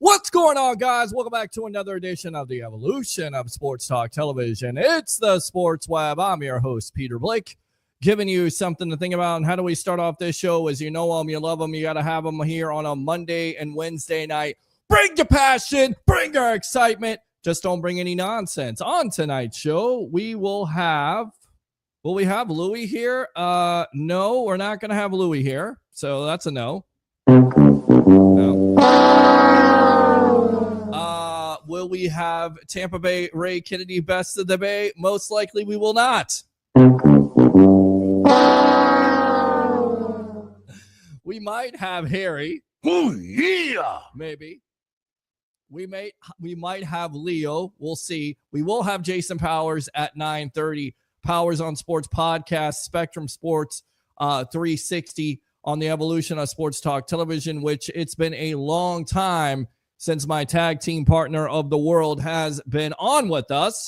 What's going on, guys? Welcome back to another edition of the Evolution of Sports Talk Television. It's the Sports Web. I'm your host, Peter Blake, giving you something to think about. And how do we start off this show? As you know them, you love them, you got to have them here on a Monday and Wednesday night. Bring your passion, bring your excitement. Just don't bring any nonsense. On tonight's show, we will have Louie here? No, we're not going to have Louie here. So that's a no. Will we have Tampa Bay Ray Kennedy best of the Bay? Most likely we will not. We might have Harry. Oh, yeah. Maybe. We might have Leo. We'll see. We will have Jason Powers at 9:30. Powers on Sports Podcast, Spectrum Sports 360 on the Evolution of Sports Talk Television, which it's been a long time since my tag team partner of the world has been on with us.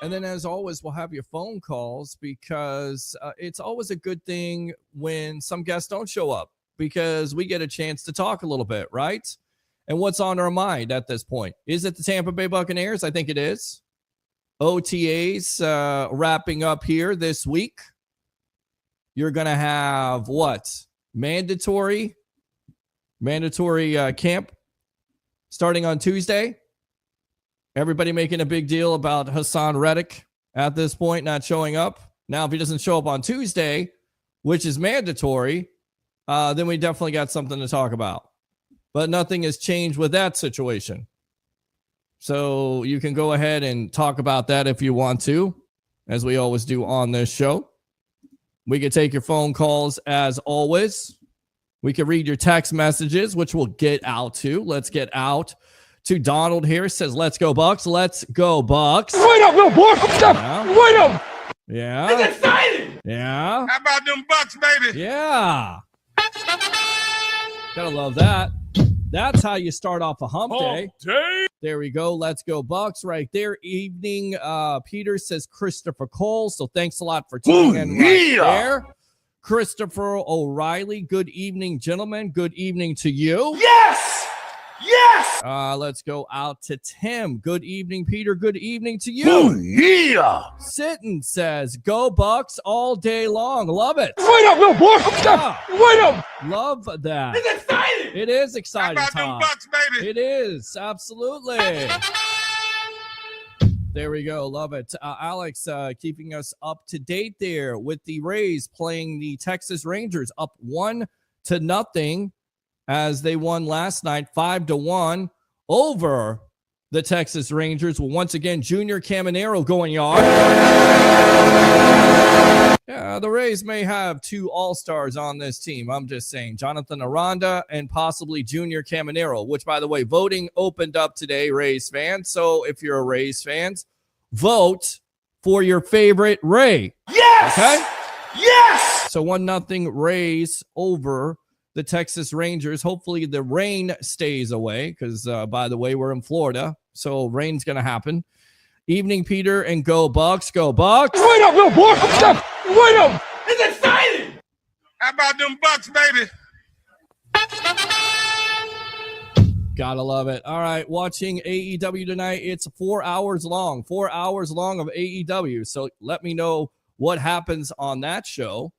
And then, as always, we'll have your phone calls because it's always a good thing when some guests don't show up because we get a chance to talk a little bit, right? And what's on our mind at this point? Is it the Tampa Bay Buccaneers? I think it is. OTAs wrapping up here this week. You're going to have what? Mandatory camp starting on Tuesday. Everybody making a big deal about Hassan Reddick at this point not showing up. Now, if he doesn't show up on Tuesday, which is mandatory, then we definitely got something to talk about. But nothing has changed with that situation. So you can go ahead and talk about that if you want to, as we always do on this show. We can take your phone calls as always. We can read your text messages, which we'll get out to. Let's get out to Donald here. Says, let's go Bucs. Let's go Bucs. Wait up, little boy. Yeah. Wait up. Yeah. It's exciting. Yeah. How about them Bucs, baby? Yeah. Gotta love that. That's how you start off a hump day. There we go. Let's go Bucs right there. Evening. Peter says Christopher Cole. So thanks a lot for tuning in right there. Christopher O'Reilly. Good evening, gentlemen. Good evening to you. Yes. Yes. Let's go out to Tim. Good evening, Peter. Good evening to you. Oh, yeah. Sitton says, go Bucs all day long. Love it. Wait up, little boy. Yeah. Wait up. Love that. It's exciting. It is exciting, How about Tom. them Bucs, baby? It is. Absolutely. There we go. Love it. Alex keeping us up to date there with the Rays playing the Texas Rangers up 1-0 as they won last night 5-1 over the Texas Rangers. Well, once again, Junior Caminero going yard. Yeah, the Rays may have 2 All-Stars on this team. I'm just saying. Jonathan Aranda and possibly Junior Caminero, which, by the way, voting opened up today, Rays fans. So if you're a Rays fan, vote for your favorite Ray. Yes. Okay? Yes. So 1-0 Rays over the Texas Rangers. Hopefully the rain stays away because, by the way, we're in Florida. So rain's going to happen. Evening, Peter, and go Bucs. Go Bucs. Wait up, little boy. Wait up. It's exciting. How about them Bucs, baby? Gotta love it. All right, watching AEW tonight. It's 4 hours long. 4 hours long of AEW. So let me know what happens on that show.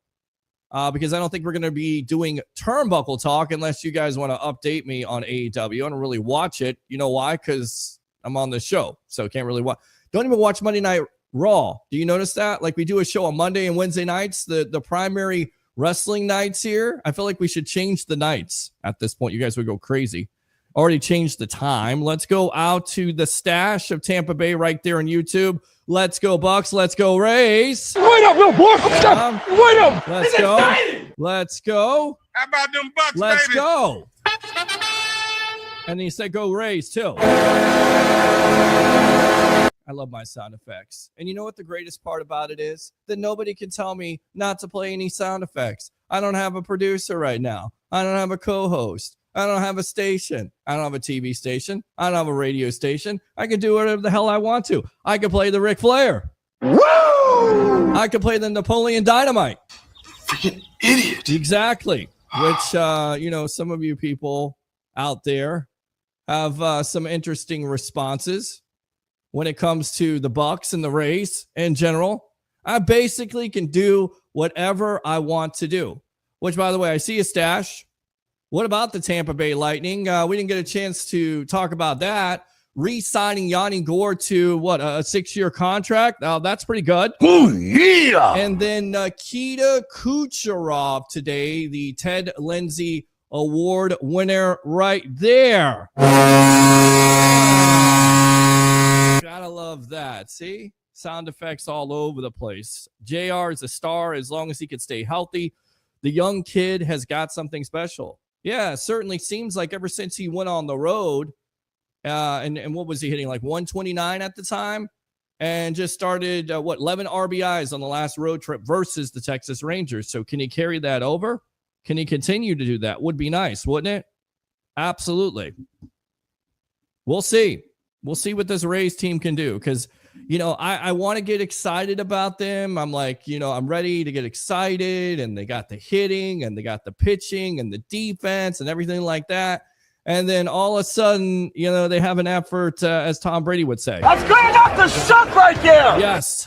Because I don't think we're going to be doing turnbuckle talk unless you guys want to update me on AEW. I don't really watch it. You know why? Because I'm on the show, so can't really watch. Don't even watch Monday Night Raw. Do you notice that? Like we do a show on Monday and Wednesday nights, the primary wrestling nights here. I feel like we should change the nights at this point. You guys would go crazy. Already changed the time. Let's go out to the stash of Tampa Bay right there on YouTube. Let's go Bucs. Let's go Rays. Wait up, little boy. Wait up. Let's go. Exciting. Let's go. How about them Bucs, Let's baby? go. And he said go Rays too. I love my sound effects. And you know what the greatest part about it is? That nobody can tell me not to play any sound effects. I don't have a producer right now. I don't have a co-host. I don't have a station. I don't have a TV station. I don't have a radio station. I can do whatever the hell I want to. I can play the Ric Flair. Woo! I can play the Napoleon Dynamite. Freaking idiot. Exactly. Which, some of you people out there have some interesting responses when it comes to the Bucs and the Rays in general. I basically can do whatever I want to do, which, by the way, I see a stash. What about the Tampa Bay Lightning? We didn't get a chance to talk about that. Re-signing Yanni Gourde to, a 6-year contract? That's pretty good. Oh, yeah. And then Nikita Kucherov today, the Ted Lindsay Award winner right there. Gotta love that. See? Sound effects all over the place. JR is a star as long as he can stay healthy. The young kid has got something special. Yeah, it certainly seems like ever since he went on the road, and what was he hitting, like 129 at the time? And just started, 11 RBIs on the last road trip versus the Texas Rangers. So can he carry that over? Can he continue to do that? Would be nice, wouldn't it? Absolutely. We'll see. We'll see what this Rays team can do because, I want to get excited about them. I'm like, I'm ready to get excited, and they got the hitting and they got the pitching and the defense and everything like that. And then all of a sudden, they have an effort, as Tom Brady would say. That's good enough to suck right there. Yes.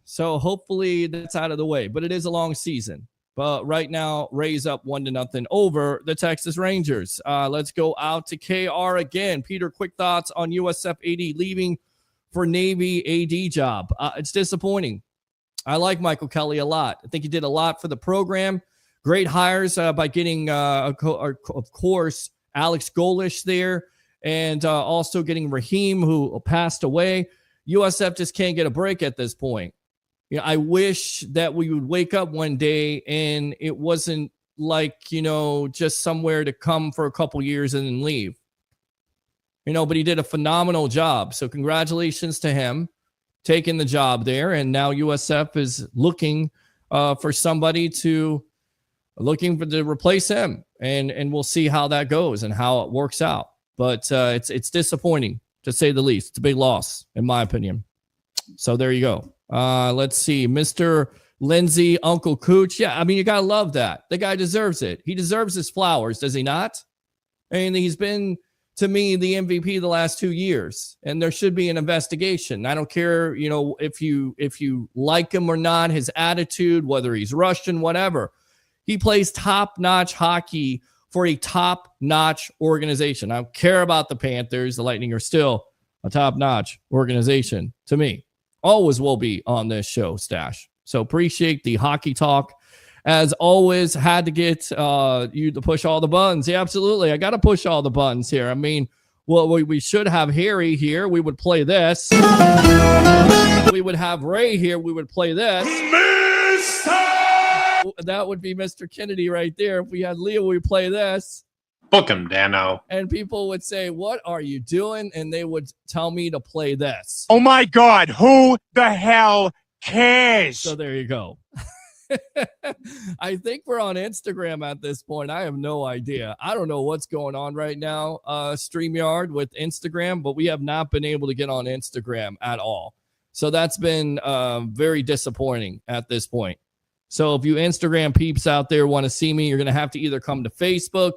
So hopefully that's out of the way, but it is a long season. But right now, Rays up 1-0 over the Texas Rangers. Let's go out to KR again. Peter, quick thoughts on USF AD leaving for Navy AD job. It's disappointing. I like Michael Kelly a lot. I think he did a lot for the program. Great hires by getting, of course, Alex Golish there, and also getting Raheem, who passed away. USF just can't get a break at this point. You know, I wish that we would wake up one day and it wasn't like, you know, just somewhere to come for a couple years and then leave. You know, but he did a phenomenal job. So congratulations to him taking the job there. And now USF is looking for somebody to replace him. And we'll see how that goes and how it works out. But it's disappointing, to say the least. It's a big loss, in my opinion. So there you go. Let's see. Mr. Lindsay, Uncle Cooch. Yeah, I mean, you got to love that. The guy deserves it. He deserves his flowers, does he not? And he's been, to me, the MVP the last 2 years. And there should be an investigation. I don't care, you know, if you like him or not, his attitude, whether he's Russian, whatever. He plays top-notch hockey for a top-notch organization. I don't care about the Panthers. The Lightning are still a top-notch organization to me. Always will be on this show, Stash. So appreciate the hockey talk. As always, had to get you to push all the buttons. Yeah, absolutely. I got to push all the buttons here. I mean, well, we should have Harry here. We would play this. We would have Ray here. We would play this. That would be Mr. Kennedy right there. If we had Leo, we would play this. Book him, Dano. And people would say, what are you doing? And they would tell me to play this. Oh, my God. Who the hell cares? So there you go. I think we're on Instagram at this point. I have no idea. I don't know what's going on right now, StreamYard with Instagram, but we have not been able to get on Instagram at all. So that's been very disappointing at this point. So if you Instagram peeps out there want to see me, you're going to have to either come to Facebook,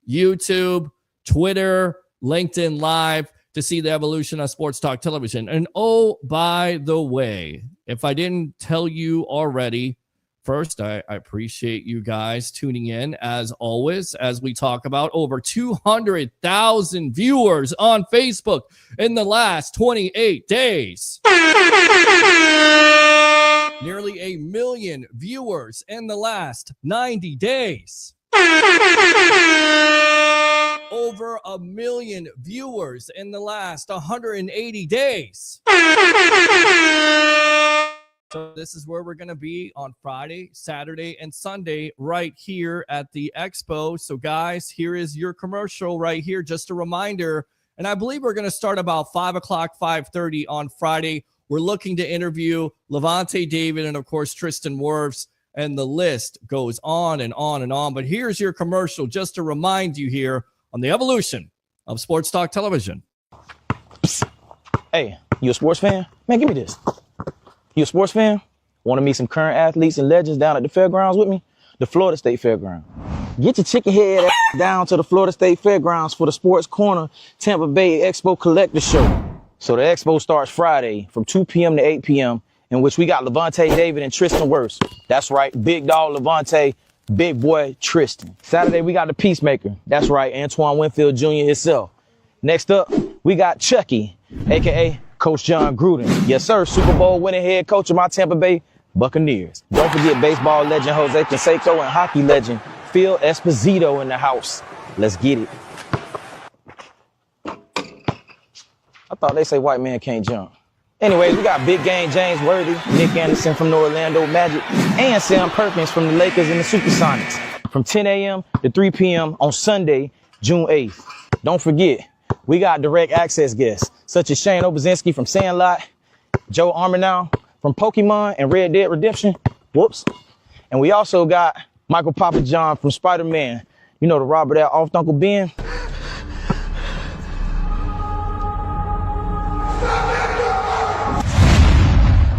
YouTube, Twitter, LinkedIn Live to see the evolution of Sports Talk Television. And oh, by the way, if I didn't tell you already, first, I appreciate you guys tuning in as always, as we talk about over 200,000 viewers on Facebook in the last 28 days. Nearly 1 million viewers in the last 90 days. Over 1 million viewers in the last 180 days. So this is where we're going to be on Friday, Saturday, and Sunday right here at the Expo. So guys, here is your commercial right here. Just a reminder, and I believe we're going to start about 5 o'clock, 5:30 on Friday. We're looking to interview Levante David and, of course, Tristan Wirfs, and the list goes on and on and on. But here's your commercial just to remind you here on the evolution of Sports Talk Television. Hey, you a sports fan? Man, give me this. You a sports fan? Want to meet some current athletes and legends down at the fairgrounds with me? The Florida State Fairgrounds. Get your chicken head down to the Florida State Fairgrounds for the Sports Corner Tampa Bay Expo Collector Show. So the expo starts Friday from 2 p.m. to 8 p.m., in which we got Levante David and Tristan Wirfs. That's right, big dog Levante, big boy Tristan. Saturday, we got the Peacemaker. That's right, Antoine Winfield Jr. himself. Next up, we got Chucky, a.k.a. Coach John Gruden. Yes, sir, Super Bowl winning head coach of my Tampa Bay Buccaneers. Don't forget baseball legend Jose Canseco and hockey legend Phil Esposito in the house. Let's get it. I thought they say white man can't jump. Anyways, we got big game James Worthy, Nick Anderson from the Orlando Magic, and Sam Perkins from the Lakers and the Supersonics from 10 a.m. to 3 p.m. on Sunday, June 8th. Don't forget, we got direct access guests such as Shane Obazinski from Sandlot, Joe Armanow from Pokemon and Red Dead Redemption. Whoops. And we also got Michael Papa John from Spider-Man. You know, the robber that offed Uncle Ben.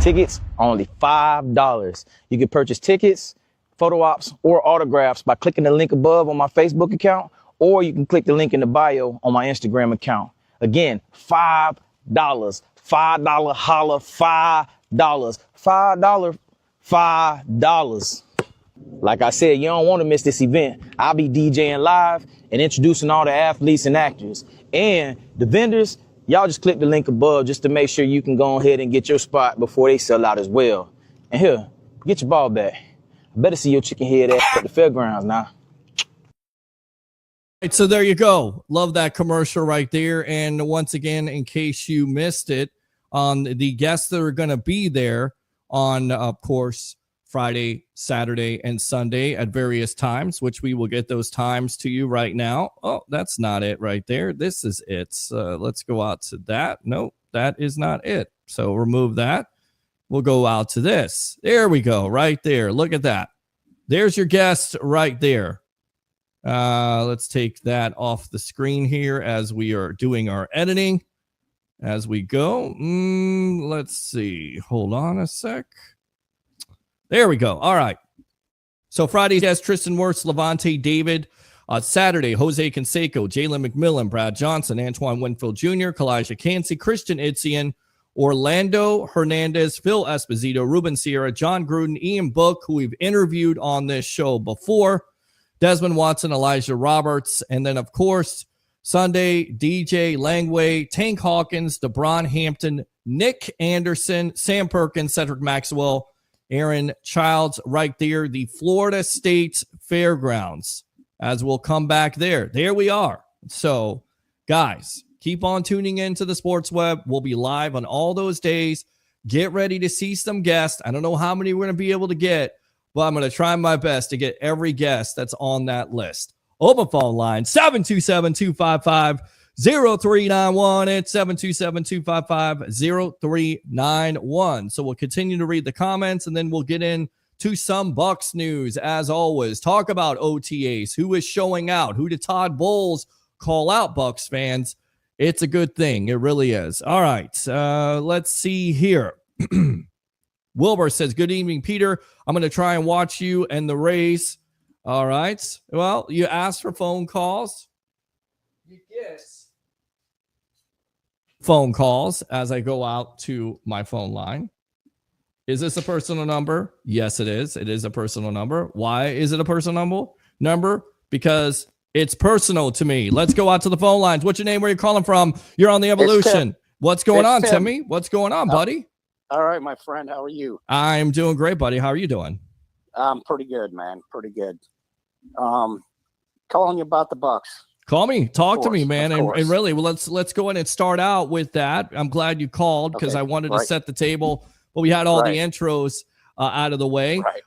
Tickets are only $5. You can purchase tickets, photo ops, or autographs by clicking the link above on my Facebook account, or you can click the link in the bio on my Instagram account. Again, $5. $5 holla, $5. $5. $5. Like I said, you don't want to miss this event. I'll be DJing live and introducing all the athletes and actors. And the vendors, y'all just click the link above just to make sure you can go ahead and get your spot before they sell out as well. And here, get your ball back. I better see your chicken head ass at the fairgrounds now. Right, so there you go. Love that commercial right there. And once again, in case you missed it, on the guests that are going to be there on, of course, Friday, Saturday, and Sunday at various times, which we will get those times to you right now. Oh, that's not it right there. This is it. Let's go out to that. Nope, that is not it. So remove that. We'll go out to this. There we go, right there. Look at that. There's your guest right there. Let's take that off the screen here as we are doing our editing as we go. Let's see. Hold on a sec. There we go. All right. So Friday's guest, Tristan Wirfs, Levante David. Saturday, Jose Canseco, Jalen McMillan, Brad Johnson, Antoine Winfield Jr., Kalijah Cansey, Christian Itzian, Orlando Hernandez, Phil Esposito, Ruben Sierra, John Gruden, Ian Book, who we've interviewed on this show before, Desmond Watson, Elijah Roberts, and then, of course, Sunday, DJ Langway, Tank Hawkins, DeBron Hampton, Nick Anderson, Sam Perkins, Cedric Maxwell, Aaron Childs right there, the Florida State Fairgrounds, as we'll come back there. There we are. So, guys, keep on tuning in to the Sports Web. We'll be live on all those days. Get ready to see some guests. I don't know how many we're going to be able to get, but I'm going to try my best to get every guest that's on that list. Open phone line, 727-255-0391. It's 727-255-0391. So we'll continue to read the comments, and then we'll get into some Bucs news, as always. Talk about OTAs, who is showing out, who did Todd Bowles call out, Bucs fans. It's a good thing. It really is. All right, let's see here. Wilbur says, good evening, Peter. I'm going to try and watch you and the Rays. All right. Well, you asked for phone calls. You get phone calls as I go out to my phone line. Is this a personal number? Yes, it is. It is a personal number. Why is it a personal number? Because it's personal to me. Let's go out to the phone lines. What's your name? Where you calling from? You're on the Evolution. What's going on, Timmy? What's going on, buddy? All right, my friend. How are you? I'm doing great, buddy. How are you doing? I'm pretty good, man. Pretty good. Calling you about the Bucs. Call me. Talk to me, man. And really, well, let's go in and start out with that. I'm glad you called because I wanted to set the table, but we had all the intros out of the way. Right.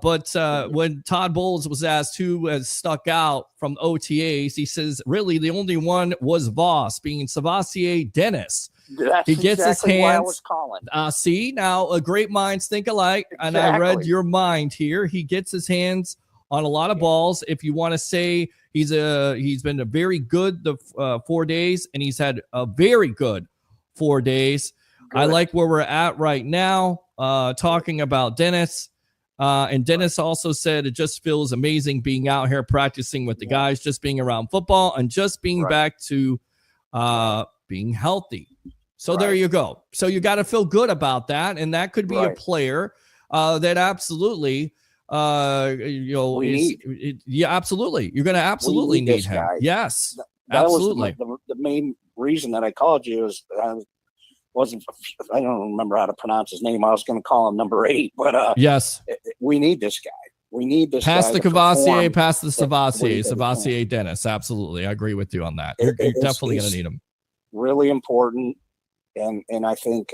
But when Todd Bowles was asked who has stuck out from OTAs, he says, really, the only one was Voss, being Savassier Dennis. He gets exactly his hands. Why I was calling. See, now great minds think alike. Exactly. And I read your mind here. He gets his hands on a lot of balls. If you want to say he's been a very good 4 days, and he's had a very good 4 days. Good. I like where we're at right now, talking about Dennis. And Dennis also said it just feels amazing being out here practicing with the guys, just being around football and just being back to being healthy. So there you go. So you got to feel good about that. And that could be a player that absolutely, absolutely. You're going to absolutely need him. Guy. Yes, that absolutely. Was the main reason that I called you is I don't remember how to pronounce his name. I was going to call him number 8, but yes, we need this guy. We need this past guy. The Cavassier, past the Savassier Dennis. Absolutely. I agree with you on that. You're definitely going to need him. Really important. And I think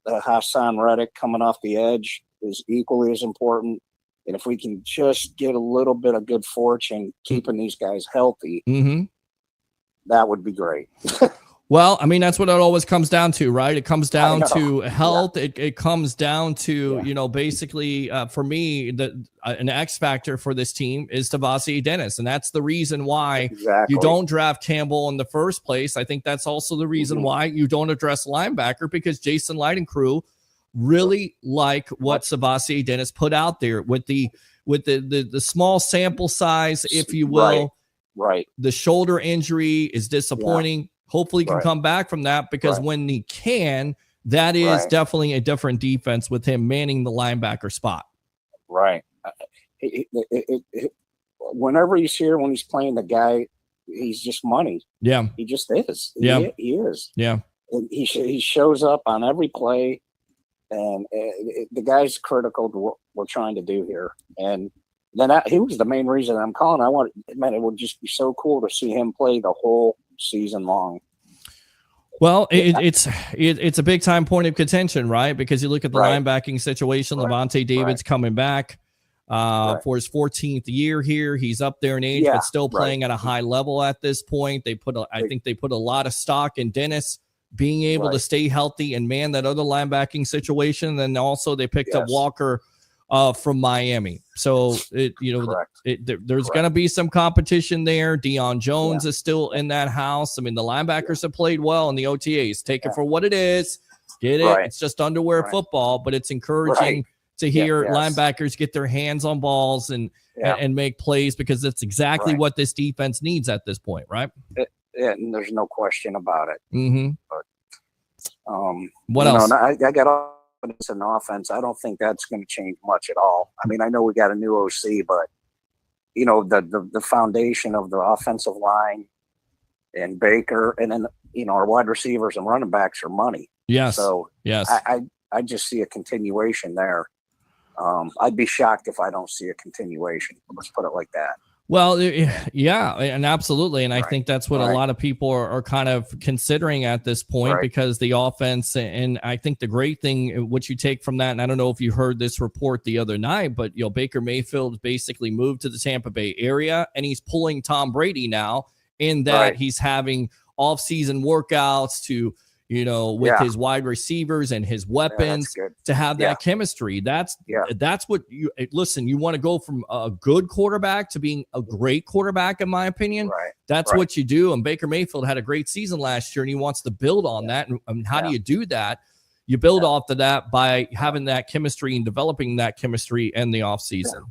Hassan Reddick coming off the edge is equally as important. And if we can just get a little bit of good fortune keeping these guys healthy, that would be great. Well, I mean, that's what it always comes down to, right? It comes down to health. Yeah. It comes down to, basically for me, an X factor for this team is Savassier Dennis. And that's the reason why you don't draft Campbell in the first place. I think that's also the reason why you don't address linebacker, because Jason Light and crew really like what Savassier Dennis put out there with the small sample size, if you will. Right. The shoulder injury is disappointing. Yeah. Hopefully he can come back from that, because when he can, that is definitely a different defense with him manning the linebacker spot. Right. Whenever he's here, when he's playing the guy, he's just money. Yeah. He just is. Yeah. He is. Yeah. And he shows up on every play, and the guy's critical to what we're trying to do here. And then he was the main reason I'm calling. It would just be so cool to see him play the whole season long. Well, it's a big time point of contention, right? Because you look at the linebacking situation. Levante David's coming back for his 14th year here. He's up there in age, but still playing at a high level at this point. I think they put a lot of stock in Dennis being able to stay healthy and man that other linebacking situation. And then also they picked up Walker from Miami. So there's going to be some competition there. Deion Jones is still in that house. I mean, the linebackers have played well in the OTAs. Take it for what it is. Get it? It's just underwear football, but it's encouraging to hear linebackers get their hands on balls and make plays, because that's exactly what this defense needs at this point, right? And there's no question about it. Mm-hmm. But what else? I got all this in offense. I don't think that's going to change much at all. I mean, I know we got a new OC, but the foundation of the offensive line and Baker, and then our wide receivers and running backs are money. Yes. So I just see a continuation there. I'd be shocked if I don't see a continuation. Let's put it like that. Well, yeah, and absolutely. And I think that's what a lot of people are kind of considering at this point, because the offense, and I think the great thing, what you take from that, and I don't know if you heard this report the other night, but Baker Mayfield basically moved to the Tampa Bay area, and he's pulling Tom Brady now in that he's having off-season workouts to, with his wide receivers and his weapons to have that chemistry. That's what you want to go from a good quarterback to being a great quarterback, in my opinion. That's what you do. And Baker Mayfield had a great season last year, and he wants to build on that. And how do you do that? You build off of that by having that chemistry and developing that chemistry in the offseason.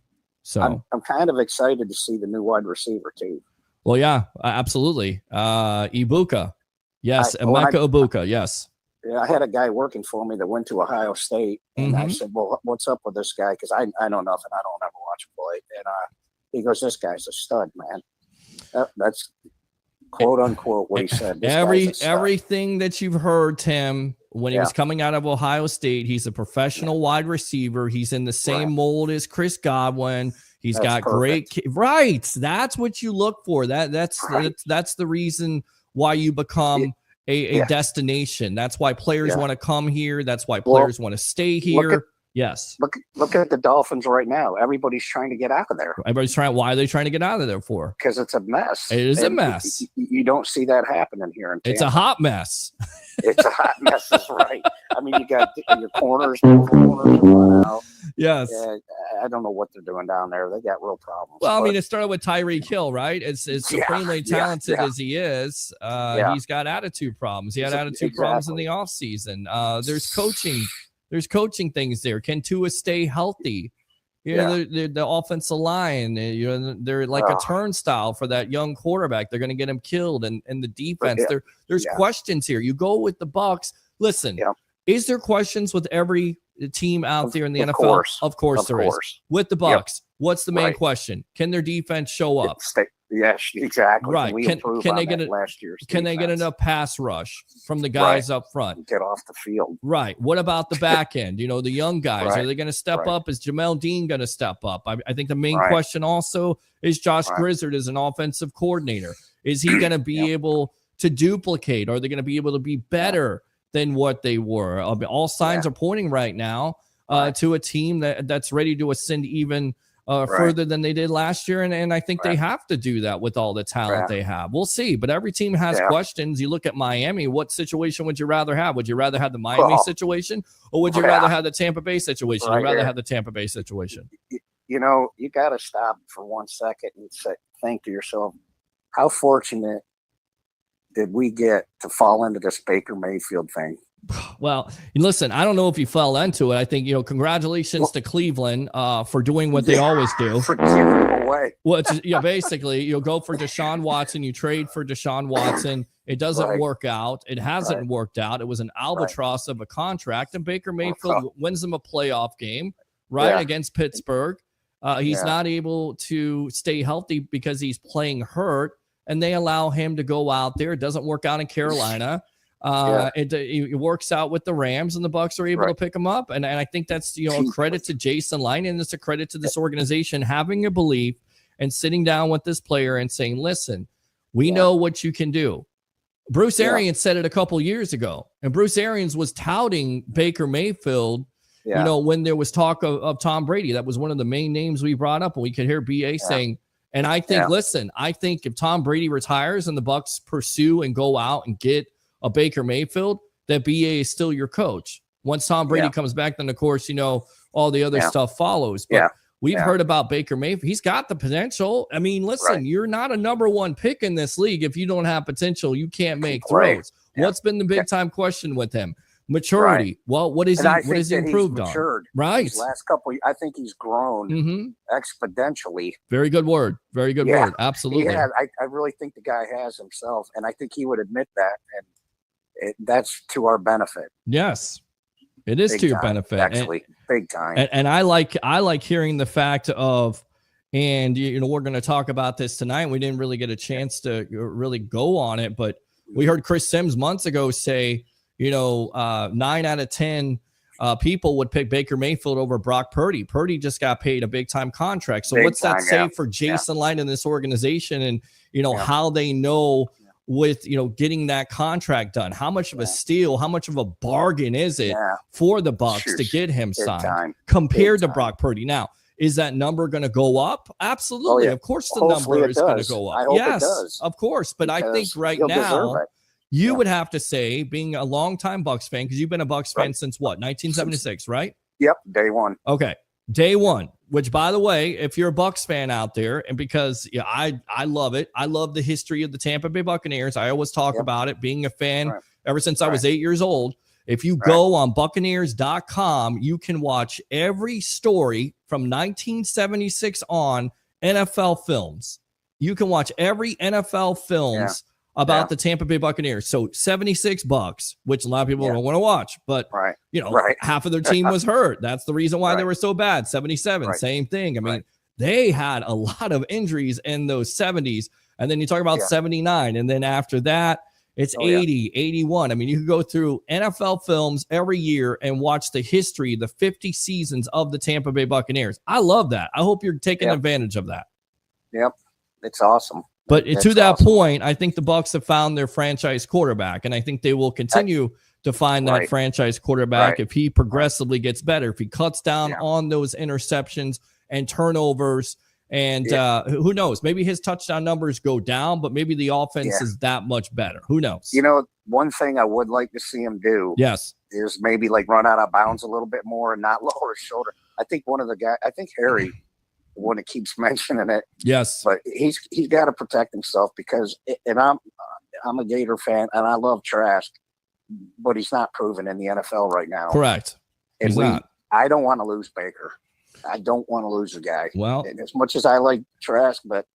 So I'm kind of excited to see the new wide receiver too. Well, yeah, absolutely. Ibuka. Yes, Emeka Ibuka, yes. Yeah, I had a guy working for me that went to Ohio State, and I said, well, what's up with this guy? Because I know nothing. I don't ever watch him play. And he goes, this guy's a stud, man. That's quote unquote what he said. Everything that you've heard, Tim, when he was coming out of Ohio State, he's a professional wide receiver. He's in the same mold as Chris Godwin. He's got great That's what you look for. That's the reason why you become a destination. That's why players want to come here. That's why players want to stay here. Look at the Dolphins right now. Everybody's trying to get out of there. Why are they trying to get out of there for? Because it's a mess. It is a mess. You don't see that happening here in Tampa. It's a hot mess. It's a hot mess. That's right. I mean, you got your corners running out. Yes. I don't know what they're doing down there. They got real problems. Well, I mean, it started with Tyreek Hill, right? As supremely talented as he is, he's got attitude problems. He had attitude problems in the offseason. There's coaching things there. Can Tua stay healthy? The offensive line, they're like a turnstile for that young quarterback. They're going to get him killed. And the defense, there's questions here. You go with the Bucs. Listen, is there questions with every team out there in the NFL? Of course there is. With the Bucs, what's the main question? Can their defense show up? Yes, exactly. Right. Can they get last year's Can they get enough pass rush from the guys up front? Get off the field. Right. What about the back end? The young guys. Are they going to step up? Is Jamel Dean going to step up? I think the main question also is Josh Grizzard as an offensive coordinator. Is he going to be able to duplicate? Are they going to be able to be better than what they were? All signs are pointing right now to a team that's ready to ascend even further than they did last year. And I think they have to do that with all the talent they have. We'll see. But every team has questions. You look at Miami. What situation would you rather have? Would you rather have the Miami situation, or would you rather have the Tampa Bay situation? You'd rather have the Tampa Bay situation. You got to stop for 1 second and think to yourself, how fortunate did we get to fall into this Baker Mayfield thing? Well, listen, I don't know if you fell into it. I think, congratulations to Cleveland for doing what they always do. For giving away. Well, basically, you'll go for Deshaun Watson. You trade for Deshaun Watson. It doesn't work out. It hasn't worked out. It was an albatross of a contract. And Baker Mayfield wins them a playoff game, against Pittsburgh. He's not able to stay healthy because he's playing hurt, and they allow him to go out there. It doesn't work out in Carolina. It works out with the Rams, and the Bucs are able to pick him up. And I think that's, a credit to Jason Line, and it's a credit to this organization having a belief and sitting down with this player and saying, listen, we know what you can do. Bruce Arians said it a couple years ago, and Bruce Arians was touting Baker Mayfield, when there was talk of Tom Brady. That was one of the main names we brought up, and we could hear BA saying, and I think, listen, I think if Tom Brady retires and the Bucs pursue and go out and get a Baker Mayfield, that BA is still your coach. Once Tom Brady comes back, then of course, all the other stuff follows. But we've heard about Baker Mayfield. He's got the potential. I mean, listen, you're not a number one pick in this league. If you don't have potential, you can't make throws. What's been the big time question with him? Maturity. Well, what is he improved on? Right. These last couple, I think he's grown exponentially. Very good word. Very good word. Absolutely. I really think the guy has himself, and I think he would admit that, and that's to our benefit. Yes, it is to your benefit. Actually, big time. And I like hearing the fact of, and we're going to talk about this tonight. We didn't really get a chance to really go on it, but we heard Chris Sims months ago say, 9 out of 10 people would pick Baker Mayfield over Brock Purdy. Purdy just got paid a big time contract. So what's that say for Jason Line and this organization, and how they know with getting that contract done? How much of a steal, how much of a bargain is it for the Bucs to get him signed compared to Brock Purdy? Now, is that number going to go up? Absolutely. Of course the number is going to go up. Yes, of course. But I think right now you would have to say, being a longtime Bucs fan, because you've been a Bucs fan since what, 1976, right? Yep, day one. Okay, day one. Which, by the way, if you're a Bucs fan out there, and because I love it, I love the history of the Tampa Bay Buccaneers. I always talk about it, being a fan ever since I was 8 years old. If you go on Buccaneers.com, you can watch every story from 1976 on NFL films. You can watch every NFL films about the Tampa Bay Buccaneers. So 76 Bucs, which a lot of people don't want to watch, but half of their team was hurt. That's the reason why they were so bad. 77, same thing. I mean, they had a lot of injuries in those 70s. And then you talk about 79. And then after that, it's 80, 81. I mean, you can go through NFL films every year and watch the history, the 50 seasons of the Tampa Bay Buccaneers. I love that. I hope you're taking advantage of that. Yep. It's awesome. But to that point, I think the Bucs have found their franchise quarterback, and I think they will continue to find that franchise quarterback if he progressively gets better, if he cuts down on those interceptions and turnovers. And who knows? Maybe his touchdown numbers go down, but maybe the offense is that much better. Who knows? One thing I would like to see him do is maybe like run out of bounds a little bit more and not lower his shoulder. I think one of the guys, I think Harry, the one that keeps mentioning it. Yes. But he's got to protect himself because, and I'm a Gator fan and I love Trask, but he's not proven in the NFL right now. Correct. And I don't want to lose Baker. I don't want to lose the guy. Well, and as much as I like Trask, but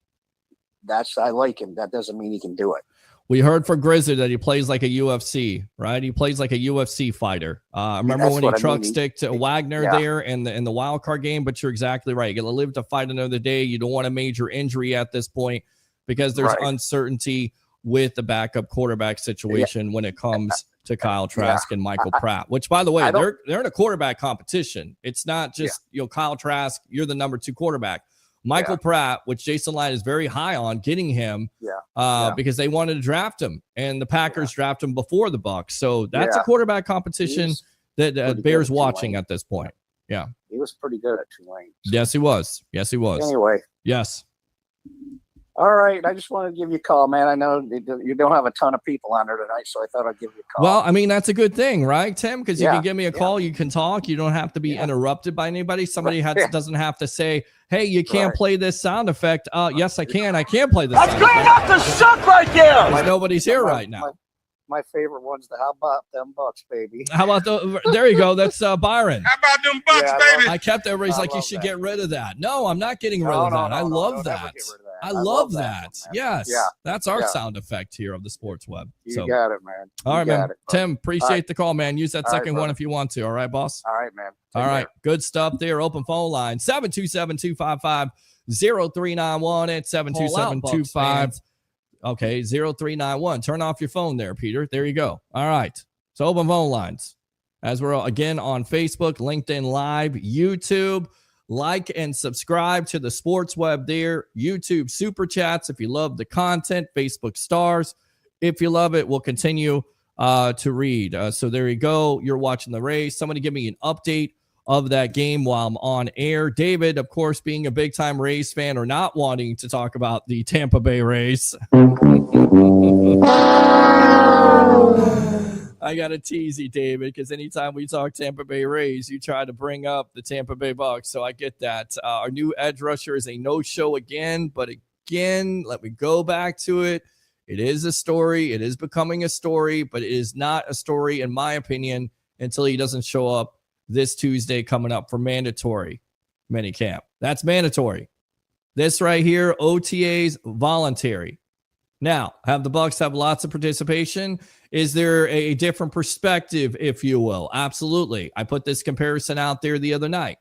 I like him. That doesn't mean he can do it. We heard from Grizzly that he plays like a UFC, right? He plays like a UFC fighter. Remember when he truck stick to Wagner there in the wild card game? But you're exactly right. You got to live to fight another day. You don't want a major injury at this point because there's uncertainty with the backup quarterback situation when it comes to Kyle Trask and Michael Pratt, which, by the way, they're in a quarterback competition. It's not just Kyle Trask, you're the number 2 quarterback. Michael Pratt, which Jason Line is very high on getting him because they wanted to draft him, and the Packers drafted him before the Bucs. So that's a quarterback competition that bears watching at this point. Yeah. He was pretty good at Tulane. So. Yes, he was. Yes, he was. Anyway. Yes. All right. I just wanted to give you a call, man. I know you don't have a ton of people on there tonight, so I thought I'd give you a call. Well, I mean, that's a good thing, right, Tim? Because you can give me a call. You can talk. You don't have to be interrupted by anybody. Somebody doesn't have to say, hey, you can't play this sound effect. Yes, I can. I can play this sound effect. That's great off the suck right there. Nobody's here right now. My favorite one's the How About Them Bucs, baby. How about there you go. That's Byron. How about them Bucs, baby? I kept everybody's like, you should get rid of that. No, I'm not getting rid of that. I love that. man. I love that. Man. Yes. Yeah. That's our sound effect here of the Sports Web. You got it, man. All right, man. It, Tim, appreciate the call, man. Use that All second right, one if you want to. All right, boss? All right, man. All right. Good stuff there. Open phone line 727-255-0391 at 727-25. Okay, 0391. Turn off your phone there, Peter. There you go. All right. So open phone lines. As we're again on Facebook, LinkedIn Live, YouTube. Like and subscribe to the Sports Web there. YouTube Super Chats if you love the content. Facebook Stars if you love it. We'll continue to read. So there you go. You're watching the race. Somebody give me an update of that game while I'm on air. David, of course, being a big-time Rays fan or not wanting to talk about the Tampa Bay Rays. I got to tease you, David, because anytime we talk Tampa Bay Rays, you try to bring up the Tampa Bay Bucs, so I get that. Our new edge rusher is a no-show again, but again, let me go back to it. It is a story. It is becoming a story, but it is not a story, in my opinion, until he doesn't show up this Tuesday coming up for mandatory minicamp. That's mandatory. This right here, OTAs, voluntary. Now, have the Bucs have lots of participation? Is there a different perspective, if you will? Absolutely. I put this comparison out there the other night.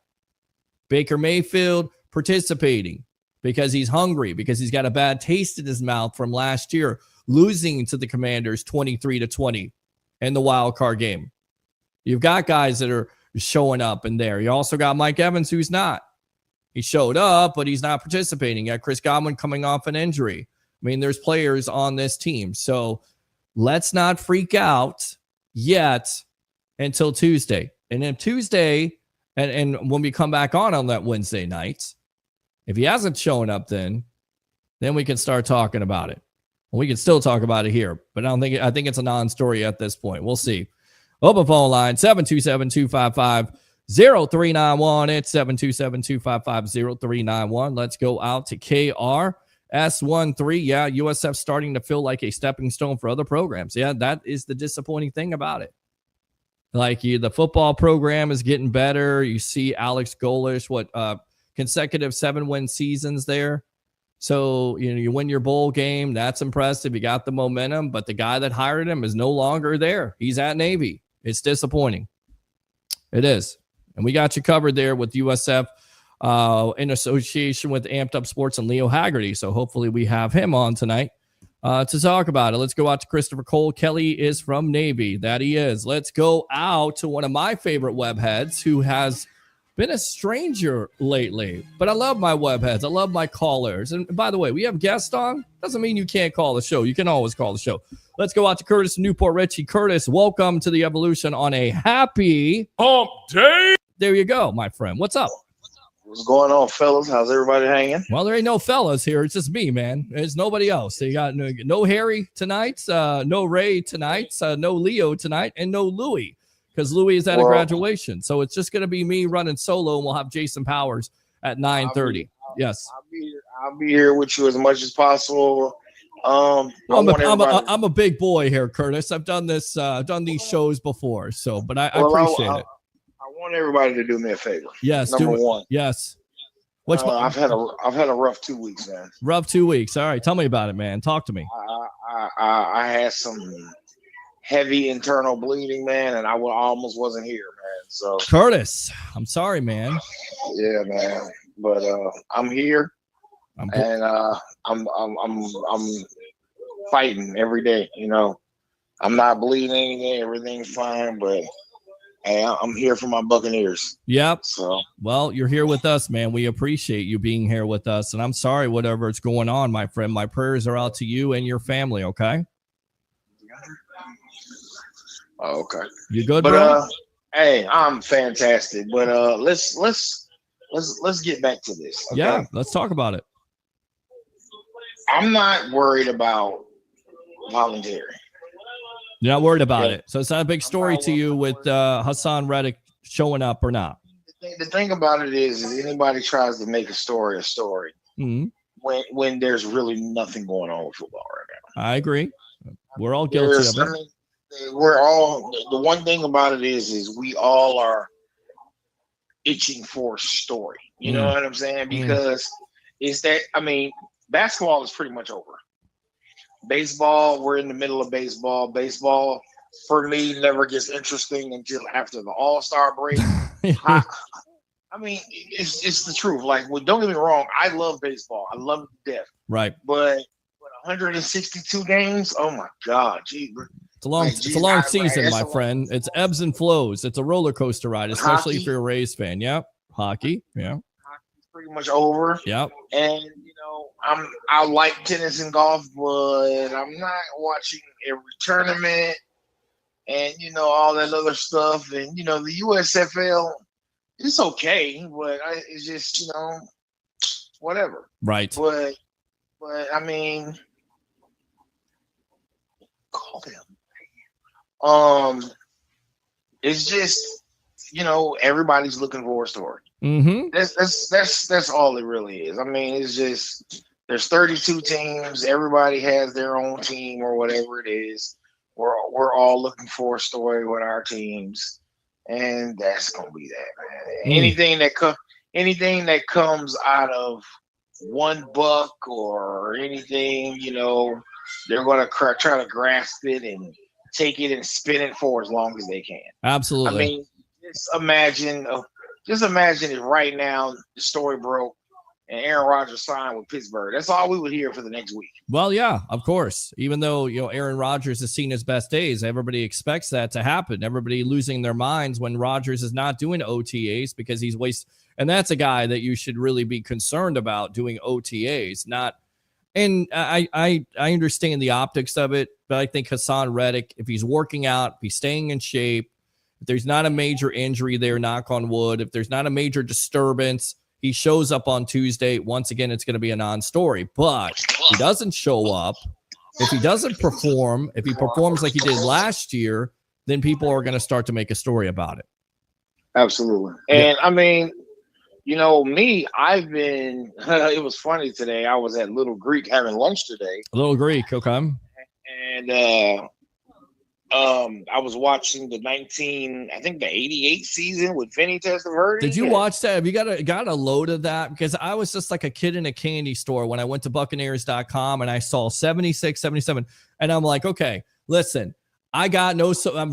Baker Mayfield participating because he's hungry, because he's got a bad taste in his mouth from last year, losing to the Commanders 23-20 in the wild card game. You've got guys that are showing up in there. You also got Mike Evans, who's not. He showed up, but he's not participating. You got Chris Godwin coming off an injury. I mean, there's players on this team. So let's not freak out yet until Tuesday. And then Tuesday, and when we come back on that Wednesday night, if he hasn't shown up then we can start talking about it. We can still talk about it here, but I think it's a non-story at this point. We'll see. Open phone line, 727-255-0391. It's 727-255-0391. Let's go out to KR. S13, yeah, USF starting to feel like a stepping stone for other programs. Yeah, that is the disappointing thing about it. Like the football program is getting better. You see Alex Golish, consecutive 7-win seasons there. So, you win your bowl game. That's impressive. You got the momentum, but the guy that hired him is no longer there. He's at Navy. It's disappointing. It is. And we got you covered there with USF. In association with Amped Up Sports and Leo Haggerty. So hopefully we have him on tonight to talk about it. Let's go out to Christopher Cole. Kelly is from Navy. That he is. Let's go out to one of my favorite web heads who has been a stranger lately. But I love my web heads. I love my callers. And by the way, we have guests on. Doesn't mean you can't call the show. You can always call the show. Let's go out to Curtis in Newport Richie. Curtis, welcome to the Evolution on a happy hump day. There you go, my friend. What's up? What's going on, fellas? How's everybody hanging? Well, there ain't no fellas here. It's just me, man. There's nobody else. So you got no Harry tonight, no Ray tonight, no Leo tonight, and no Louie, because Louie is at a graduation. So it's just going to be me running solo, and we'll have Jason Powers at 9:30. Yes. I'll be here with you as much as possible. I'm a big boy here, Curtis. I've done this, done these shows before. So, but I appreciate it. I want everybody to do me a favor. Yes. Number one. Yes. I've had a rough 2 weeks, man. Rough 2 weeks. All right. Tell me about it, man. Talk to me. I had some heavy internal bleeding, man, and I almost wasn't here, man. So Curtis, I'm sorry, man. Yeah, man. But I'm here, and I'm fighting every day. I'm not bleeding anything. Everything's fine, but hey, I'm here for my Buccaneers. Yep. So, well, you're here with us, man. We appreciate you being here with us. And I'm sorry, whatever is going on, my friend. My prayers are out to you and your family, okay? Oh, okay. You good, but, bro? Hey, I'm fantastic. But let's get back to this. Okay? Yeah, let's talk about it. I'm not worried about voluntary. You're not worried about it. So it's not a big story to you with Hassan Reddick showing up or not. The thing about it is anybody tries to make a story, mm-hmm. when there's really nothing going on with football right now. I agree. We're all guilty of it. The one thing about it is we all are itching for a story. You know what I'm saying? Because it's that, basketball is pretty much over. Baseball, we're in the middle of baseball. Baseball, for me, never gets interesting until after the All-Star break. I mean, it's the truth. Like, well, don't get me wrong. I love baseball. I love it to death. Right. But 162 games? Oh, my God. Gee, it's a long season, my friend. It's ebbs and flows. It's a roller coaster ride, especially if you're a Rays fan. Yeah. Hockey. Yeah. Hockey's pretty much over. Yeah. And, I like tennis and golf, but I'm not watching every tournament and, all that other stuff. And, the USFL, it's okay, but it's just, whatever. Right. But I mean, call them. It's just, everybody's looking for a story. Mm-hmm. That's all it really is. I mean, it's just there's 32 teams. Everybody has their own team or whatever it is. We're all looking for a story with our teams, and that's gonna be that, man. Anything that comes out of one buck or anything, they're gonna try to grasp it and take it and spin it for as long as they can. Absolutely. I mean, just imagine if right now the story broke and Aaron Rodgers signed with Pittsburgh. That's all we would hear for the next week. Well, yeah, of course. Even though, Aaron Rodgers has seen his best days, everybody expects that to happen. Everybody losing their minds when Rodgers is not doing OTAs because he's and that's a guy that you should really be concerned about doing OTAs, not. And I understand the optics of it, but I think Hassan Reddick, if he's working out, if he's staying in shape, if there's not a major injury there, knock on wood, if there's not a major disturbance, he shows up on Tuesday. Once again, it's going to be a non-story. But if he doesn't show up, if he doesn't perform, if he performs like he did last year, then people are going to start to make a story about it. Absolutely. And I mean, me, I've been, it was funny today. I was at Little Greek having lunch today. Little Greek, okay. And I was watching the 88 season with Vinny Testaverde. Did you watch that? Have you got a load of that? Because I was just like a kid in a candy store when I went to Buccaneers.com and I saw 76, 77. And I'm like, okay, listen, I've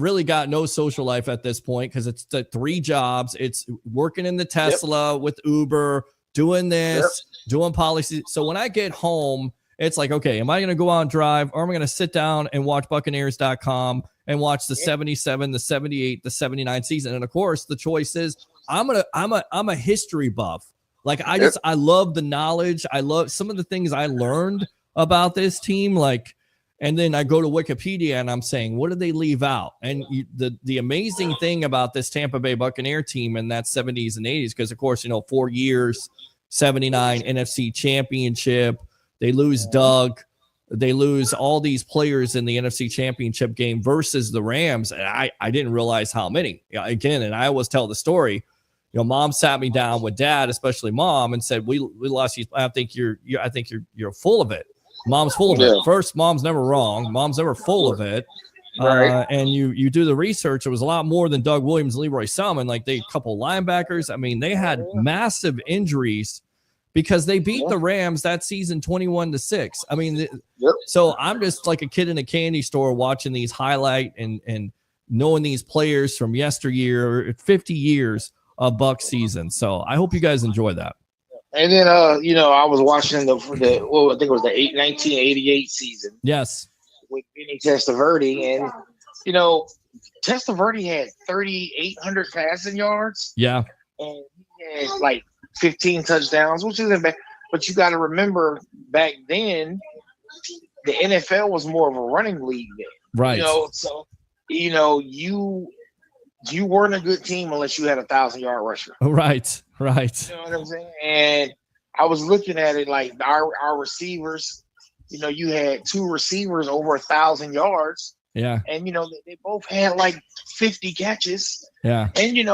really got no social life at this point because it's the 3 jobs. It's working in the Tesla with Uber, doing this, doing policy. So when I get home, it's like, okay, am I going to go out and drive, or am I going to sit down and watch Buccaneers.com and watch the 77, the 78, the 79 season? And of course, the choice is I'm a history buff. Like I love the knowledge. I love some of the things I learned about this team. And then I go to Wikipedia and I'm saying, what did they leave out? And the amazing thing about this Tampa Bay Buccaneer team in that 70s and 80s, because of course, 4 years, 79 NFC championship. They lose Doug. They lose all these players in the NFC Championship game versus the Rams. And I didn't realize how many. Again, and I always tell the story. Mom sat me down with Dad, especially Mom, and said, "We lost you. I think you're full of it. Mom's full of it. First, Mom's never wrong. Mom's never full of it. Right. And you do the research. It was a lot more than Doug Williams, Leroy Selman. Like a couple linebackers. I mean, they had massive injuries." Because they beat the Rams that season 21-6. I mean, so I'm just like a kid in a candy store watching these highlight and knowing these players from yesteryear, 50 years of Bucs season. So I hope you guys enjoy that. And then, I was watching I think it was the 1988 season. Yes. With Vinny Testaverde. And, Testaverde had 3,800 passing yards. Yeah. And he had 15 touchdowns, which isn't bad. But you got to remember back then, the NFL was more of a running league then. Right. So, you weren't a good team unless you had a 1,000-yard rusher. Right. You know what I'm saying? And I was looking at it like our receivers, you had 2 receivers over 1,000 yards. Yeah. And, they both had 50 catches. Yeah. And, you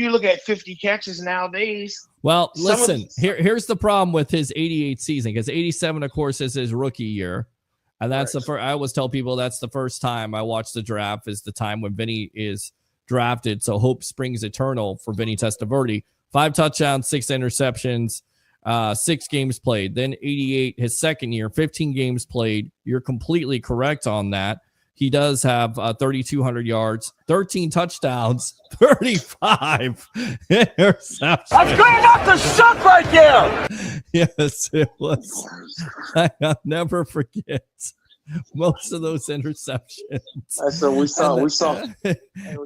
look at 50 catches nowadays. Well, listen, here's the problem with his 88 season, because 87, of course, is his rookie year. And that's the first. I always tell people that's the first time I watch the draft is the time when Vinny is drafted. So hope springs eternal for Vinny Testaverde. 5 touchdowns, 6 interceptions. 6 games played. Then 88, his second year, 15 games played. You're completely correct on that. He does have 3,200 yards, 13 touchdowns, 35 interceptions. That's great enough to suck right there. Yes, it was. I'll never forget most of those interceptions. That's what we saw.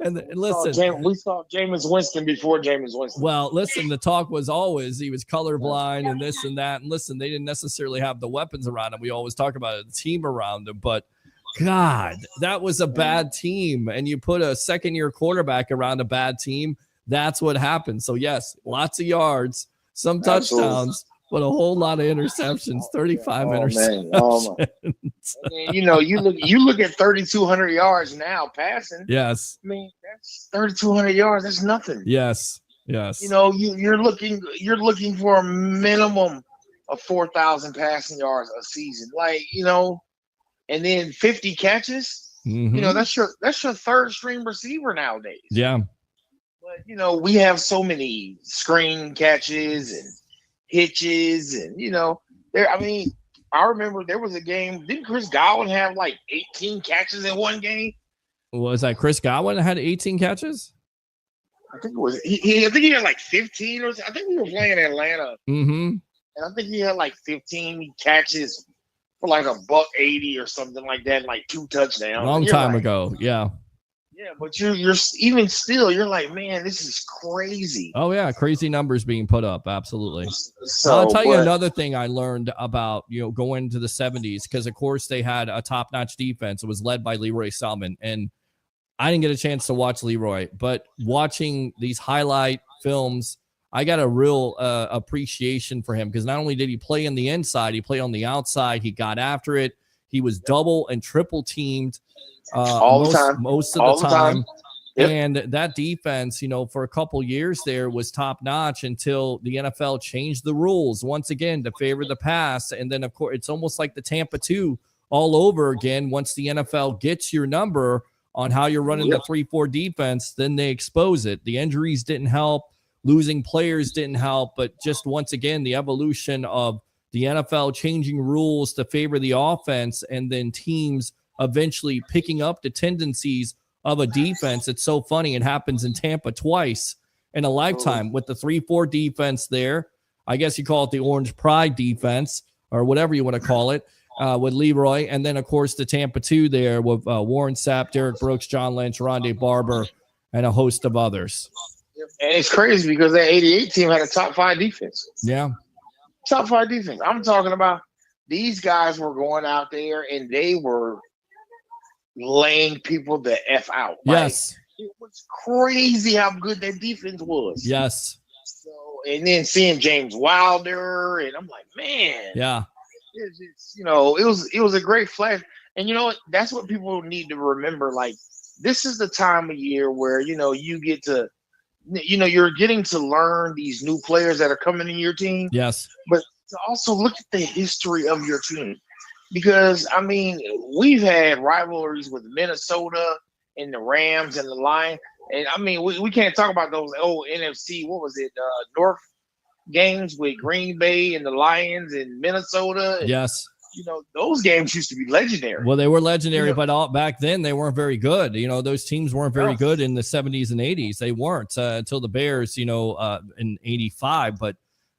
And listen, We saw Jameis Winston before Jameis Winston. well, listen, the talk was always he was colorblind and this and that. And listen, they didn't necessarily have the weapons around him. We always talk about it, the team around him, but God, that was a bad team. And you put a second-year quarterback around a bad team, that's what happened. So, yes, lots of yards, some touchdowns, but a whole lot of interceptions, 35 interceptions. Man, you look at 3,200 yards now passing. Yes. I mean, that's 3,200 yards. That's nothing. Yes. Yes. You're looking for a minimum of 4,000 passing yards a season. And then 50 catches, that's your third string receiver nowadays. Yeah. But we have so many screen catches and hitches, and I remember there was a game. Didn't Chris Godwin have like 18 catches in one game? Was that Chris Godwin had 18 catches? I think it was. I think he had like 15 or. I think we were playing Atlanta, and I think he had like 15 catches for like $180 or something like that, like 2 touchdowns. Long time ago, yeah. Yeah, but you're even still, you're like, man, this is crazy. Oh yeah, crazy numbers being put up, absolutely. So I'll tell you another thing I learned about going into the 70s, because of course they had a top-notch defense. It was led by Leroy Selman, and I didn't get a chance to watch Leroy, but watching these highlight films, I got a real appreciation for him, because not only did he play in the inside, he played on the outside. He got after it. He was double and triple teamed most of the time. Yep. And that defense, for a couple years there was top notch until the NFL changed the rules once again to favor the pass. And then, of course, it's almost like the Tampa 2 all over again. Once the NFL gets your number on how you're running the 3-4 defense, then they expose it. The injuries didn't help. Losing players didn't help, but just once again, the evolution of the NFL changing rules to favor the offense, and then teams eventually picking up the tendencies of a defense. It's so funny. It happens in Tampa twice in a lifetime with the 3-4 defense there. I guess you call it the Orange Pride defense or whatever you want to call it with Leroy. And then, of course, the Tampa 2 there with Warren Sapp, Derek Brooks, John Lynch, Rondé Barber, and a host of others. And it's crazy because that 88 team had a top 5 defense. Yeah. Top 5 defense. I'm talking about these guys were going out there and they were laying people the F out. Yes. It was crazy how good that defense was. Yes. So, and then seeing James Wilder, and I'm like, man. Yeah. It was a great flash. And that's what people need to remember. Like, this is the time of year where, you get to, you're getting to learn these new players that are coming in your team. Yes. But to also look at the history of your team. Because, we've had rivalries with Minnesota and the Rams and the Lions. And, we can't talk about those old NFC, what was it, North games with Green Bay and the Lions and Minnesota. And, yes. Those games used to be legendary. Well, they were legendary, but back then they weren't very good. Those teams weren't very good in the 70s and 80s. They weren't until the Bears, in 85. But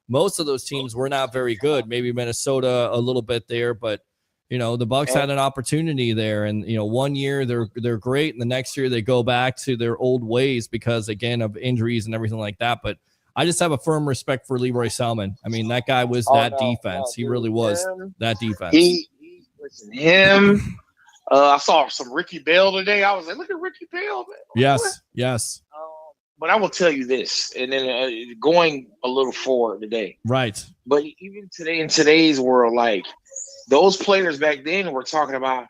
most of those teams were not very good. Maybe Minnesota a little bit there, but the Bucs had an opportunity there. And 1 year they're great, and the next year they go back to their old ways because, again, of injuries and everything like that. But I just have a firm respect for Leroy Selman. That guy was defense. He really was that defense. I saw some Ricky Bell today. I was like, look at Ricky Bell, man. Yes, yes. But I will tell you this, and then going a little forward today. Right. But even today, in today's world, like, those players back then were talking about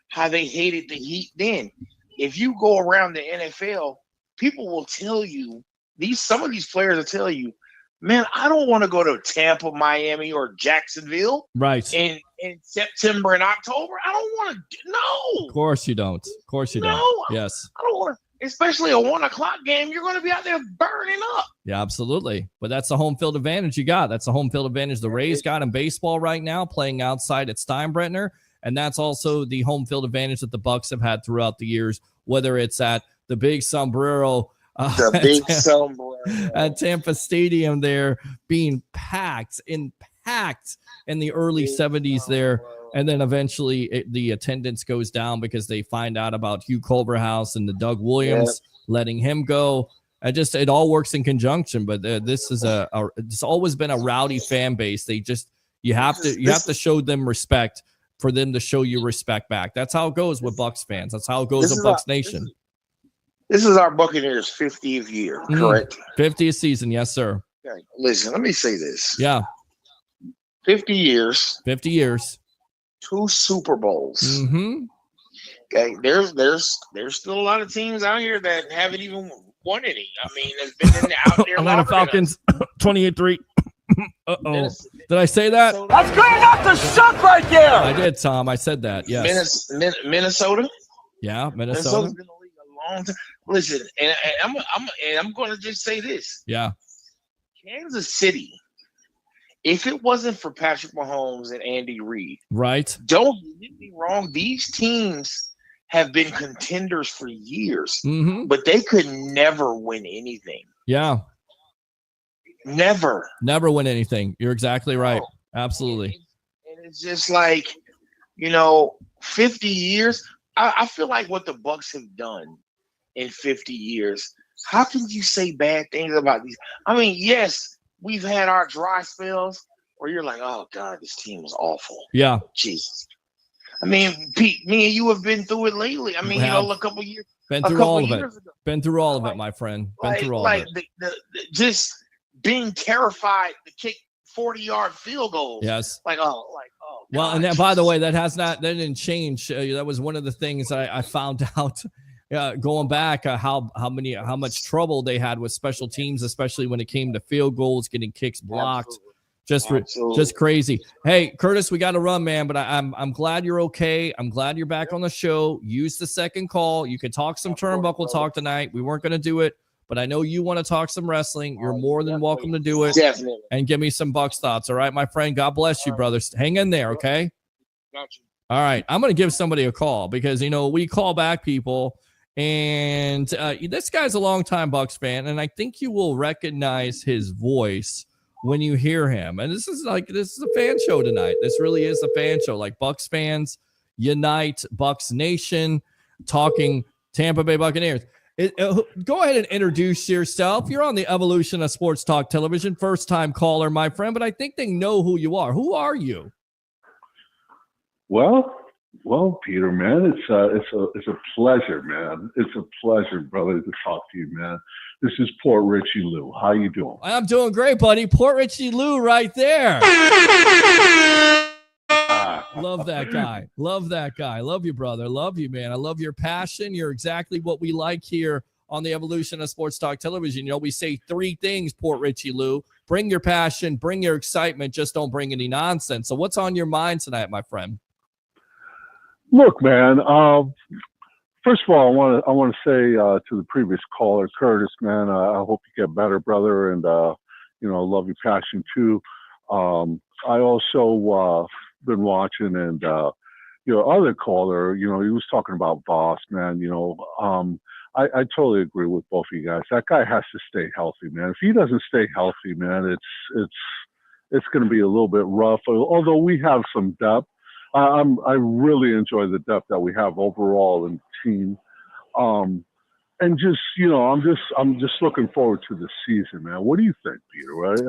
how they hated the heat then. If you go around the NFL, people will tell you, some of these players will tell you, man, I don't want to go to Tampa, Miami, or Jacksonville. Right. In September and October. I don't want to. No. Of course you don't. Of course you don't. Yes. I don't want to. especially a 1 o'clock game, you're going to be out there burning up. Yeah, absolutely. But that's the home field advantage you got. That's the home field advantage the Rays got in baseball right now, playing outside at Steinbrenner. And that's also the home field advantage that the Bucs have had throughout the years, whether it's at the big sombrero, at Tampa Stadium there, being packed in the early 70s there. And then eventually the attendance goes down because they find out about Hugh Culverhouse and the Doug Williams letting him go. It all works in conjunction. But this is it's always been a rowdy fan base. You have to show them respect for them to show you respect back. That's how it goes with Bucs fans. That's how it goes with Bucsnation. This is our Buccaneers' 50th year, correct? 50th season, yes, sir. Okay. Listen, let me say this. Yeah. 50 years. 50 years. 2 Super Bowls. Mm-hmm. Okay, there's still a lot of teams out here that haven't even won any. I mean, there's been out there. Atlanta Falcons, 28-3. Uh-oh. Did I say that? That's good enough to suck right there. I did, Tom. I said that. Yes. Minnesota. Yeah, Minnesota. Minnesota's been in the league a long time. Listen, and I'm going to just say this. Yeah. Kansas City. If it wasn't for Patrick Mahomes and Andy Reid, right? Don't get me wrong. These teams have been contenders for years, but they could never win anything. Yeah. Never win anything. You're exactly right. No. Absolutely. And it's just like, 50 years. I feel like what the Bucs have done in 50 years, how can you say bad things about these? I mean, yes, we've had our dry spells where you're like, oh, God, this team is awful. Yeah. Jesus. I mean, Pete, me and you have been through it lately. I mean, a couple years. Been through all of it. Been through all of it, my friend. Been through all of it. Just being terrified to kick 40-yard field goals. Yes. Oh. Well, and then, by the way, that didn't change. That was one of the things I found out going back how much trouble they had with special teams, especially when it came to field goals, getting kicks blocked. Absolutely. Just crazy. Hey, Curtis, we got to run, man, but I'm glad you're okay. I'm glad you're back on the show. Use the second call. You can talk some turnbuckle talk tonight. We weren't going to do it, but I know you want to talk some wrestling. You're more than welcome to do it. Definitely. And give me some Bucs thoughts. All right, my friend. God bless you, brothers. Hang in there, okay? Got you. All right. I'm going to give somebody a call because, we call back people, and this guy's a longtime Bucs fan, and I think you will recognize his voice when you hear him. And this is a fan show tonight. This really is a fan show. Like, Bucs fans unite, Bucsnation, talking Tampa Bay Buccaneers. Go ahead and introduce yourself. You're on the Evolution of Sports Talk Television. First time caller, my friend, but I think they know who you are. Who are you? Well, Peter, man, it's a pleasure, man. It's a pleasure, brother, to talk to you, man. This is Port Richie Lou. How you doing? I'm doing great, buddy. Port Richie Lou right there. Love that guy. Love that guy. Love you, brother. Love you, man. I love your passion. You're exactly what we like here on the Evolution of Sports Talk Television. We say 3 things, Port Richie Lou. Bring your passion, bring your excitement, just don't bring any nonsense. So what's on your mind tonight, my friend? Look, man, first of all, I want to say to the previous caller, Curtis, man, I hope you get better, brother, and I love your passion too. I also been watching, and other caller, he was talking about Voss, man. I totally agree with both of you guys. That guy has to stay healthy, man. If he doesn't stay healthy, man, it's going to be a little bit rough. Although we have some depth. I really enjoy the depth that we have overall in the team, and just I'm just looking forward to the season, man. What do you think, Peter? Right?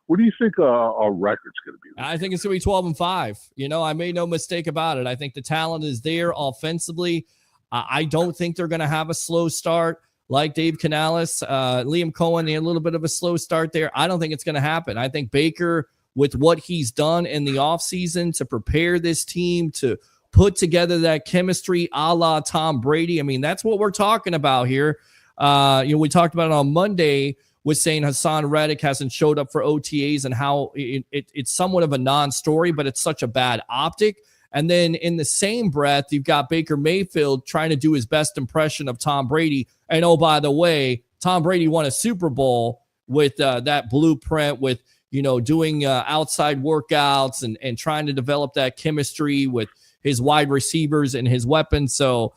What do you think our record's going to be? I think it's going to be 12-5. I made no mistake about it. I think the talent is there offensively. I don't think they're going to have a slow start like Dave Canales, Liam Cohen. They had a little bit of a slow start there. I don't think it's going to happen. I think Baker, with what he's done in the offseason to prepare this team, to put together that chemistry a la Tom Brady. I mean, that's what we're talking about here. We talked about it on Monday with saying Hassan Reddick hasn't showed up for OTAs and how it's somewhat of a non-story, but it's such a bad optic. And then in the same breath, you've got Baker Mayfield trying to do his best impression of Tom Brady. And oh, by the way, Tom Brady won a Super Bowl with that blueprint with, doing outside workouts and trying to develop that chemistry with his wide receivers and his weapons. So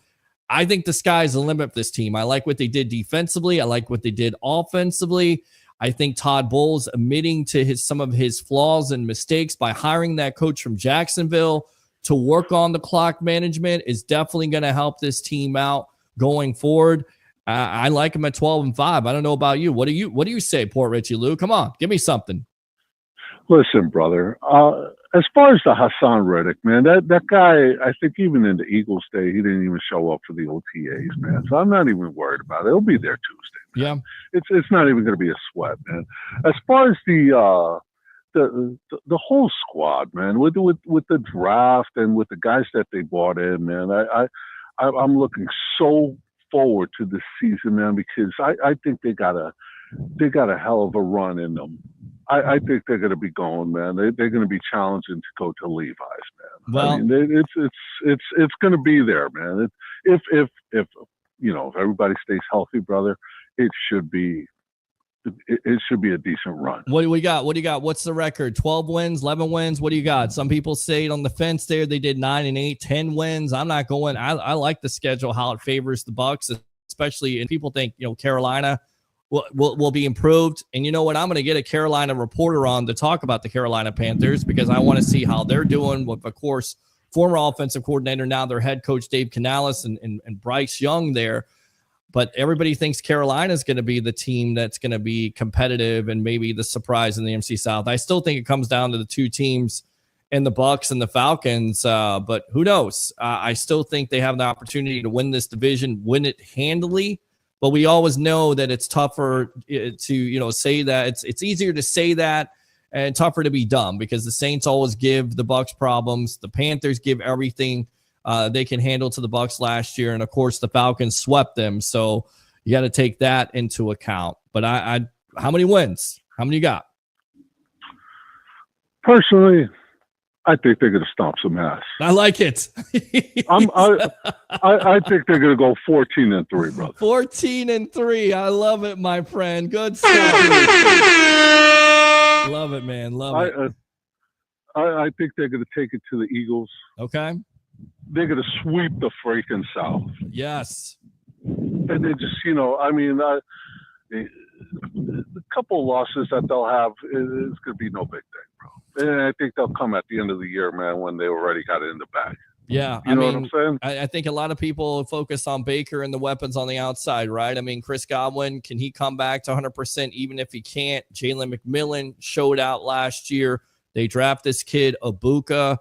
I think the sky's the limit for this team. I like what they did defensively. I like what they did offensively. I think Todd Bowles admitting to some of his flaws and mistakes by hiring that coach from Jacksonville to work on the clock management is definitely going to help this team out going forward. I like him at 12-5. I don't know about you. What do you say, Port Richie Lou? Come on, give me something. Listen, brother. As far as the Hassan Reddick, man, that guy, I think even in the Eagles day, he didn't even show up for the OTAs, man. So I'm not even worried about it. He'll be there Tuesday, man. Yeah, it's not even going to be a sweat, man. As far as the whole squad, man, with the draft and with the guys that they brought in, man, I'm looking so forward to this season, man, because I think they got a hell of a run in them. I think they're going to be going, man. They're going to be challenging to go to Levi's, man. Well, I mean, it's going to be there, man. If everybody stays healthy, brother, it should be a decent run. What do we got? What do you got? What's the record? 12 wins, 11 wins? What do you got? Some people say it on the fence there. They did 9 and 8, 10 wins. I'm not going. I like the schedule, how it favors the Bucs, especially, and people think, Carolina will be improved. And you know what? I'm going to get a Carolina reporter on to talk about the Carolina Panthers because I want to see how they're doing with, of course, former offensive coordinator, now their head coach, Dave Canales and Bryce Young there. But everybody thinks Carolina is going to be the team that's going to be competitive and maybe the surprise in the NFC South. I still think it comes down to the two teams in the Bucs and the Falcons, but who knows? I still think they have the opportunity to win this division, win it handily. But we always know that it's tougher to say that. It's easier to say that and tougher to be done because the Saints always give the Bucs problems. The Panthers give everything they can handle to the Bucs last year, and of course the Falcons swept them. So you got to take that into account. But I how many wins? How many you got? Personally, I think they're going to stomp some ass. I like it. I think they're going to go 14-3, brother. 14-3. I love it, my friend. Good stuff. Love it, man. Love it. I think they're going to take it to the Eagles. Okay. They're going to sweep the freaking South. Yes. And they just, the couple of losses that they'll have is going to be no big thing, bro. And I think they'll come at the end of the year, man, when they already got it in the bag. Yeah, you know what I'm saying? I think a lot of people focus on Baker and the weapons on the outside, right? I mean, Chris Godwin, can he come back to 100%? Even if he can't, Jalen McMillan showed out last year. They draft this kid, Ibuka.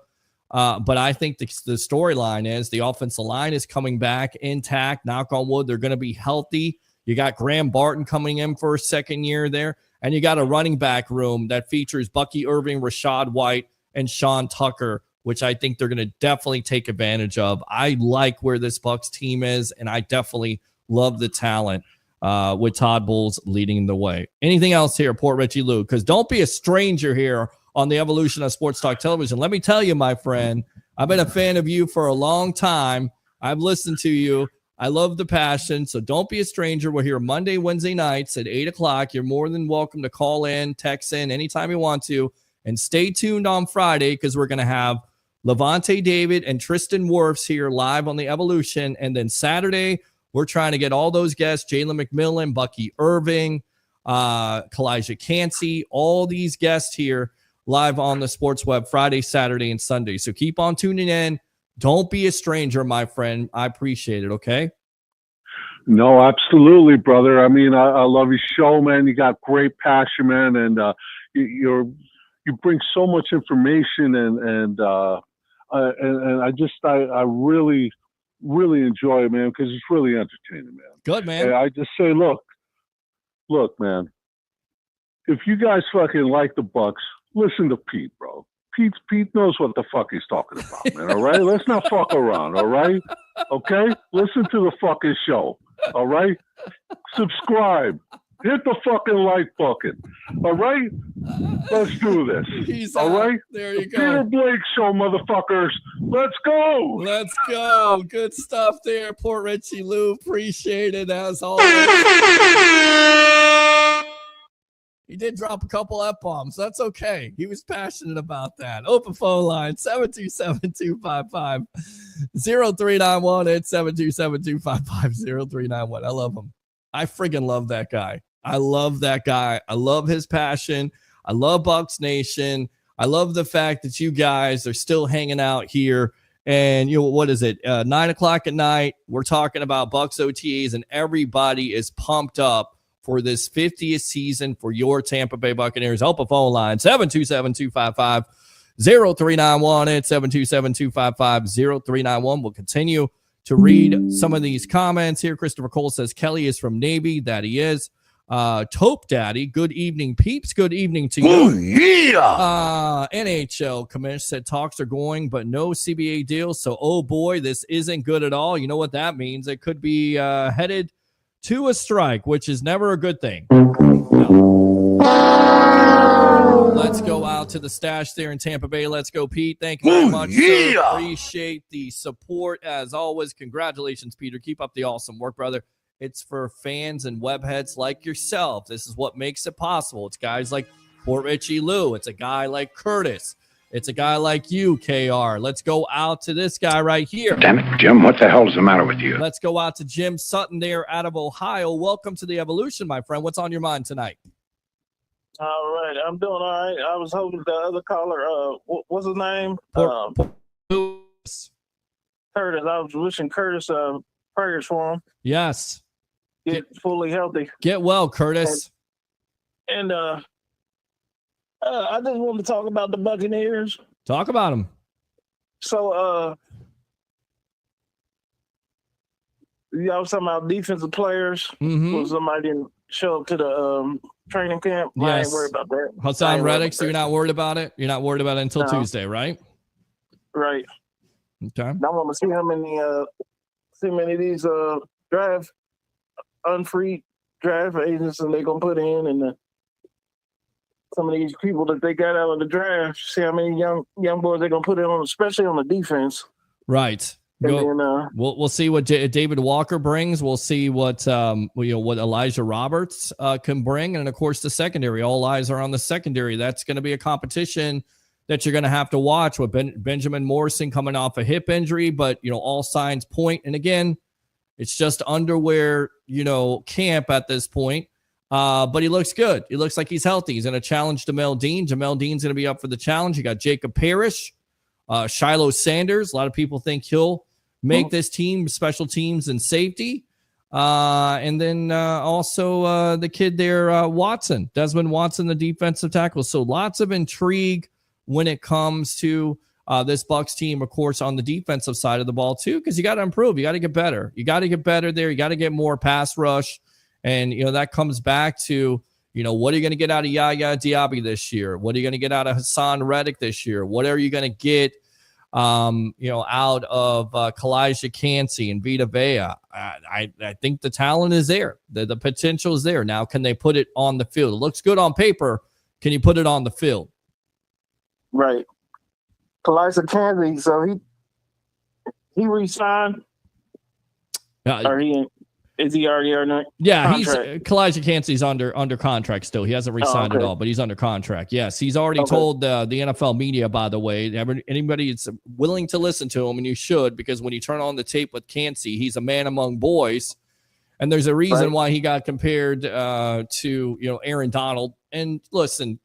But I think the storyline is the offensive line is coming back intact. Knock on wood, they're going to be healthy. You got Graham Barton coming in for a second year there. And you got a running back room that features Bucky Irving, Rashad White, and Sean Tucker, which I think they're going to definitely take advantage of. I like where this Bucs team is, and I definitely love the talent with Todd Bowles leading the way. Anything else here, Port Richie Lou? Because don't be a stranger here on the evolution of Sports Talk Television. Let me tell you, my friend, I've been a fan of you for a long time. I've listened to you. I love the passion, so don't be a stranger. We're here Monday, Wednesday nights at 8 o'clock. You're more than welcome to call in, text in anytime you want to. And stay tuned on Friday because we're going to have Levante David and Tristan Wirfs here live on the Evolution. And then Saturday, we're trying to get all those guests, Jalen McMillan, Bucky Irving, Kalijah Cansey, all these guests here live on the Sports Web Friday, Saturday, and Sunday. So keep on tuning in. Don't be a stranger, my friend. I appreciate it, okay? No, absolutely, brother. I mean, I love your show, man. You got great passion, man, and you bring so much information, and I really, really enjoy it, man, because it's really entertaining, man. Good, man. And I just say, look, man, if you guys fucking like the Bucs, listen to Pete, bro. Pete knows what the fuck he's talking about, man, all right? Let's not fuck around, all right? Okay? Listen to the fucking show, all right? Subscribe. Hit the fucking like button. All right? Let's do this. He's all out. right? There you The go. Peter Blake Show, motherfuckers. Let's go. Let's go. Good stuff there, Port Richie Lou. Appreciate it as always. He did drop a couple F-bombs. That's okay. He was passionate about that. Open phone line, 727-255-0391. It's 727-255-0391. I love him. I friggin' love that guy. I love that guy. I love his passion. I love Bucsnation. I love the fact that you guys are still hanging out here. And, you know, what is it? 9 o'clock at night. We're talking about Bucs OTAs, and everybody is pumped up for this 50th season for your Tampa Bay Buccaneers. Open phone line, 727-255-0391. It's 727-255-0391. We'll continue to read some of these comments here. Christopher Cole says Kelly is from Navy. That he is. Tope Daddy, good evening, peeps. Good evening to you. Oh, yeah. NHL commissioner said talks are going, but no CBA deal. So, oh boy, this isn't good at all. You know what that means? It could be headed to a strike, which is never a good thing. No. Let's go out to the stash there in Tampa Bay. Let's go, Pete. Thank you very much. Yeah. Sir. Appreciate the support as always. Congratulations, Peter. Keep up the awesome work, brother. It's for fans and webheads like yourself. This is what makes it possible. It's guys like Port Richie Lou. It's a guy like Curtis. It's a guy like you, KR. Let's go out to this guy right here. Damn it, Jim. What the hell is the matter with you? Let's go out to Jim Sutton there out of Ohio. Welcome to the Evolution, my friend. What's on your mind tonight? All right, I'm doing all right. I was hoping the other caller, what's his name? Curtis. Curtis. I was wishing Curtis prayers for him. Yes. Get fully healthy. Get well, Curtis. And I just wanted to talk about the Buccaneers. Talk about them. So, y'all was talking about defensive players. Mm-hmm. Well, somebody didn't show up to the training camp. Yes. I ain't worried about that. Hassan Reddick, so you're not worried about it? You're not worried about it until Tuesday, right? Right. Okay. I want to see how many of these draft unfree draft agents and they're gonna put in, and some of these people that they got out of the draft. See how many young boys they're gonna put in on, especially on the defense. Right. We'll see what David Walker brings. We'll see what what Elijah Roberts can bring, and of course the secondary. All eyes are on the secondary. That's going to be a competition that you're going to have to watch with Benjamin Morrison coming off a hip injury, but all signs point. And again, it's just underwear, camp at this point. But he looks good. He looks like he's healthy. He's going to challenge Jamel Dean. Jamel Dean's going to be up for the challenge. You got Jacob Parrish, Shiloh Sanders. A lot of people think he'll make this team, special teams and safety. And then also the kid there, Watson, Desmond Watson, the defensive tackle. So lots of intrigue when it comes to this Bucs team, of course, on the defensive side of the ball too, because you got to improve. You got to get better. You got to get better there. You got to get more pass rush. And, that comes back to, what are you going to get out of Yaya Diaby this year? What are you going to get out of Hassan Reddick this year? What are you going to get, out of Kalijah Cansey and Vita Vea? I think the talent is there. The potential is there. Now, can they put it on the field? It looks good on paper. Can you put it on the field? Right. Kalijah Cansey, so he re-signed? Or is he already earning? Yeah, Kalijah Cansey's under contract still. He hasn't re-signed at all, but he's under contract. Yes, he's already told the NFL media, by the way, anybody that's willing to listen to him, and you should, because when you turn on the tape with Cansey, he's a man among boys, and there's a reason why he got compared to Aaron Donald. And listen,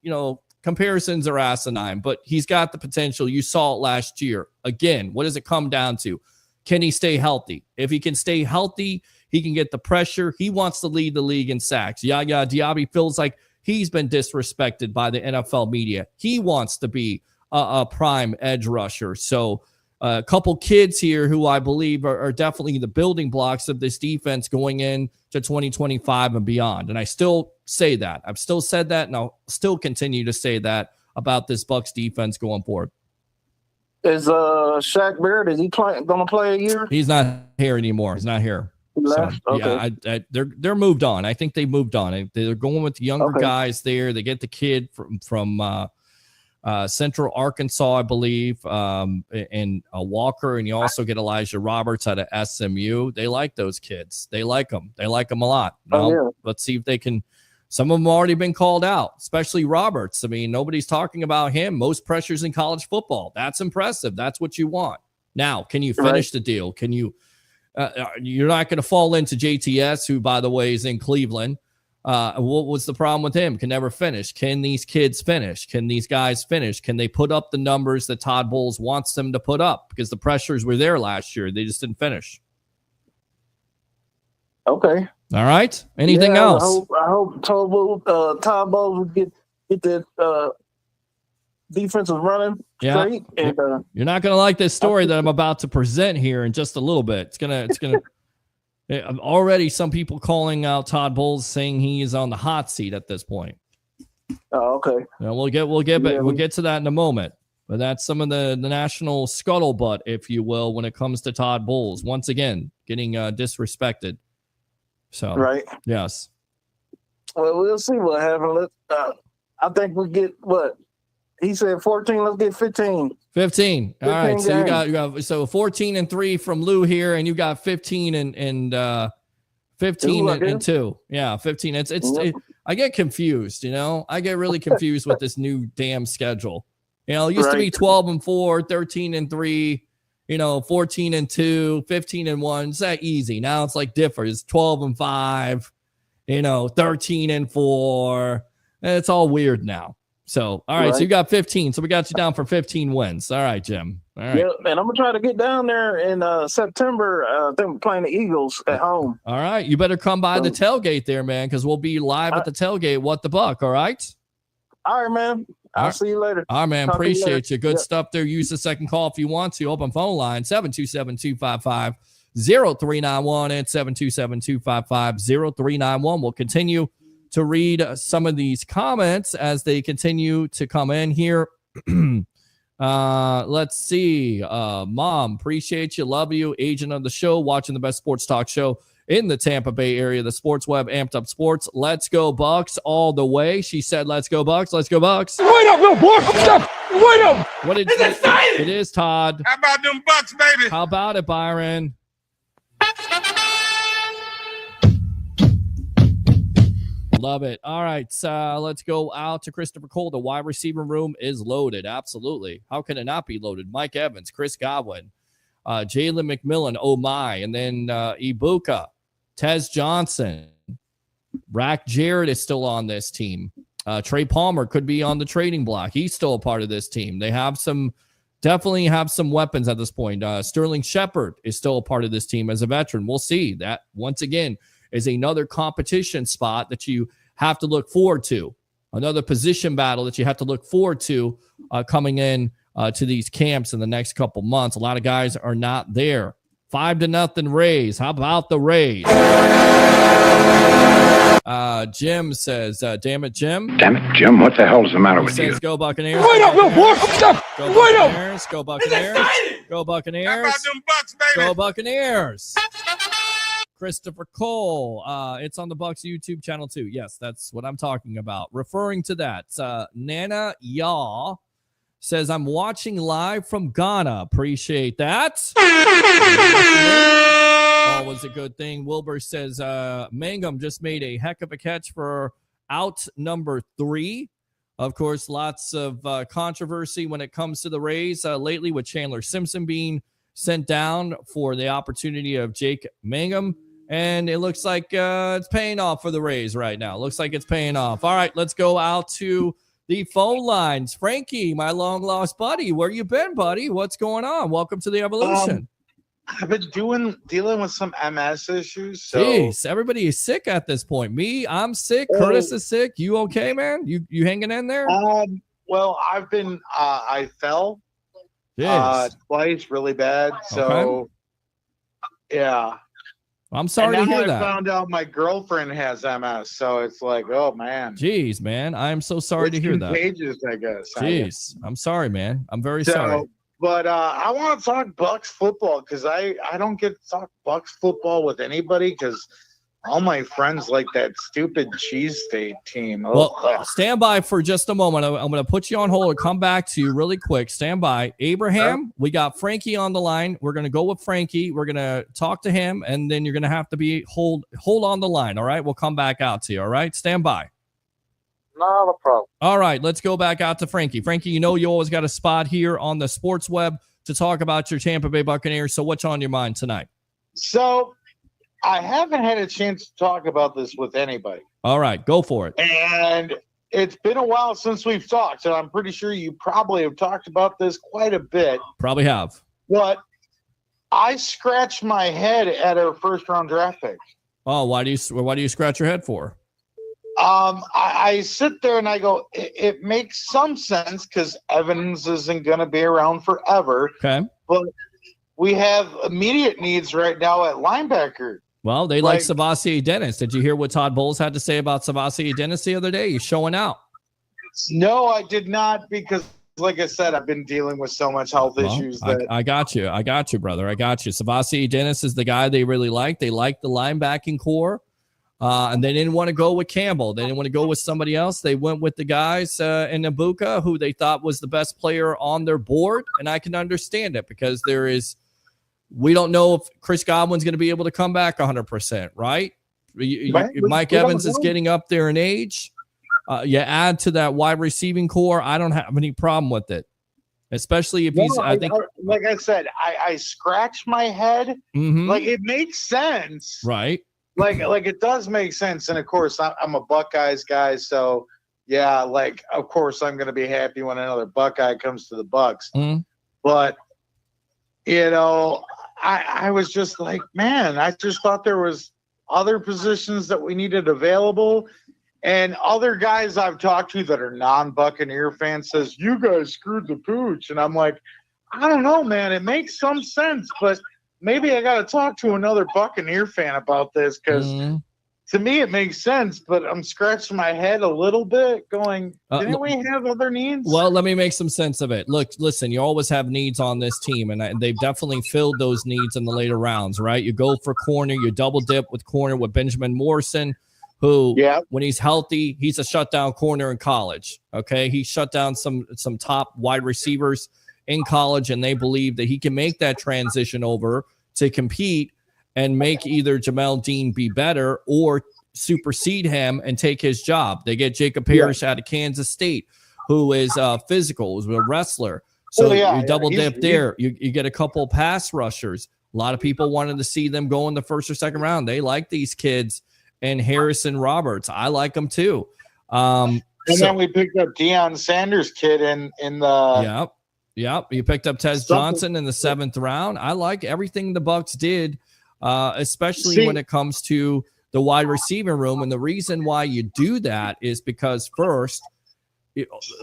comparisons are asinine, but he's got the potential. You saw it last year. Again, what does it come down to? Can he stay healthy? If he can stay healthy, he can get the pressure. He wants to lead the league in sacks. Yaya Diaby feels like he's been disrespected by the NFL media. He wants to be a prime edge rusher. So a couple kids here who I believe are definitely the building blocks of this defense going into 2025 and beyond. And I still say that. I've still said that, and I'll still continue to say that about this Bucs defense going forward. Is Shaq Barrett, is he going to play a year? He's not here anymore. He's not here. Left? So, Okay. yeah, they're moved on. I think they moved on. They're going with the younger guys there. They get the kid from Central Arkansas, I believe, and Walker, and you also get Elijah Roberts out of SMU. They like those kids. They like them. They like them a lot. Now, let's see if they can. Some of them have already been called out, especially Roberts. I mean, nobody's talking about him. Most pressures in college football. That's impressive. That's what you want. Now, can you finish the deal? Can you? You're not going to fall into JTS, who, by the way, is in Cleveland. What was the problem with him? Can never finish. Can these kids finish? Can these guys finish? Can they put up the numbers that Todd Bowles wants them to put up? Because the pressures were there last year. They just didn't finish. Okay. All right. Anything else? I hope Todd Bowles would get that defensive running straight. And you're not going to like this story that I'm about to present here in just a little bit. It's gonna. Already some people calling out Todd Bowles, saying he is on the hot seat at this point. Oh, okay. Now, we'll get to that in a moment. But that's some of the national scuttlebutt, if you will, when it comes to Todd Bowles. Once again, getting disrespected. So yes. Well, we'll see what happens. I think we get what he said. 14. Let's get 15. 15. All right. Games. So you got 14-3 from Lou here, and you got 15 and 15 and 2. Yeah, 15. I get confused. I get really confused with this new damn schedule. It used to be 12-4, 13-3. 14-2, 15-1. It's that easy. Now it's like different. It's 12-5. 13-4. It's all weird now. So, all right. So you got 15. So we got you down for 15 wins. All right, Jim. All right. Yeah, and I'm gonna try to get down there in September. I think we're playing the Eagles at home. All right. You better come by the tailgate there, man, because we'll be live at the tailgate. What the Buck? All right. All right, man. I'll see you later. All right, man. Appreciate you. Good stuff there. Use the second call if you want to. Open phone line 727-255-0391 and 727-255-0391. We'll continue to read some of these comments as they continue to come in here. Let's see. Mom, appreciate you. Love you. Agent of the show, watching the best sports talk show in the Tampa Bay area, the Sports Web, Amped Up Sports. Let's go Bucs all the way. She said, let's go Bucs. Let's go Bucs. Wait up, little boy. Wait up. What did it's exciting. It is, Todd. How about them Bucs, baby? How about it, Byron? Love it. All right, let's go out to Christopher Cole. The wide receiver room is loaded. Absolutely. How can it not be loaded? Mike Evans, Chris Godwin, Jalen McMillan, oh my, and then Ibuka, Tez Johnson, Rack Jarrett is still on this team. Trey Palmer could be on the trading block. He's still a part of this team. They definitely have some weapons at this point. Sterling Shepard is still a part of this team as a veteran. We'll see. That, once again, is another competition spot that you have to look forward to. Another position battle that you have to look forward to coming in to these camps in the next couple months. A lot of guys are not there. 5-0 Rays. How about the Rays? Jim says, damn it, Jim. Damn it, Jim. What the hell's the matter with you? Go Buccaneers. Wait up, little boy. Go Buccaneers. Go Buccaneers. Go Buccaneers. How about them Bucs, baby? Go Buccaneers. Christopher Cole. It's on the Bucs YouTube channel too. Yes, that's what I'm talking about. Referring to that, Nana Yaw says, I'm watching live from Ghana. Appreciate that. Always a good thing. Wilbur says, Mangum just made a heck of a catch for out number 3. Of course, lots of controversy when it comes to the Rays lately, with Chandler Simpson being sent down for the opportunity of Jake Mangum. And it looks like it's paying off for the Rays right now. Looks like it's paying off. All right, let's go out to the phone lines. Frankie, my long-lost buddy, where you been, buddy? What's going on? Welcome to the Evolution. I've been dealing with some MS issues. So. Jeez, everybody is sick at this point. Me, I'm sick. Curtis is sick. You okay, man? You hanging in there? Well, I've been. I fell twice, really bad. So, yeah. I'm sorry to hear that. I found out my girlfriend has MS, so it's like, oh man. Jeez, man, I'm so sorry to hear that. Contagious, I guess. Jeez, I'm sorry, man. I'm very sorry. But I want to talk Bucs football because I don't get to talk Bucs football with anybody because all my friends like that stupid cheese state team. Well, stand by for just a moment. I'm going to put you on hold and come back to you really quick. Stand by. Abraham, we got Frankie on the line. We're going to go with Frankie. We're going to talk to him, and then you're going to have to hold on the line, all right? We'll come back out to you, all right? Stand by. Not a problem. All right, let's go back out to Frankie. Frankie, you always got a spot here on the Sports Web to talk about your Tampa Bay Buccaneers. So what's on your mind tonight? So I haven't had a chance to talk about this with anybody. All right, go for it. And it's been a while since we've talked, so I'm pretty sure you probably have talked about this quite a bit. Probably have. But I scratched my head at our first-round draft pick. Oh, why do you scratch your head for? I sit there and I go, it makes some sense because Evans isn't going to be around forever. Okay. But we have immediate needs right now at linebacker. Well, they like Savasi Dennis. Did you hear what Todd Bowles had to say about Savasi Dennis the other day? He's showing out. No, I did not because, like I said, I've been dealing with so much health issues. I got you. I got you, brother. I got you. Savasi Dennis is the guy they really like. They like the linebacking core. And they didn't want to go with Campbell. They didn't want to go with somebody else. They went with the guys in Ibuka, who they thought was the best player on their board. And I can understand it because we don't know if Chris Godwin's going to be able to come back 100%, right? Mike Evans is getting up there in age. You add to that wide receiving core. I don't have any problem with it, especially if he's. Like I said, I scratched my head. Mm-hmm. Like it makes sense, right? Like it does make sense, and of course I'm a Buckeyes guy, so yeah, like of course I'm gonna be happy when another Buckeye comes to the Bucs. Mm-hmm. But I was just like, man, I just thought there was other positions that we needed available, and other guys I've talked to that are non-Buccaneer fans says you guys screwed the pooch, and I'm like, I don't know, man, it makes some sense, but maybe I got to talk to another Buccaneer fan about this because to me it makes sense, but I'm scratching my head a little bit going, didn't we have other needs? Well, let me make some sense of it. Look, listen, you always have needs on this team, and they've definitely filled those needs in the later rounds, right? You go for corner, you double dip with corner with Benjamin Morrison, who, when he's healthy, he's a shutdown corner in college, okay? He shut down some top wide receivers in college, and they believe that he can make that transition over to compete and make either Jamel Dean be better or supersede him and take his job. They get Jacob Parrish out of Kansas State, who is physical, is a wrestler. So you double dip there. You get a couple pass rushers. A lot of people wanted to see them go in the first or second round. They like these kids, and Harrison Roberts. I like them too. And then we picked up Deion Sanders' kid in the Yep. You picked up Tez Johnson in the 7th round. I like everything the Bucs did, especially when it comes to the wide receiving room. And the reason why you do that is because first,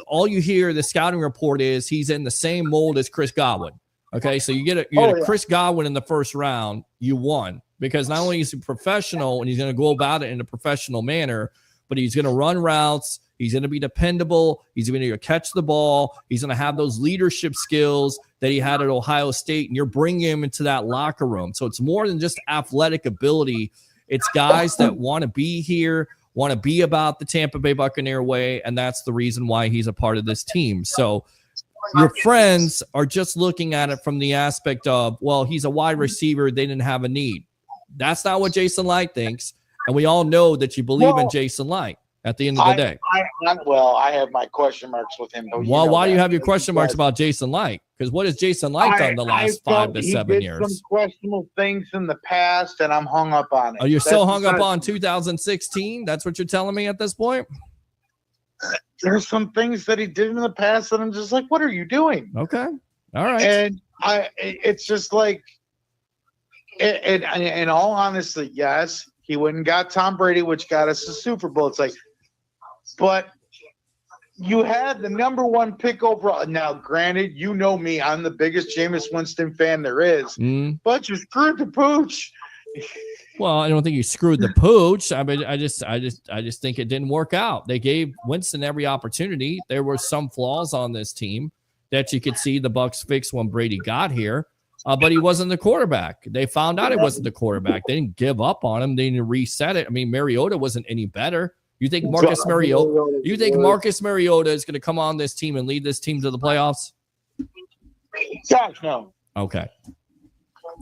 all you hear the scouting report is he's in the same mold as Chris Godwin. Okay, so you get a Chris Godwin in the first round, you won, because not only is he professional and he's going to go about it in a professional manner, but he's going to run routes. He's going to be dependable. He's going to catch the ball. He's going to have those leadership skills that he had at Ohio State, and you're bringing him into that locker room. So it's more than just athletic ability. It's guys that want to be here, want to be about the Tampa Bay Buccaneer way, and that's the reason why he's a part of this team. So your friends are just looking at it from the aspect of, well, he's a wide receiver. They didn't have a need. That's not what Jason Light thinks, and we all know that you believe in Jason Light. At the end of the day, I have my question marks with him. Well, why do you have your question marks about Jason Light? Because what has Jason Light done the last 5 to 7 years? Some questionable things in the past, and I'm hung up on it. Oh, you're still hung up on 2016? That's what you're telling me at this point? There's some things that he did in the past that I'm just like, what are you doing? Okay, all right. And it's just like, in all honesty, yes, he went and got Tom Brady, which got us the Super Bowl. It's like, but you had the number 1 pick overall. Now, granted, you know me, I'm the biggest Jameis Winston fan there is, but you screwed the pooch. Well, I don't think you screwed the pooch. I mean, I just think it didn't work out. They gave Winston every opportunity. There were some flaws on this team. that you could see the Bucs fix when Brady got here. But he wasn't the quarterback. They found out he wasn't the quarterback. They didn't give up on him. They didn't reset it. I mean, Mariota wasn't any better. You think Marcus Mariota is going to come on this team and lead this team to the playoffs? Gosh, no. Okay.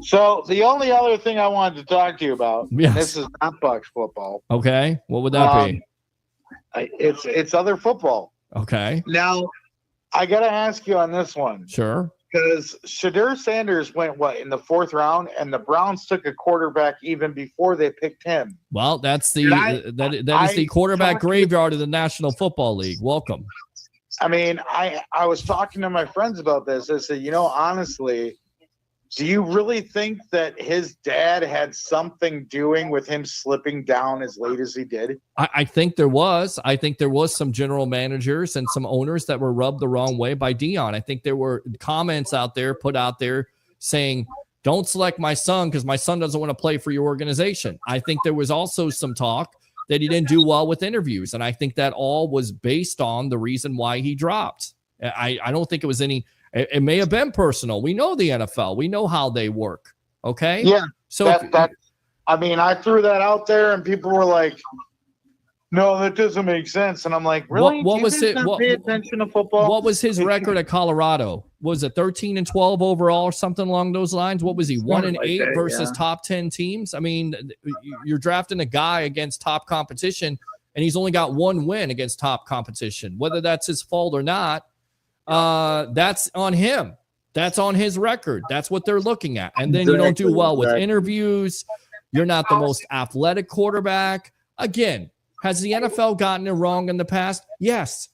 So the only other thing I wanted to talk to you about, yes. This is not Bucs football. Okay. What would that be? It's other football. Okay. Now, I got to ask you on this one. Sure. Because Shadur Sanders went, in the 4th round, and the Browns took a quarterback even before they picked him. Well, that's that is the quarterback graveyard of the National Football League. Welcome. I mean, I was talking to my friends about this. I said, honestly, do you really think that his dad had something doing with him slipping down as late as he did? I think there was. I think there was some general managers and some owners that were rubbed the wrong way by Dion. I think there were comments put out there saying, don't select my son because my son doesn't want to play for your organization. I think there was also some talk that he didn't do well with interviews. And I think that all was based on the reason why he dropped. I don't think it was any... It may have been personal. We know the NFL. We know how they work. Okay. Yeah. So I threw that out there, and people were like, "No, that doesn't make sense." And I'm like, "Really? What was it? Pay attention to football." What was his record at Colorado? Was it 13-12 overall, or something along those lines? What was he? 1-8 versus top 10 teams. I mean, you're drafting a guy against top competition, and he's only got one win against top competition. Whether that's his fault or not. That's on him. That's on his record. That's what they're looking at. And then you don't do well with interviews. You're not the most athletic quarterback. Again, has the NFL gotten it wrong in the past? Yes.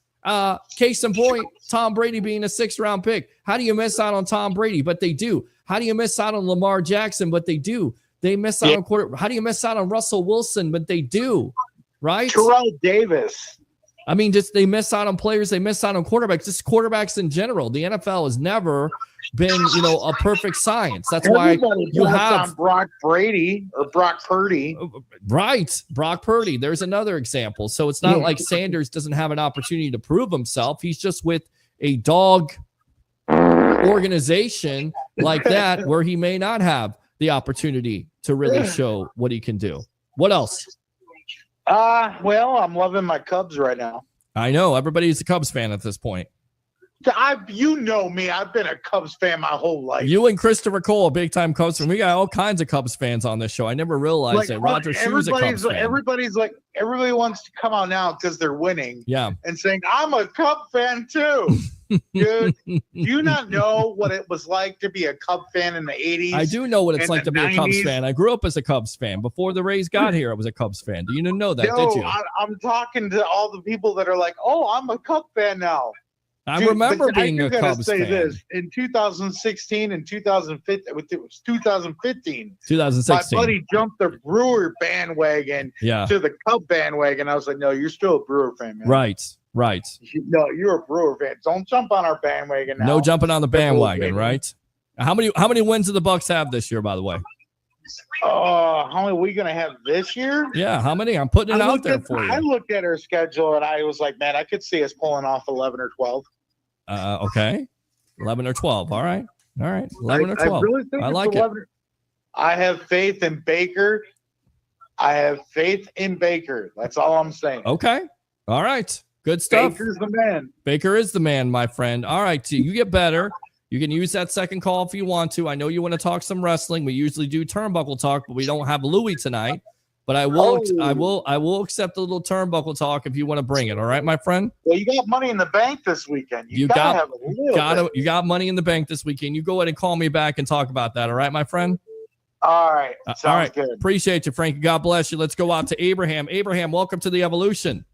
Case in point, Tom Brady being a 6th-round pick. How do you miss out on Tom Brady? But they do. How do you miss out on Lamar Jackson? But they do. They miss out on quarter. How do you miss out on Russell Wilson? But they do. Right? Terrell Davis. I mean, just they miss out on players. They miss out on quarterbacks. Just quarterbacks in general. The NFL has never been, a perfect science. That's why you have Brock Brady or Brock Purdy. Right. Brock Purdy. There's another example. So it's not like Sanders doesn't have an opportunity to prove himself. He's just with a dog organization like that where he may not have the opportunity to really show what he can do. What else? Well, I'm loving my Cubs right now. I know everybody's a Cubs fan at this point. You know me. I've been a Cubs fan my whole life. You and Christopher Cole, a big-time Cubs fan. We got all kinds of Cubs fans on this show. I never realized that. Roger Shoe's a Cubs fan. Everybody wants to come out now because they're winning. Yeah. And saying, I'm a Cub fan too. Dude, do you not know what it was like to be a Cub fan in the 80s? I do know what it's like to be a Cubs fan. I grew up as a Cubs fan. Before the Rays got here, I was a Cubs fan. Do you know that, did you? I'm talking to all the people that are like, oh, I'm a Cub fan now. I remember being a Cubs fan. This. In 2016 and 2015, it was 2015. 2016. My buddy jumped the Brewer bandwagon to the Cub bandwagon. I was like, no, you're still a Brewer fan, man. Right. No, you're a Brewer fan. Don't jump on our bandwagon now. No jumping on the bandwagon, right? How many wins do the Bucs have this year, by the way? How many are we going to have this year? Yeah, how many? I'm putting it out there for you. I looked at our schedule, and I was like, man, I could see us pulling off 11 or 12. Okay. 11 or 12. All right. 11 or 12. I really think I like 11. it. I have faith in Baker. That's all I'm saying. Okay. All right. Good stuff. Baker's the man. Baker is the man, my friend. All right. So you get better. You can use that second call if you want to. I know you want to talk some wrestling. We usually do turnbuckle talk, but we don't have Louis tonight. But I will accept a little turnbuckle talk if you want to bring it. All right, my friend. Well, you got money in the bank this weekend. You got money in the bank this weekend. You go ahead and call me back and talk about that. All right, my friend. All right. Sounds good. Appreciate you, Frankie. God bless you. Let's go out to Abraham. Abraham, welcome to the Evolution.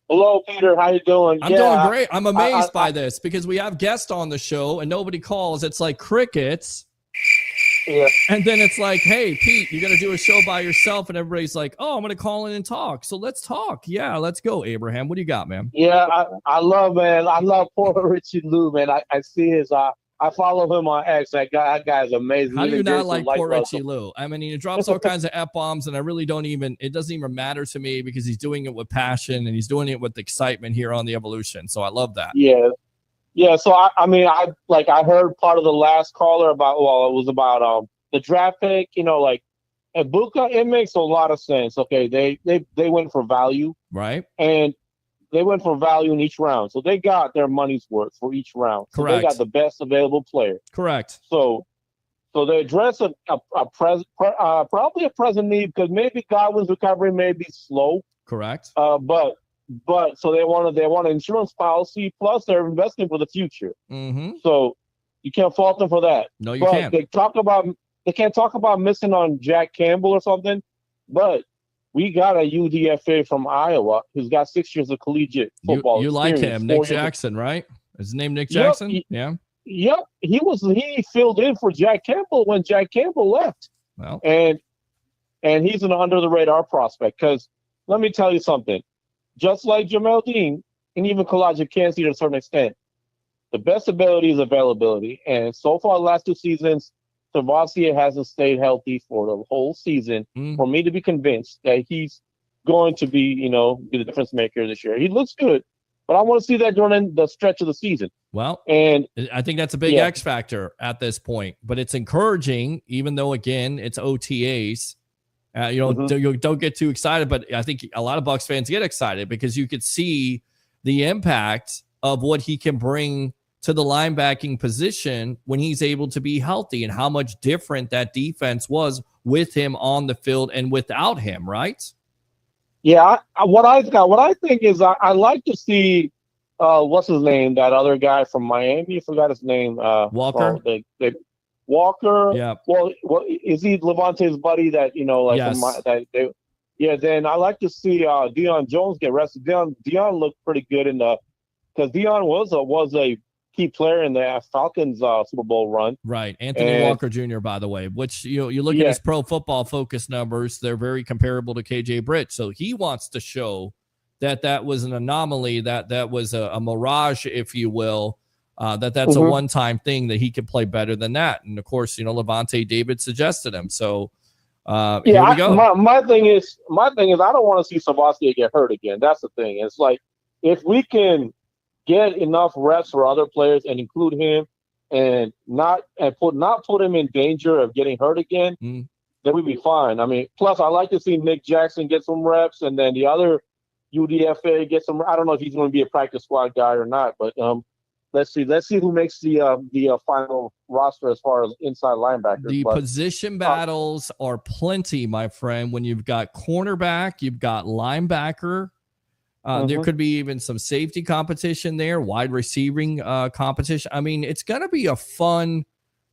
Hello, Peter. How you doing? I'm doing great. I'm amazed by this because we have guests on the show and nobody calls. It's like crickets. Yeah. And then it's like, hey, Pete, you're going to do a show by yourself. And everybody's like, oh, I'm going to call in and talk. So let's talk. Yeah, let's go, Abraham. What do you got, man? Yeah, I love poor Richie Lou, man. I see his, I follow him on X. That guy's amazing. How do you not like poor Richie Lou? I mean, he drops all kinds of F-bombs, and I really it doesn't even matter to me because he's doing it with passion and he's doing it with excitement here on the Evolution. So I love that. Yeah, Yeah, so I mean, I heard part of the last caller about, it was about the draft pick, like at Buca, it makes a lot of sense. Okay, they went for value, right? And they went for value in each round, so they got their money's worth for each round. So Correct. they got the best available player. Correct. So they address probably a present need, because maybe Godwin's recovery may be slow. Correct. But so they want an insurance policy, plus they're investing for the future. Mm-hmm. So you can't fault them for that. No, you can't. They can't talk about missing on Jack Campbell or something, but we got a UDFA from Iowa who's got 6 years of collegiate football. You like him, Nick Jackson, right? Is his name Nick Jackson? Yeah. Yep. He filled in for Jack Campbell when Jack Campbell left. Well, and he's an under the radar prospect, because let me tell you something. Just like Jamel Dean and even Kalijah Kancey to a certain extent, the best ability is availability. And so far, the last 2 seasons, Tavassia hasn't stayed healthy for the whole season for me to be convinced that he's going to be the difference maker this year. He looks good, but I want to see that during the stretch of the season. Well, and I think that's a big X factor at this point, but it's encouraging, even though, again, it's OTAs. Don't get too excited, but I think a lot of Bucs fans get excited because you could see the impact of what he can bring to the linebacking position when he's able to be healthy, and how much different that defense was with him on the field and without him, right? Yeah, what I think is I like to see what's his name, that other guy from Miami, I forgot his name. Walker. Walker. Yeah. Well, is he Levante's buddy that Yes. Then I like to see Deion Jones get rested. Deion looked pretty good because Deion was a key player in the Falcons Super Bowl run. Right. Anthony Walker Jr., by the way, which you look at his Pro Football Focus numbers, they're very comparable to KJ Britt. So he wants to show that was an anomaly, that was a mirage, if you will, that's a one-time thing, that he could play better than that. And of course, Levante David suggested him. So here we go. My thing is I don't want to see Tavassia get hurt again. That's the thing. It's like, if we can get enough reps for other players and include him, and not put him in danger of getting hurt again, then we'd be fine. I mean, plus I like to see Nick Jackson get some reps, and then the other UDFA get some. I don't know if he's going to be a practice squad guy or not, but let's see who makes the final roster as far as inside linebackers. The position battles are plenty, my friend. When you've got cornerback, you've got linebacker. There could be even some safety competition there, wide receiving competition. I mean, it's going to be a fun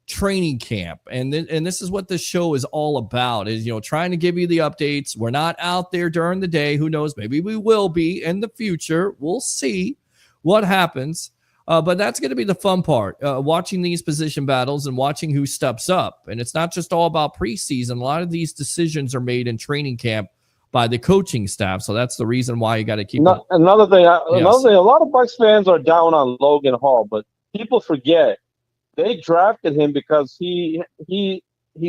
training camp. And this is what this show is all about, is, trying to give you the updates. We're not out there during the day. Who knows? Maybe we will be in the future. We'll see what happens. But that's going to be the fun part, watching these position battles and watching who steps up. And it's not just all about preseason. A lot of these decisions are made in training camp by the coaching staff. So that's the reason why you got to keep another thing, a lot of Bucs fans are down on Logan Hall, but people forget they drafted him because he's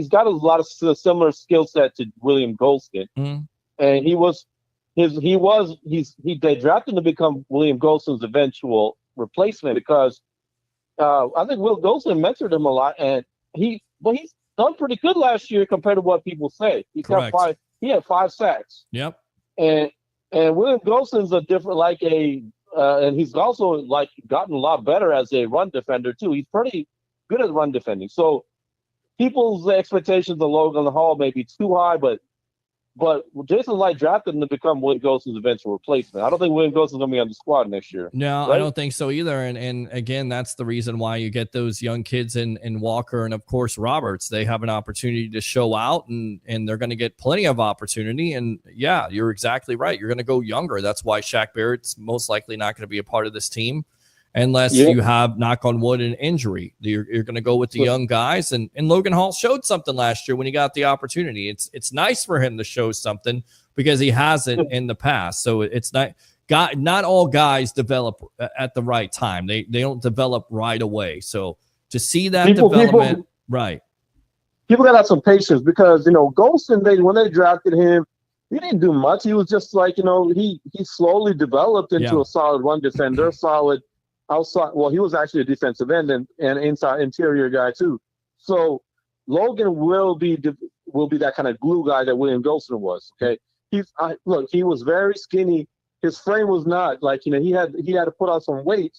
got a lot of similar skill set to William Golston. And they drafted him to become William Golston's eventual replacement, because I think Will Golston mentored him a lot, and he's done pretty good last year compared to what people say. He had 5 sacks. Yep. And William Golston's a different, and he's also gotten a lot better as a run defender too. He's pretty good at run defending. So people's expectations of Logan Hall may be too high, but Jason Light drafted him to become William Golston's eventual replacement. I don't think William Golston's going to be on the squad next year. No, right? I don't think so either. And again, that's the reason why you get those young kids in Walker and, of course, Roberts. They have an opportunity to show out, and they're going to get plenty of opportunity. And, yeah, you're exactly right. You're going to go younger. That's why Shaq Barrett's most likely not going to be a part of this team unless you have, knock on wood, an injury. You're going to go with the young guys. And Logan Hall showed something last year when he got the opportunity. It's nice for him to show something because he hasn't in the past. So it's not all guys develop at the right time. They don't develop right away. So to see that development, right. People got to have some patience because, Golston, when they drafted him, he didn't do much. He was just he slowly developed into a solid run defender, solid outside. Well, he was actually a defensive end and inside interior guy too. So Logan will be that kind of glue guy that William Golson was. Okay, he was very skinny. His frame was not like, he had to put on some weight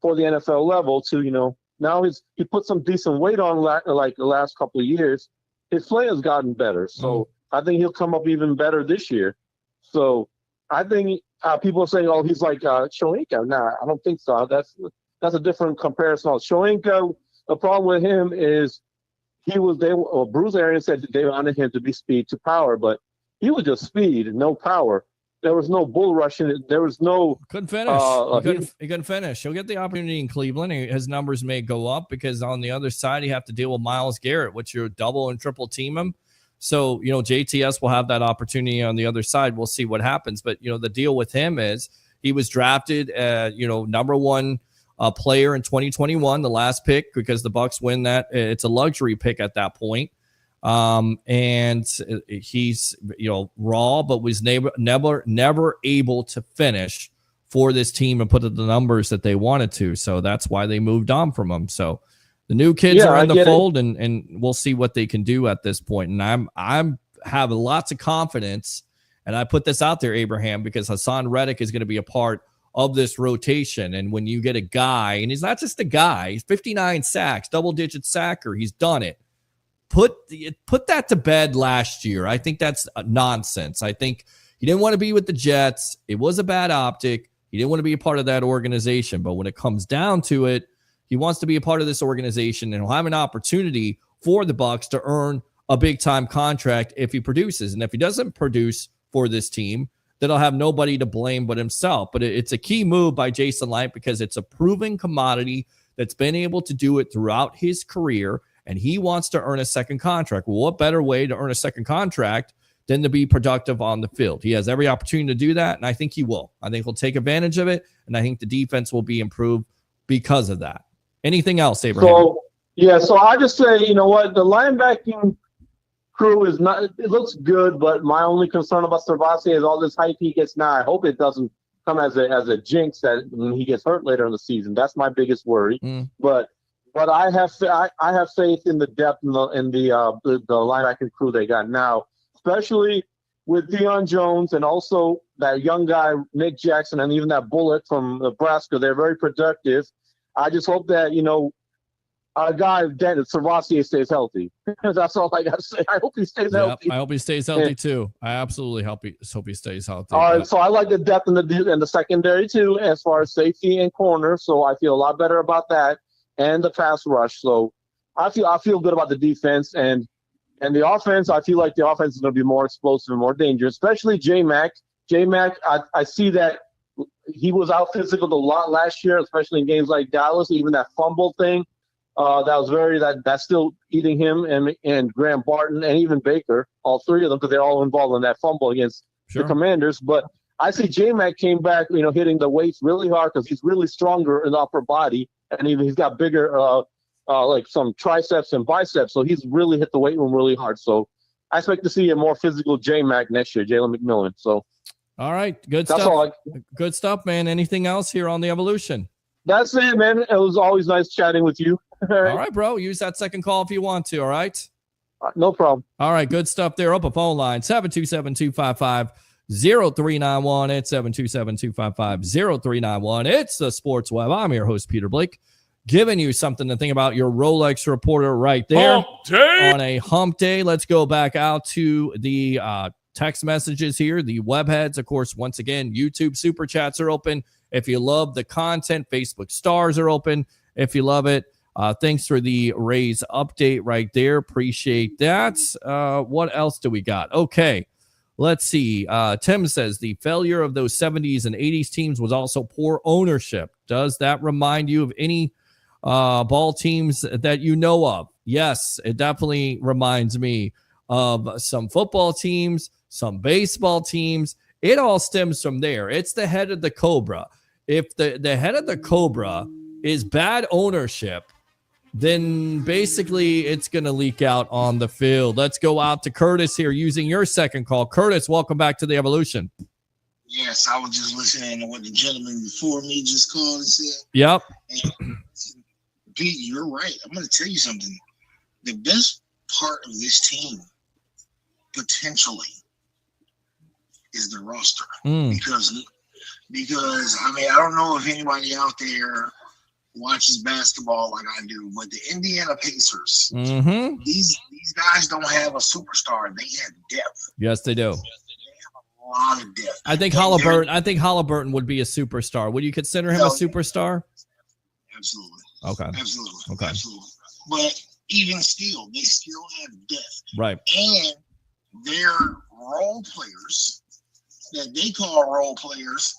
for the NFL level to, now he put some decent weight on like the last couple of years. His play has gotten better. So I think he'll come up even better this year. So I think people are saying, oh, he's like Shoenka. Nah, I don't think so. That's a different comparison. Shoenka, the problem with him is Bruce Arians said that they wanted him to be speed to power, but he was just speed and no power. There was no bull rushing. There was no couldn't finish. He couldn't finish. He'll get the opportunity in Cleveland. His numbers may go up because on the other side you have to deal with Myles Garrett, which you double and triple team him. So JTS will have that opportunity on the other side. We'll see what happens. But the deal with him is he was drafted, number one player in 2021, the last pick, because the Bucs win that. It's a luxury pick at that point. And he's raw, but was never able to finish for this team and put the numbers that they wanted to. So that's why they moved on from him. So the new kids are in the fold, and we'll see what they can do at this point. And I'm have lots of confidence, and I put this out there, Abraham, because Hassan Reddick is going to be a part of this rotation. And when you get a guy, and he's not just a guy, he's 59 sacks, double-digit sacker, he's done it. Put that to bed last year. I think that's nonsense. I think he didn't want to be with the Jets. It was a bad optic. He didn't want to be a part of that organization. But when it comes down to it, he wants to be a part of this organization, and he'll have an opportunity for the Bucs to earn a big-time contract if he produces. And if he doesn't produce for this team, then he'll have nobody to blame but himself. But it's a key move by Jason Light because it's a proven commodity that's been able to do it throughout his career, and he wants to earn a second contract. Well, what better way to earn a second contract than to be productive on the field? He has every opportunity to do that, and I think he will. I think he'll take advantage of it, and I think the defense will be improved because of that. Anything else, Abraham? So I just say, the linebacking crew is not, it looks good, but my only concern about Servassier is all this hype he gets now. I hope it doesn't come as a jinx that when he gets hurt later in the season. That's my biggest worry. But I have faith in the depth in the linebacking crew they got now, especially with Deion Jones and also that young guy Nick Jackson and even that Bullet from Nebraska. They're very productive. I just hope that our guy Servassier stays healthy. That's all I got to say. I hope he stays healthy. I hope he stays healthy too. I absolutely hope he stays healthy. All right, so I like the depth in the secondary too, as far as safety and corner. So I feel a lot better about that. And the pass rush. So I feel good about the defense and the offense. I feel like the offense is going to be more explosive and more dangerous, especially J-Mac. J-Mac, I see that he was out physical a lot last year, especially in games like Dallas. Even that fumble thing, that's still eating him and Graham Barton and even Baker, all three of them, because they're all involved in that fumble against the Commanders. But I see J-Mac came back, hitting the weights really hard because he's really stronger in the upper body. And even he's got bigger, like some triceps and biceps. So he's really hit the weight room really hard. So I expect to see a more physical J-Mac next year, Jalen McMillan. So, all right, good stuff. Good stuff, man. Anything else here on the Evolution? That's it, man. It was always nice chatting with you. All right, bro. Use that second call if you want to. All right. No problem. All right, good stuff there. Up a phone line 727-255-0391. It's 727-255-0391. It's the Sports Web. I'm your host, Peter Blake, giving you something to think about. Your Rolex reporter right there on a hump day. Let's go back out to the text messages here. The webheads, of course, once again, YouTube super chats are open. If you love the content, Facebook stars are open. If you love it, thanks for the Rays update right there. Appreciate that. What else do we got? Okay. Let's see. Tim says the failure of those 70s and 80s teams was also poor ownership. Does that remind you of any ball teams that you know of? Yes, it definitely reminds me of some football teams, some baseball teams. It all stems from there. It's the head of the Cobra. If the head of the Cobra is bad ownership, then basically it's going to leak out on the field. Let's go out to Curtis here using your second call. Curtis, welcome back to the Evolution. Yes, I was just listening to what the gentleman before me just called and said. Yep. And Pete, you're right. I'm going to tell you something. The best part of this team, potentially, is the roster. Because I mean, I don't know if anybody out there watches basketball like I do, but the Indiana Pacers, these guys don't have a superstar. They have depth. Yes, they do. A lot of depth. I think Halliburton would be a superstar. Would you consider him a superstar? Absolutely. Okay. Absolutely. Okay. Absolutely. But even still, they still have depth. Right. And their role players that they call role players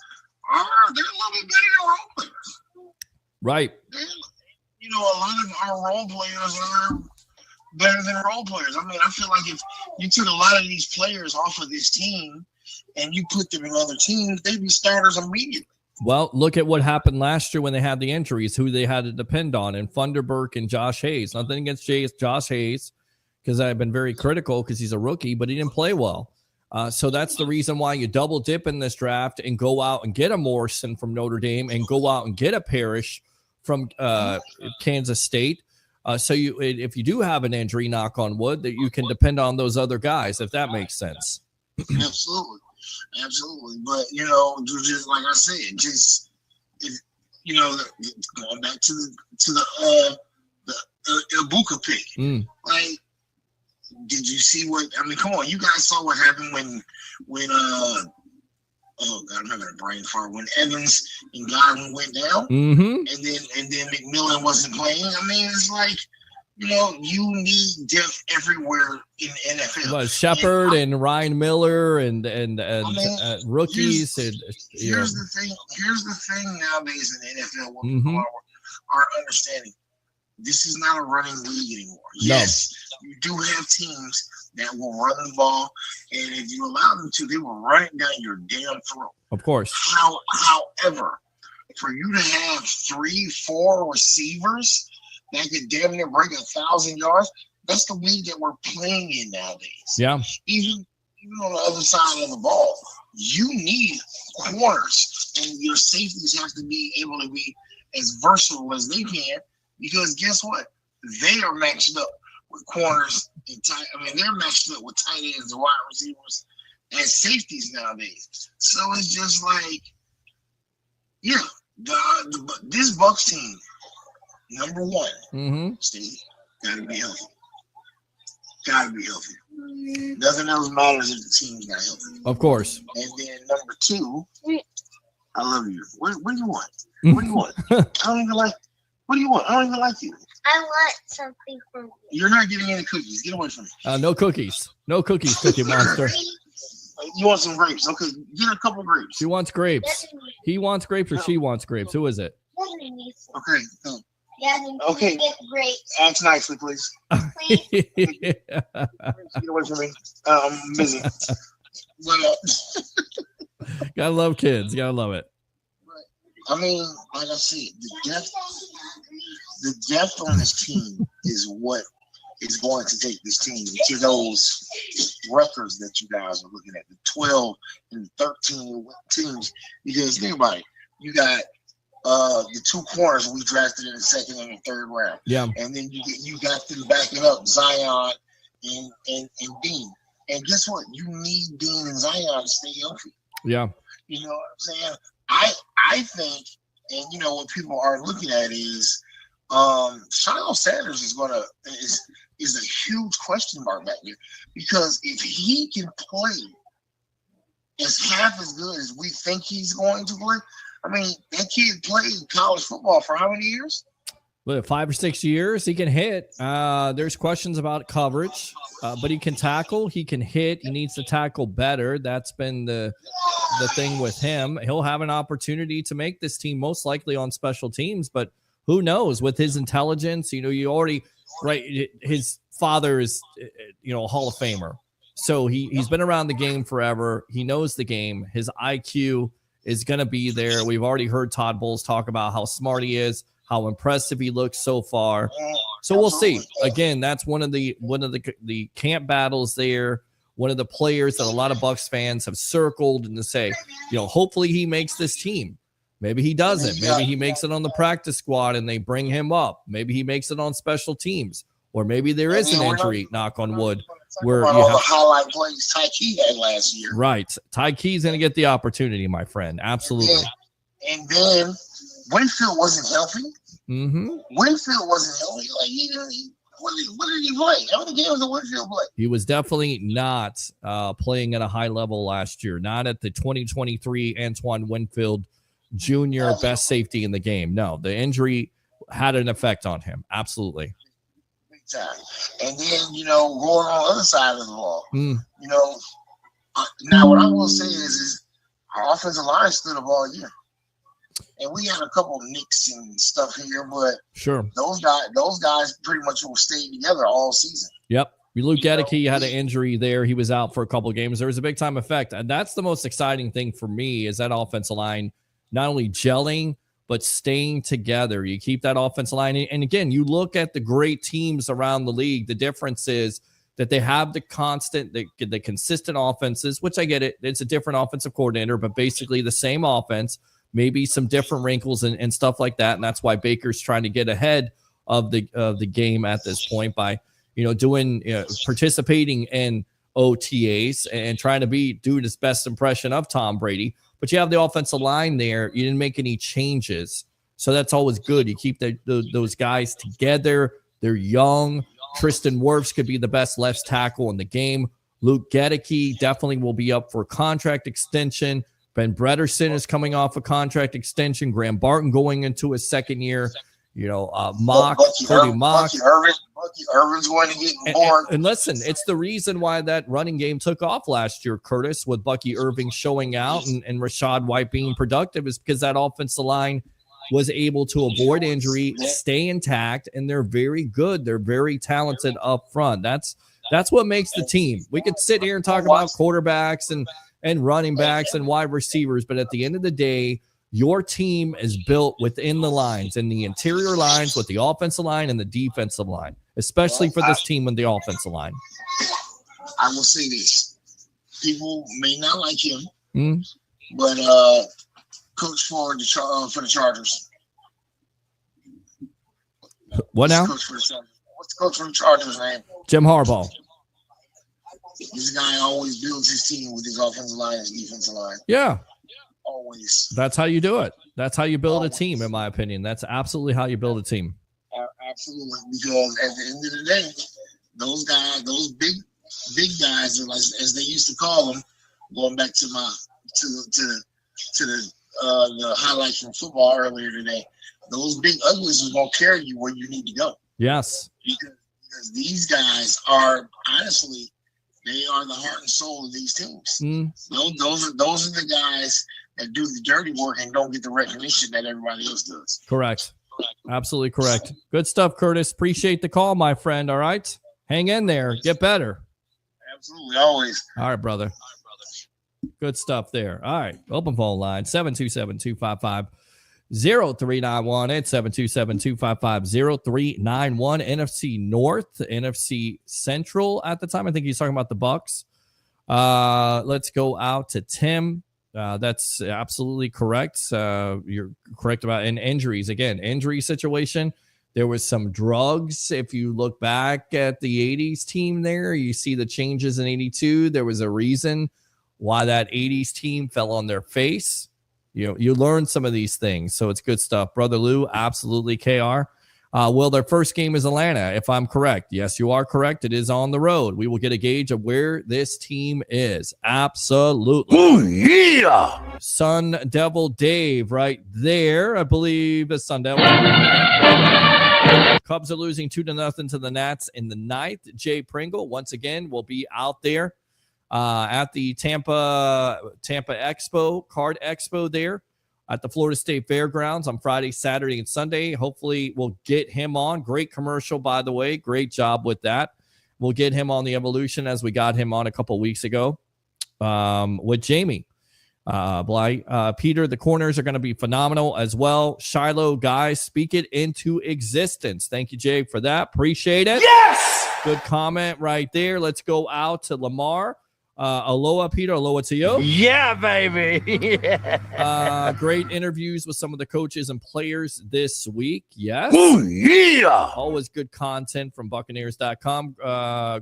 they're a little bit better than role players. Right. You know, a lot of our role players are better than role players. I mean, I feel like if you took a lot of these players off of this team and you put them in other teams, they'd be starters immediately. Well, look at what happened last year when they had the injuries, who they had to depend on, and Funderburk and Josh Hayes. Nothing against Josh Hayes, because I've been very critical because he's a rookie, but he didn't play well. So that's the reason why you double dip in this draft and go out and get a Morrison from Notre Dame and go out and get a Parrish from Kansas State. So if you do have an injury, knock on wood, that you can depend on those other guys, if that makes sense. Absolutely. Absolutely. But, you know, just like I said, just, you know, going back to the Ibuka pick. Like, did you see what, I mean, come on, you guys saw what happened when oh God, I'm having a brain fart, when Evans and Godwin went down, and then McMillan wasn't playing. I mean, it's like, you know, you need depth everywhere in the NFL. Well, Shepard and Ryan Miller and rookies. Here's the thing nowadays in the NFL, what people are understanding. This is not a running league anymore. No. Yes, you do have teams that will run the ball, and if you allow them to, they will run it down your damn throat. Of course. However, for you to have 3-4 receivers that could damn near break 1,000 yards, that's the league that we're playing in nowadays. Yeah. Even on the other side of the ball, you need corners, and your safeties have to be able to be as versatile as they can. Because guess what? They are matched up with corners and tight. I mean, they're matched up with tight ends and wide receivers and safeties nowadays. So it's just like, yeah, this Bucs team, number one, Steve, gotta be healthy. Gotta be healthy. Nothing else matters if the team's not healthy. Of course. And then number two, I love you. What do you want? What do you want? I don't even like. What do you want? I don't even like you. I want something from you. You're not getting any cookies. Get away from me. No cookies. No cookies, Cookie Monster. You want some grapes? Okay, get a couple of grapes. She wants grapes. He wants grapes or she wants grapes? Who is it? Okay. Okay. Get grapes. Ask nicely, please. Please. Get away from me. I'm busy. Gotta love kids. Gotta love it. I mean, like I said, the depth on this team is what is going to take this team to those records that you guys are looking at, the 12 and 13 teams. Because think about it, you got the two corners we drafted in the second and the third round. Yeah. And then you got them backing up Zion and Dean. And guess what? You need Dean and Zion to stay healthy. Yeah. You know what I'm saying? I think, and you know what people are looking at is Shiloh Sanders is a huge question mark back there, because if he can play as half as good as we think he's going to play, I mean, that kid played college football for how many years? 5 or 6 years. He can hit. There's questions about coverage, but he can tackle. He can hit. He needs to tackle better. That's been the thing with him. He'll have an opportunity to make this team most likely on special teams, but who knows with his intelligence? You know, you already right. His father is, you know, a Hall of Famer, so he's been around the game forever. He knows the game. His IQ is going to be there. We've already heard Todd Bowles talk about how smart he is, how impressive he looks so far. So we'll see. Again, that's one of the camp battles there one of the players that a lot of Bucs fans have circled and to say, hopefully he makes this team. Maybe he doesn't. Maybe he makes it on the practice squad and they bring him up. Maybe he makes it on special teams. Or maybe there is an injury, knock on wood, where all the highlight plays Ty Key had last year. Right. Ty Key's going to get the opportunity, my friend. Absolutely. And then Winfield wasn't healthy. Mm-hmm. Winfield wasn't healthy. What did he play? How many games did Winfield play? He was definitely not playing at a high level last year. Not at the 2023 Antoine Winfield Jr. best safety in the game. No, the injury had an effect on him. Absolutely. Big time. And then, going on the other side of the ball, now what I will say is our offensive line stood up all year. And we had a couple of nicks and stuff here, but sure, those guys pretty much will stay together all season. Yep. Luke Gedeke had an injury there. He was out for a couple of games. There was a big time effect. And that's the most exciting thing for me is that offensive line not only gelling, but staying together. You keep that offensive line. And again, you look at the great teams around the league. The difference is that they have the consistent offenses, which I get it. It's a different offensive coordinator, but basically the same offense, maybe some different wrinkles and stuff like that. And that's why Baker's trying to get ahead of the game at this point by, participating in OTAs and trying to do his best impression of Tom Brady. But you have the offensive line there. You didn't make any changes. So that's always good. You keep those guys together. They're young. Tristan Wirfs could be the best left tackle in the game. Luke Gedeke definitely will be up for a contract extension. Ben Bredesen is coming off a contract extension. Graham Barton going into his second year. Bucky Irvin's going to get born. And listen, it's the reason why that running game took off last year, Curtis, with Bucky Irving showing out and Rachaad White being productive is because that offensive line was able to avoid injury, stay intact, and they're very good. They're very talented up front. That's what makes the team. We could sit here and talk about quarterbacks and running backs and wide receivers, but at the end of the day, your team is built within the lines, in the interior lines with the offensive line and the defensive line, especially for this team with the offensive line. I will say this. People may not like him, but coach for the Chargers. What now? What's the coach for the Chargers' name? Jim Harbaugh. This guy always builds his team with his offensive line and his defensive line. Yeah. Always. That's how you do it. That's how you build a team, in my opinion. That's absolutely how you build a team. Absolutely, because at the end of the day, those guys, those big guys, as they used to call them, going back to the highlights from football earlier today, those big uglies are going to carry you where you need to go. Yes. Because these guys are, honestly, they are the heart and soul of these teams. Those are the guys that do the dirty work and don't get the recognition that everybody else does. Correct. Absolutely correct. Good stuff, Curtis. Appreciate the call, my friend. All right. Hang in there. Get better. Absolutely. Always. All right, brother. Good stuff there. All right. Open phone line 727-255-0391 and 727-255-0391. NFC North, NFC Central at the time. I think he's talking about the Bucs. Let's go out to Tim. That's absolutely correct. You're correct about injuries. Again, injury situation. There was some drugs. If you look back at the 80s team there, you see the changes in 82. There was a reason why that 80s team fell on their face. You learn some of these things. So it's good stuff. Brother Lou, absolutely, KR. Well, their first game is Atlanta, if I'm correct. Yes, you are correct. It is on the road. We will get a gauge of where this team is. Absolutely. Oh, yeah. Sun Devil Dave right there. I believe it's Sun Devil. Cubs are losing 2-0 to the Nats in the ninth. Jay Pringle, once again, will be out there at the Tampa Expo, Card Expo there at the Florida State Fairgrounds on Friday, Saturday, and Sunday. Hopefully we'll get him on. Great commercial, by the way. Great job with that. We'll get him on the Evolution as we got him on a couple weeks ago with Jamie Bly. Peter, the corners are going to be phenomenal as well. Shiloh, guys, speak it into existence. Thank you, Jay, for that. Appreciate it. Yes! Good comment right there. Let's go out to Lamar. Aloha, Peter. Aloha to you. Yeah, baby. Great interviews with some of the coaches and players this week. Yes. Ooh, yeah. Always good content from Buccaneers.com.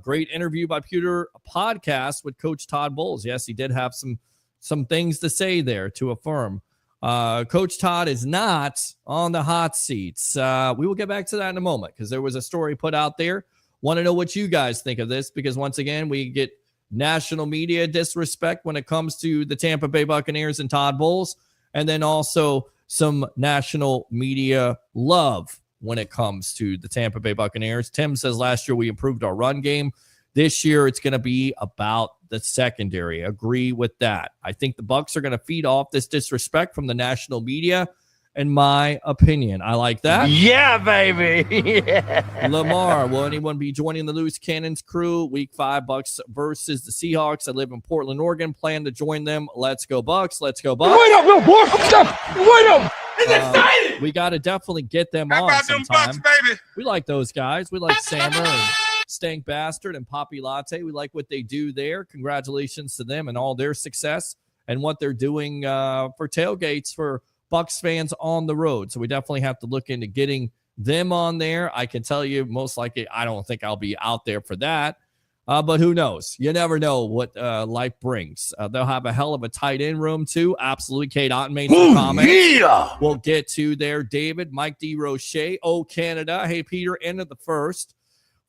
Great interview by Peter, a podcast with Coach Todd Bowles. Yes, he did have some things to say there to affirm. Coach Todd is not on the hot seats. We will get back to that in a moment because there was a story put out there. Want to know what you guys think of this because once again, we get national media disrespect when it comes to the Tampa Bay Buccaneers and Todd Bowles, and then also some national media love when it comes to the Tampa Bay Buccaneers. Tim says last year we improved our run game. This year it's going to be about the secondary. Agree with that. I think the Bucs are going to feed off this disrespect from the national media, in my opinion. I like that. Yeah, baby. Yeah. Lamar, will anyone be joining the Loose Cannons crew? Week 5, Bucs versus the Seahawks. I live in Portland, Oregon. Plan to join them. Let's go, Bucs. Let's go, Bucs. Wait up, little boy. Wait up. It's exciting. We got to definitely get them How on about them sometime. Bucs, baby? We like those guys. We like Sammer and Stank Bastard and Poppy Latte. We like what they do there. Congratulations to them and all their success and what they're doing for tailgates for Bucs fans on the road. So we definitely have to look into getting them on there. I can tell you most likely I don't think I'll be out there for that. But who knows? You never know what life brings. They'll have a hell of a tight end room too. Absolutely. Kate Otten made some comments. Yeah. We'll get to there. David, Mike D. Roche. Oh, Canada. Hey, Peter, end of the first.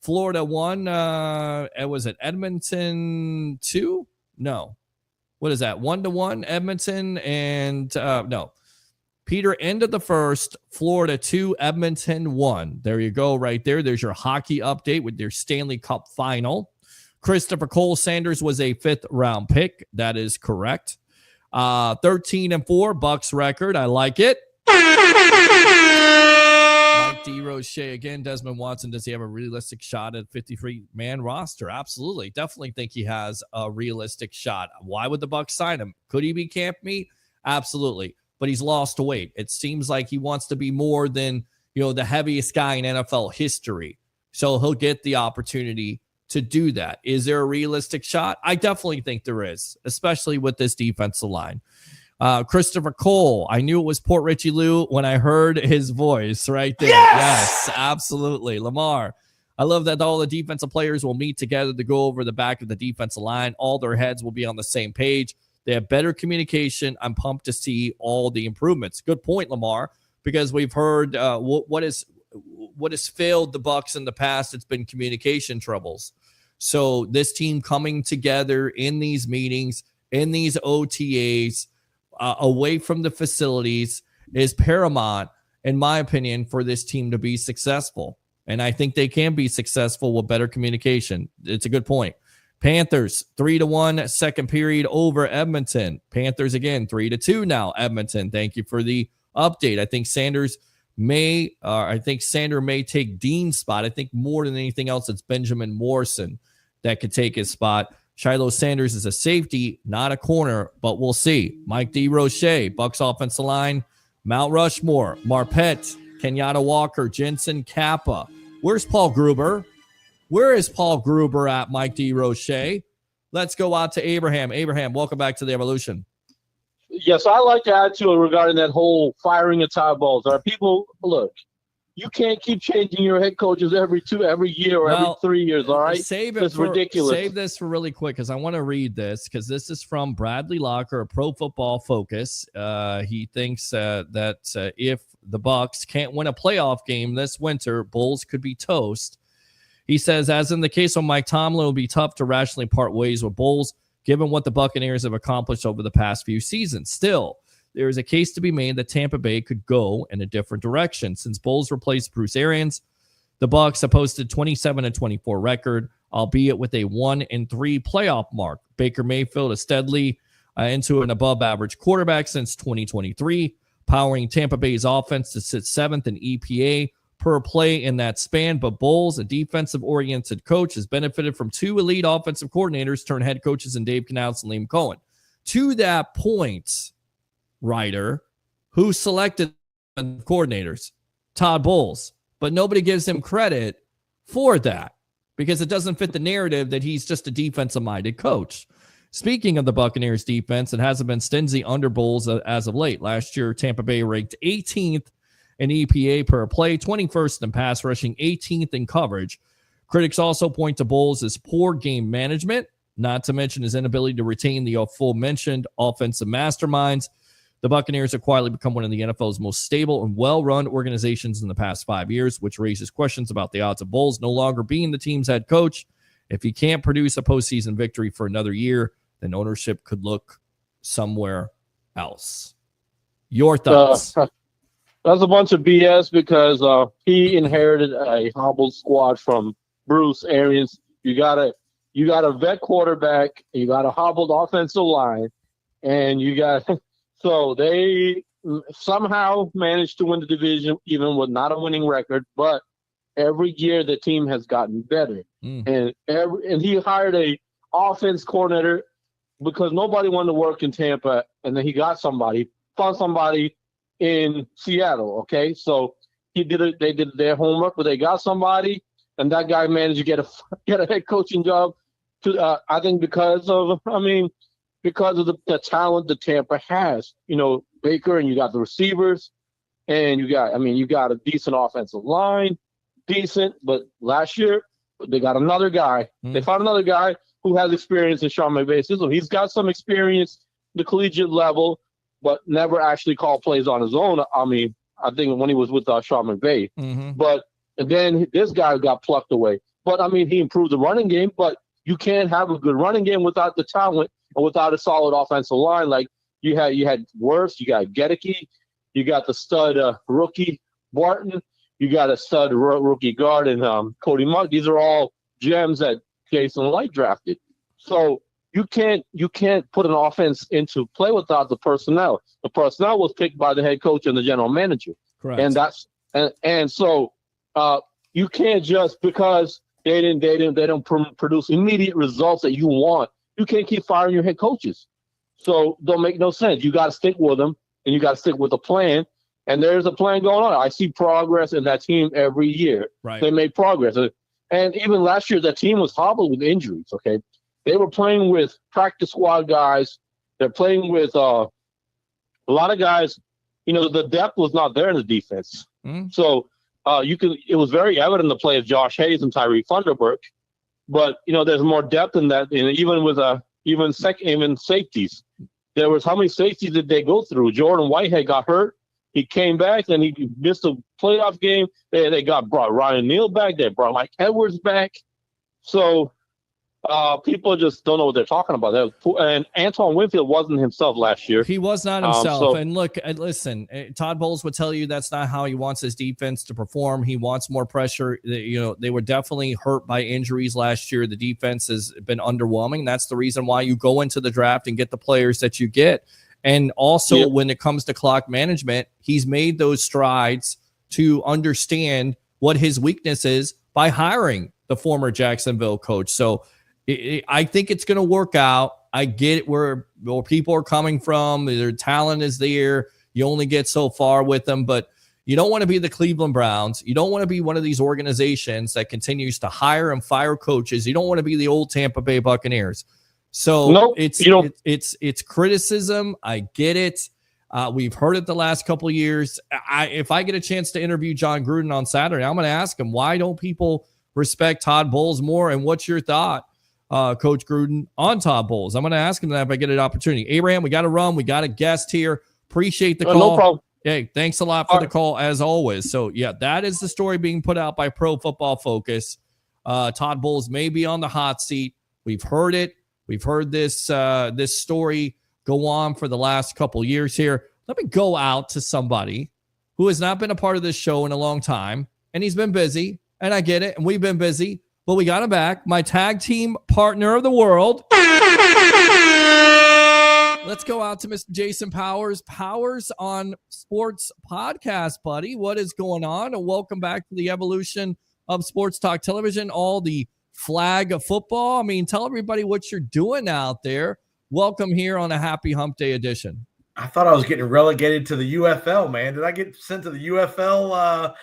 Florida 1. Was it Edmonton 2? No. What is that? 1-1 Edmonton and no. Peter, end of the first, Florida 2, Edmonton 1. There you go right there. There's your hockey update with their Stanley Cup final. Christopher Cole Sanders was a 5th-round pick. That is correct. 13-4, Bucs record. I like it. Mike D. Roche again. Desmond Watson, does he have a realistic shot at 53-man roster? Absolutely. Definitely think he has a realistic shot. Why would the Bucs sign him? Could he be camp meat? Absolutely. But he's lost weight. It seems like he wants to be more than, the heaviest guy in NFL history. So he'll get the opportunity to do that. Is there a realistic shot? I definitely think there is, especially with this defensive line. Christopher Cole, I knew it was Port Richie Lou when I heard his voice right there. Yes, absolutely. Lamar, I love that all the defensive players will meet together to go over the back of the defensive line. All their heads will be on the same page. They have better communication. I'm pumped to see all the improvements. Good point, Lamar, because we've heard what has failed the Bucs in the past. It's been communication troubles. So this team coming together in these meetings, in these OTAs, away from the facilities is paramount, in my opinion, for this team to be successful. And I think they can be successful with better communication. It's a good point. Panthers 3-1 second period over Edmonton. Panthers again 3-2 now. Edmonton. Thank you for the update. I think Sander may take Dean's spot. I think more than anything else, it's Benjamin Morrison that could take his spot. Shiloh Sanders is a safety, not a corner, but we'll see. Mike D. Roche, Bucs offensive line, Mount Rushmore, Marpet, Kenyatta Walker, Jensen Kappa. Where's Paul Gruber? Where is Paul Gruber at, Mike D. Roche? Let's go out to Abraham. Abraham, welcome back to the Evolution. Yes, I like your attitude regarding that whole firing of Todd Bowles. Are people, look, you can't keep changing your head coaches every year or every 3 years, all right? It's ridiculous. Save this for really quick because I want to read this because this is from Bradley Locker, Pro Football Focus. He thinks that if the Bucs can't win a playoff game this winter, Bowles could be toast. He says, as in the case of Mike Tomlin, it will be tough to rationally part ways with Bowles, given what the Buccaneers have accomplished over the past few seasons. Still, there is a case to be made that Tampa Bay could go in a different direction. Since Bowles replaced Bruce Arians, the Bucs have posted 27-24 record, albeit with a 1-3 playoff mark. Baker Mayfield is steadily into an above-average quarterback since 2023, powering Tampa Bay's offense to sit 7th in EPA per play in that span. But Bowles, a defensive-oriented coach, has benefited from 2 elite offensive coordinators turned head coaches in Dave Canales and Liam Cohen. To that point, Ryder, who selected coordinators? Todd Bowles. But nobody gives him credit for that because it doesn't fit the narrative that he's just a defensive-minded coach. Speaking of the Buccaneers defense, it hasn't been stingy under Bulls as of late. Last year, Tampa Bay ranked 18th in EPA per play, 21st in pass rushing, 18th in coverage. Critics also point to Bulls as poor game management, not to mention his inability to retain the aforementioned offensive masterminds. The Buccaneers have quietly become one of the NFL's most stable and well-run organizations in the past 5 years, which raises questions about the odds of Bulls no longer being the team's head coach. If he can't produce a postseason victory for another year, then ownership could look somewhere else. Your thoughts? That's a bunch of BS because he inherited a hobbled squad from Bruce Arians. You got a vet quarterback, you got a hobbled offensive line, and you got so they somehow managed to win the division even with not a winning record, but every year the team has gotten better. And he hired a offense coordinator because nobody wanted to work in Tampa, and then he got found somebody in Seattle. Okay, so they did their homework, but they got somebody, and that guy managed to get a head coaching job. I think because of the talent that Tampa has. You know, Baker, and you got the receivers, and you got a decent offensive line, but last year they got another guy. They found another guy who has experience in Sean McVay's system. He's got some experience at the collegiate level, but never actually called plays on his own. I mean, I think when he was with Sean McVay. But and then this guy got plucked away. But, I mean, he improved the running game, but you can't have a good running game without the talent and without a solid offensive line. Like you had Wirfs, you got Gedeke, you got the stud rookie Barton, you got a stud rookie guard and Cody Muck. These are all gems that Jason Light drafted. So you can't put an offense into play without the personnel. The personnel was picked by the head coach and the general manager. Correct. And so you can't just because they don't produce immediate results that you want. You can't keep firing your head coaches. So don't make no sense. You got to stick with them, and you got to stick with the plan. And there's a plan going on. I see progress in that team every year. Right. They made progress. And even last year, that team was hobbled with injuries, okay? They were playing with practice squad guys. They're playing with a lot of guys. You know, the depth was not there in the defense. So it was very evident in the play of Josh Hayes and Tyreek Thunderberg. But, you know, there's more depth in that. And even with even safeties. There was how many safeties did they go through? Jordan Whitehead got hurt. He came back and he missed a playoff game. They brought Ryan Neal back. They brought Mike Edwards back. So people just don't know what they're talking about. And Antoine Winfield wasn't himself last year. He was not himself. And look, listen, Todd Bowles would tell you that's not how he wants his defense to perform. He wants more pressure. You know, they were definitely hurt by injuries last year. The defense has been underwhelming. That's the reason why you go into the draft and get the players that you get. And also when it comes to clock management, he's made those strides to understand what his weakness is by hiring the former Jacksonville coach. So I think it's going to work out. I get where people are coming from. Their talent is there. You only get so far with them, but you don't want to be the Cleveland Browns. You don't want to be one of these organizations that continues to hire and fire coaches. You don't want to be the old Tampa Bay Buccaneers. So it's criticism. I get it. We've heard it the last couple of years. If I get a chance to interview John Gruden on Saturday, I'm going to ask him, why don't people respect Todd Bowles more? And what's your thought, Coach Gruden, on Todd Bowles? I'm going to ask him that if I get an opportunity. Abraham, we got to run. We got a guest here. Appreciate the call. No problem. Hey, thanks a lot for the call as always. So, yeah, that is the story being put out by Pro Football Focus. Todd Bowles may be on the hot seat. We've heard it. We've heard this story go on for the last couple years here. Let me go out to somebody who has not been a part of this show in a long time, and he's been busy, and I get it, and we've been busy, but we got him back. My tag team partner of the world. Let's go out to Mr. Jason Powers. Powers on Sports Podcast, buddy. What is going on? And welcome back to the evolution of Sports Talk Television, all the flag of football. I mean, tell everybody what you're doing out there. Welcome here on a Happy Hump Day edition. I thought I was getting relegated to the UFL, man. Did I get sent to the UFL?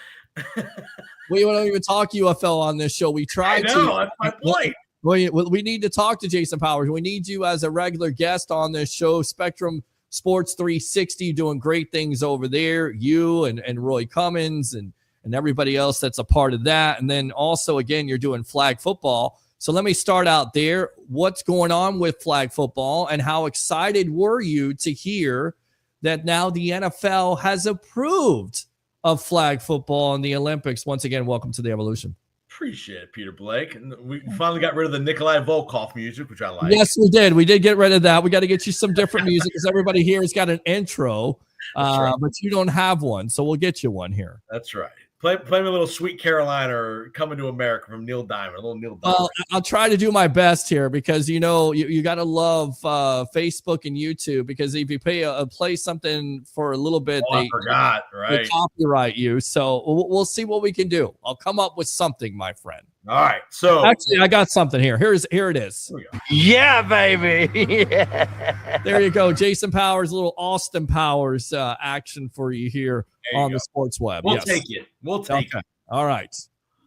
We don't even talk UFL on this show. We try I know, that's my point. We need to talk to Jason Powers. We need you as a regular guest on this show. Spectrum Sports 360 doing great things over there. You and Roy Cummins and everybody else that's a part of that. And then also, again, you're doing flag football. So let me start out there. What's going on with flag football, and how excited were you to hear that now the NFL has approved of flag football in the Olympics? Once again, welcome to the Evolution. Appreciate it, Peter Blake. And we finally got rid of the Nikolai Volkov music, which I like. Yes, we did. We did get rid of that. We got to get you some different music because everybody here has got an intro, right. But you don't have one. So we'll get you one here. That's right. Play me a little Sweet Carolina or Coming to America from Neil Diamond. A little Neil Diamond. Well, I'll try to do my best here because, you got to love Facebook and YouTube, because if you play something for a little bit, I forgot, right? They copyright you. So we'll see what we can do. I'll come up with something, my friend. All right. So actually, I got something here. Here it is. Yeah, baby. Yeah. There you go. Jason Powers, a little Austin Powers action for you here on the Sports Web. We'll take it. We'll take it. All right.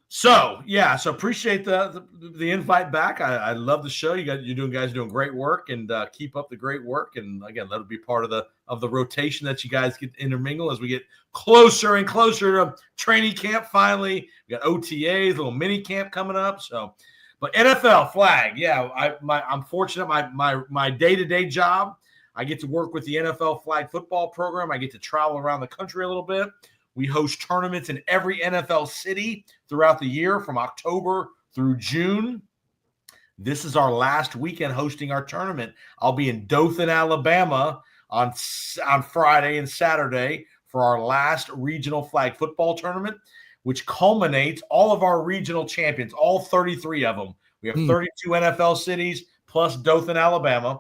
So appreciate the invite back. I love the show. You guys doing great work, and keep up the great work. And again, let it be part of the rotation that you guys get intermingle as we get closer and closer to training camp. Finally, we got OTAs, little mini camp coming up. So, but NFL flag, I'm fortunate. My day-to-day job, I get to work with the NFL flag football program. I get to travel around the country a little bit. We host tournaments in every NFL city throughout the year from October through June. This is our last weekend hosting our tournament. I'll be in Dothan, Alabama on Friday and Saturday for our last regional flag football tournament, which culminates all of our regional champions, all 33 of them. We have 32 NFL cities plus Dothan, Alabama.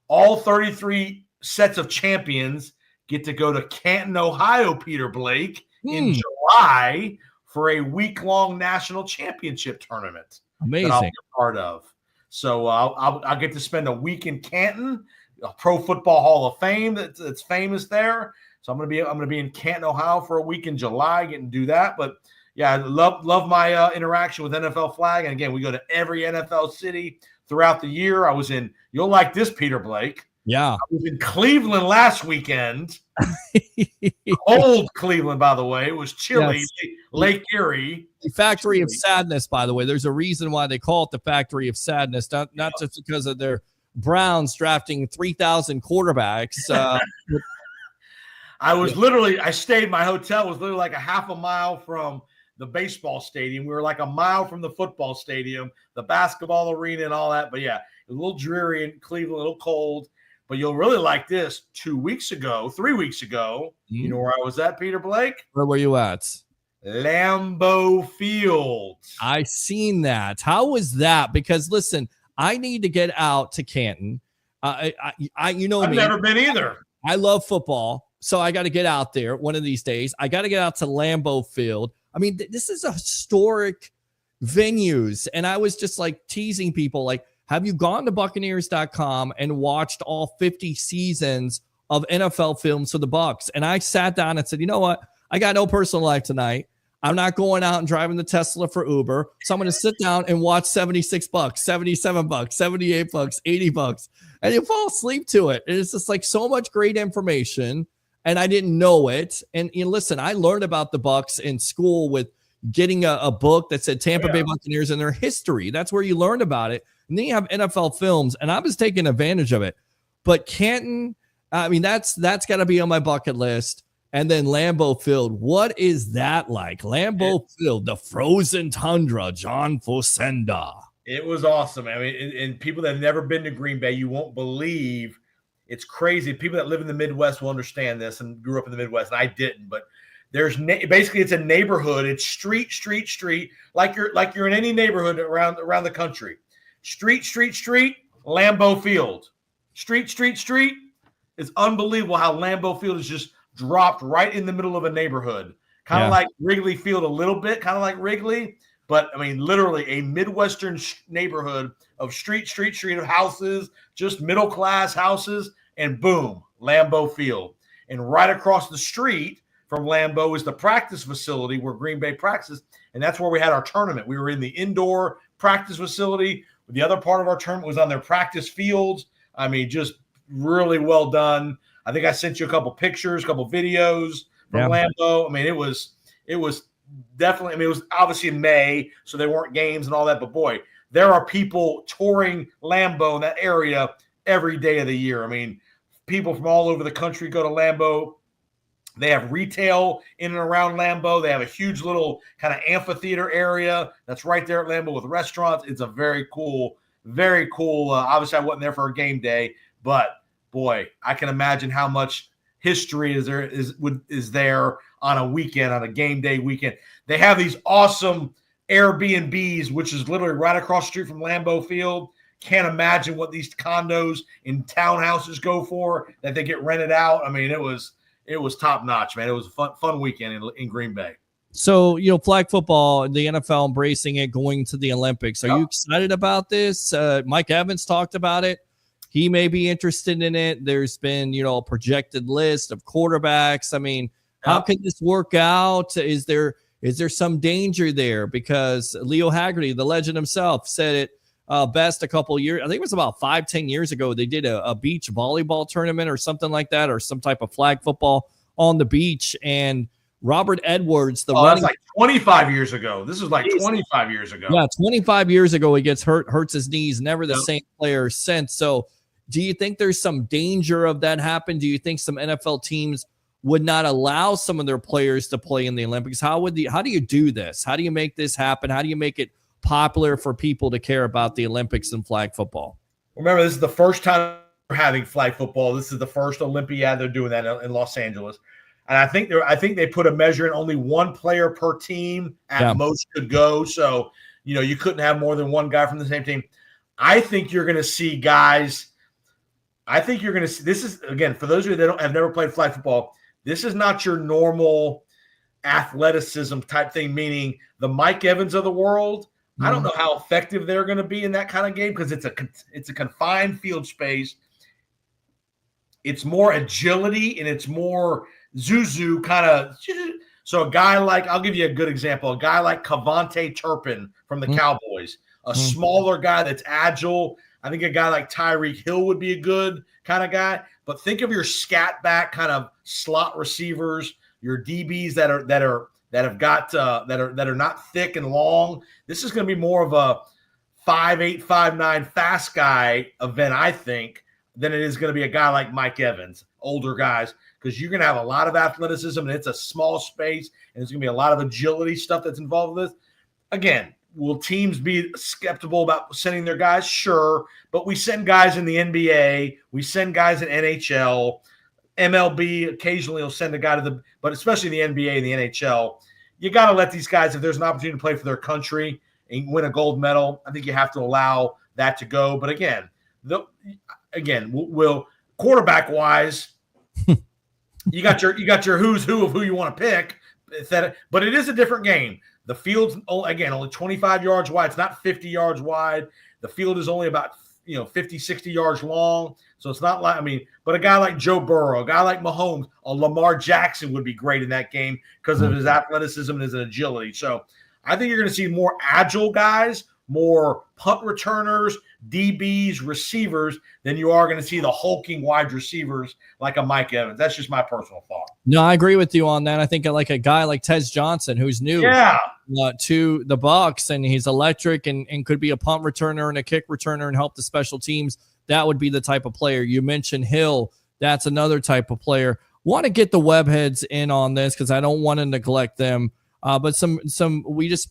All 33 sets of champions get to go to Canton, Ohio, Peter Blake, in July for a week-long national championship tournament. Amazing. That I'll be a part of. So I'll get to spend a week in Canton, a Pro Football Hall of Fame that's famous there. So I'm gonna be in Canton, Ohio for a week in July, getting to do that. But yeah, I love my interaction with NFL flag. And again, we go to every NFL city throughout the year. You'll like this, Peter Blake. Yeah. I was in Cleveland last weekend. Cold Cleveland, by the way. It was chilly. Yes. Lake Erie. The Factory of Sadness, by the way. There's a reason why they call it the Factory of Sadness, not just because of their Browns drafting 3,000 quarterbacks. I stayed, my hotel was literally like a half a mile from the baseball stadium. We were like a mile from the football stadium, the basketball arena and all that. But yeah, it was a little dreary in Cleveland, a little cold. But you'll really like this. 3 weeks ago, you know where I was at, Peter Blake? Where were you at? Lambeau Field. I seen that. How was that? Because listen, I need to get out to Canton. I've never been either. I love football, so I got to get out there one of these days. I got to get out to Lambeau Field. I mean, this is a historic venues, and I was just like teasing people, like, have you gone to Buccaneers.com and watched all 50 seasons of NFL films for the Bucs? And I sat down and said, you know what? I got no personal life tonight. I'm not going out and driving the Tesla for Uber. So I'm going to sit down and watch $76, $77, $78, $80. And you fall asleep to it. And it's just like so much great information. And I didn't know it. And listen, I learned about the Bucs in school with getting a book that said Tampa Bay Buccaneers and their history. That's where you learned about it. And then you have NFL films, and I was taking advantage of it. But Canton, I mean, that's got to be on my bucket list. And then Lambeau Field, what is that like? Lambeau Field, the frozen tundra, John Fosenda. It was awesome. I mean, and people that have never been to Green Bay, you won't believe. It's crazy. People that live in the Midwest will understand this and grew up in the Midwest, and I didn't. But there's basically it's a neighborhood. It's street, like you're in any neighborhood around the country. Street, Lambeau Field. Street. It's unbelievable how Lambeau Field is just dropped right in the middle of a neighborhood. Kind of like Wrigley Field a little bit, kind of like Wrigley. But, I mean, literally a Midwestern neighborhood of street of houses, just middle-class houses, and boom, Lambeau Field. And right across the street from Lambeau is the practice facility where Green Bay practices, and that's where we had our tournament. We were in the indoor practice facility The other part of our tournament was on their practice fields. I mean, just really well done. I think I sent you a couple pictures, a couple videos from Lambeau. I mean, it was definitely, I mean, it was obviously in May, so there weren't games and all that, but boy, there are people touring Lambeau in that area every day of the year. I mean, people from all over the country go to Lambeau. They have retail in and around Lambeau. They have a huge little kind of amphitheater area that's right there at Lambeau with restaurants. It's a very cool, very cool. Obviously, I wasn't there for a game day, but boy, I can imagine how much history is there on a weekend, on a game day weekend. They have these awesome Airbnbs, which is literally right across the street from Lambeau Field. Can't imagine what these condos and townhouses go for that they get rented out. I mean, it was top notch, man. It was a fun weekend in Green Bay. So, flag football, the NFL embracing it, going to the Olympics. Are you excited about this? Mike Evans talked about it. He may be interested in it. There's been, a projected list of quarterbacks. I mean, how can this work out? Is there some danger there? Because Leo Haggerty, the legend himself, said it best a couple of years. I think it was about 5-10 years ago. They did a beach volleyball tournament or something like that, or some type of flag football on the beach. And Robert Edwards, that's like 25 years ago. This was like 25 years ago. Yeah, 25 years ago, he gets hurts his knees, never the same player since. So do you think there's some danger of that happen? Do you think some NFL teams would not allow some of their players to play in the Olympics? How do you do this? How do you make this happen? How do you make it popular for people to care about the Olympics and flag football? Remember, this is the first time we're having flag football. This is the first Olympiad they're doing that in Los Angeles. And I think they put a measure in only one player per team at most could go. So, you couldn't have more than one guy from the same team. I think you're going to see guys. I think you're going to see, this is, again, for those of you that have never played flag football, this is not your normal athleticism type thing, meaning the Mike Evans of the world. I don't know how effective they're going to be in that kind of game because it's a confined field space. It's more agility and it's more Zuzu kind of. So a guy like, I'll give you a good example, a guy like Cavante Turpin from the Cowboys, a smaller guy that's agile. I think a guy like Tyreek Hill would be a good kind of guy. But think of your scat back kind of slot receivers, your DBs that are not thick and long. This is going to be more of a 5'8", 5'9" fast guy event, I think, than it is going to be a guy like Mike Evans, older guys, because you're going to have a lot of athleticism and it's a small space and there's going to be a lot of agility stuff that's involved with this. Again, will teams be skeptical about sending their guys? Sure, but we send guys in the NBA, we send guys in NHL, MLB occasionally will send a guy but especially the NBA and the NHL, you got to let these guys, if there's an opportunity to play for their country and win a gold medal, I think you have to allow that to go. But again, will quarterback wise, you got your who's who of who you want to pick, but it is a different game. The field's only 25 yards wide. It's not 50 yards wide. The field is only about 50, 60 yards long. So it's not like, but a guy like Joe Burrow, a guy like Mahomes, a Lamar Jackson would be great in that game because of his athleticism and his agility. So I think you're going to see more agile guys, more punt returners, DBs, receivers than you are going to see the hulking wide receivers like a Mike Evans. That's just my personal thought. No, I agree with you on that. I think like a guy like Tez Johnson, who's new to the Bucs, and he's electric and could be a punt returner and a kick returner and help the special teams. That would be the type of player. You mentioned Hill. That's another type of player. Want to get the webheads in on this because I don't want to neglect them. But we just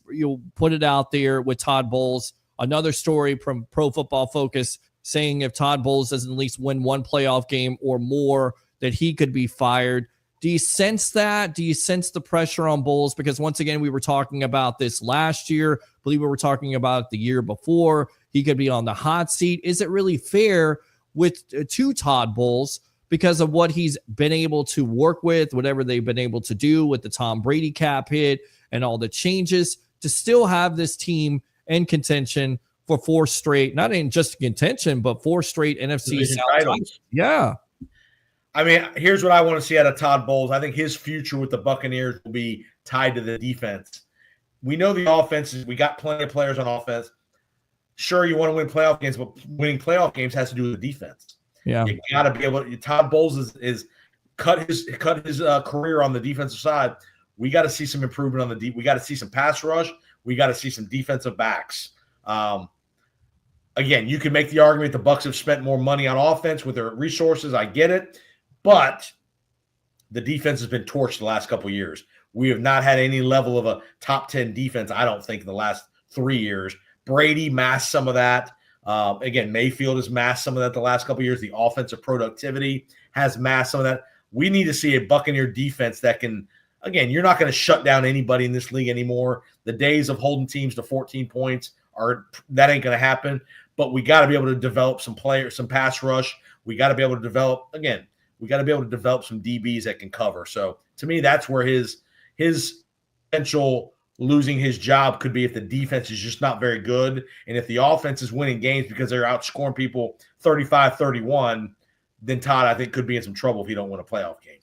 put it out there with Todd Bowles. Another story from Pro Football Focus saying if Todd Bowles doesn't at least win one playoff game or more, that he could be fired. Do you sense that? Do you sense the pressure on Bowles? Because once again, we were talking about this last year. I believe we were talking about it the year before. He could be on the hot seat. Is it really fair to Todd Bowles because of what he's been able to work with, whatever they've been able to do with the Tom Brady cap hit and all the changes, to still have this team in contention for four straight, not in just contention, but four straight NFC South titles? Yeah. Here's what I want to see out of Todd Bowles. I think his future with the Buccaneers will be tied to the defense. We know the offense we got plenty of players on offense. Sure, you want to win playoff games, but winning playoff games has to do with the defense. Yeah, you got to be able to. Todd Bowles is cut his career on the defensive side. We got to see some improvement on the deep. We got to see some pass rush. We got to see some defensive backs. Again, you can make the argument the Bucs have spent more money on offense with their resources. I get it, but the defense has been torched the last couple of years. We have not had any level of a top 10 defense, I don't think, in the last 3 years. Brady masked some of that. Again, Mayfield has masked some of that the last couple of years. The offensive productivity has masked some of that. We need to see a Buccaneer defense that can, again, you're not going to shut down anybody in this league anymore. The days of holding teams to 14 points that ain't going to happen. But we got to be able to develop some players, some pass rush. We got to be able to develop some DBs that can cover. So to me, that's where his potential losing his job could be if the defense is just not very good. And if the offense is winning games because they're outscoring people 35-31, then Todd, I think, could be in some trouble if he don't win a playoff game.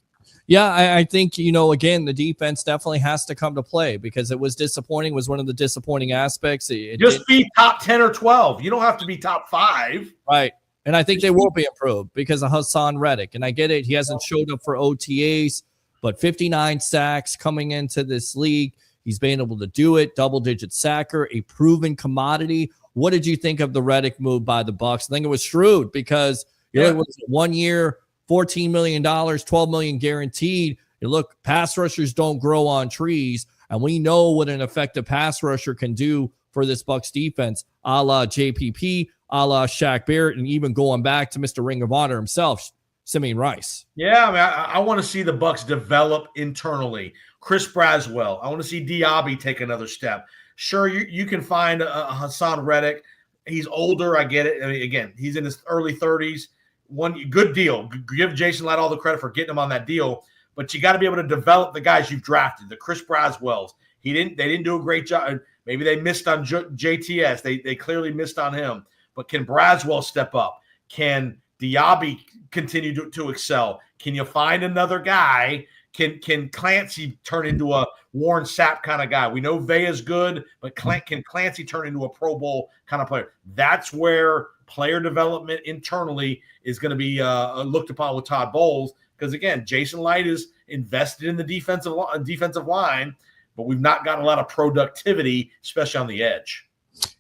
Yeah, I think, again, the defense definitely has to come to play because it was disappointing, was one of the disappointing aspects. Just be top 10 or 12. You don't have to be top 5. Right. And I think they will be improved because of Hassan Reddick. And I get it. He hasn't showed up for OTAs, but 59 sacks coming into this league. He's been able to do it. Double-digit sacker, a proven commodity. What did you think of the Reddick move by the Bucs? I think it was shrewd because it was 1 year, $14 million, $12 million guaranteed. And look, pass rushers don't grow on trees, and we know what an effective pass rusher can do for this Bucs defense, a la JPP, a la Shaq Barrett, and even going back to Mr. Ring of Honor himself, Simeon Rice. Yeah, I mean, I want to see the Bucs develop internally. Chris Braswell. I want to see Diaby take another step. Sure, you can find a Hassan Reddick. He's older. I get it. I mean, again, he's in his early 30s. One good deal. Give Jason Light all the credit for getting him on that deal, but you got to be able to develop the guys you've drafted. The Chris Braswells. They didn't do a great job. Maybe they missed on JTS. They clearly missed on him. But can Braswell step up? Can Diaby continue to excel? Can you find another guy? Can Clancy turn into a Warren Sapp kind of guy? We know Vea's good, but can Clancy turn into a Pro Bowl kind of player? That's where player development internally is going to be looked upon with Todd Bowles. Because, again, Jason Light is invested in the defensive line, but we've not got a lot of productivity, especially on the edge.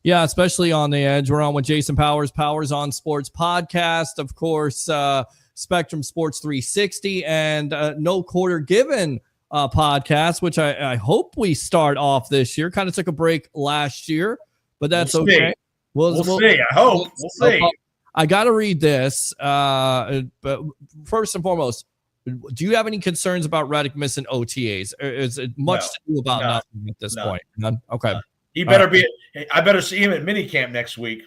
Yeah, especially on the edge. We're on with Jason Powers on Sports Podcast. Of course, Spectrum Sports 360 and No Quarter Given podcast, which I hope we start off this year. Kind of took a break last year, but that's we'll okay. See. We'll see. I hope. We'll see. I got to read this. But first and foremost, do you have any concerns about Reddick missing OTAs? Is it much to do about nothing at this point? None? Okay. He better be. I better see him at minicamp next week.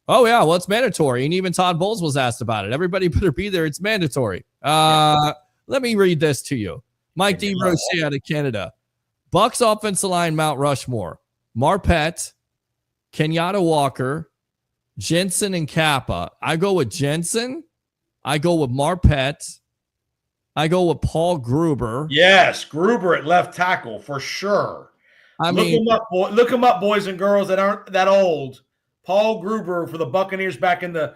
Oh, yeah. Well, it's mandatory. And even Todd Bowles was asked about it. Everybody better be there. It's mandatory. Let me read this to you. Mike D. Roche out of Canada. Bucs offensive line, Mount Rushmore. Marpet, Kenyatta Walker, Jensen, and Kappa. I go with Jensen. I go with Marpet. I go with Paul Gruber. Yes, Gruber at left tackle for sure. Look him up, boys and girls that aren't that old. Paul Gruber for the Buccaneers back in the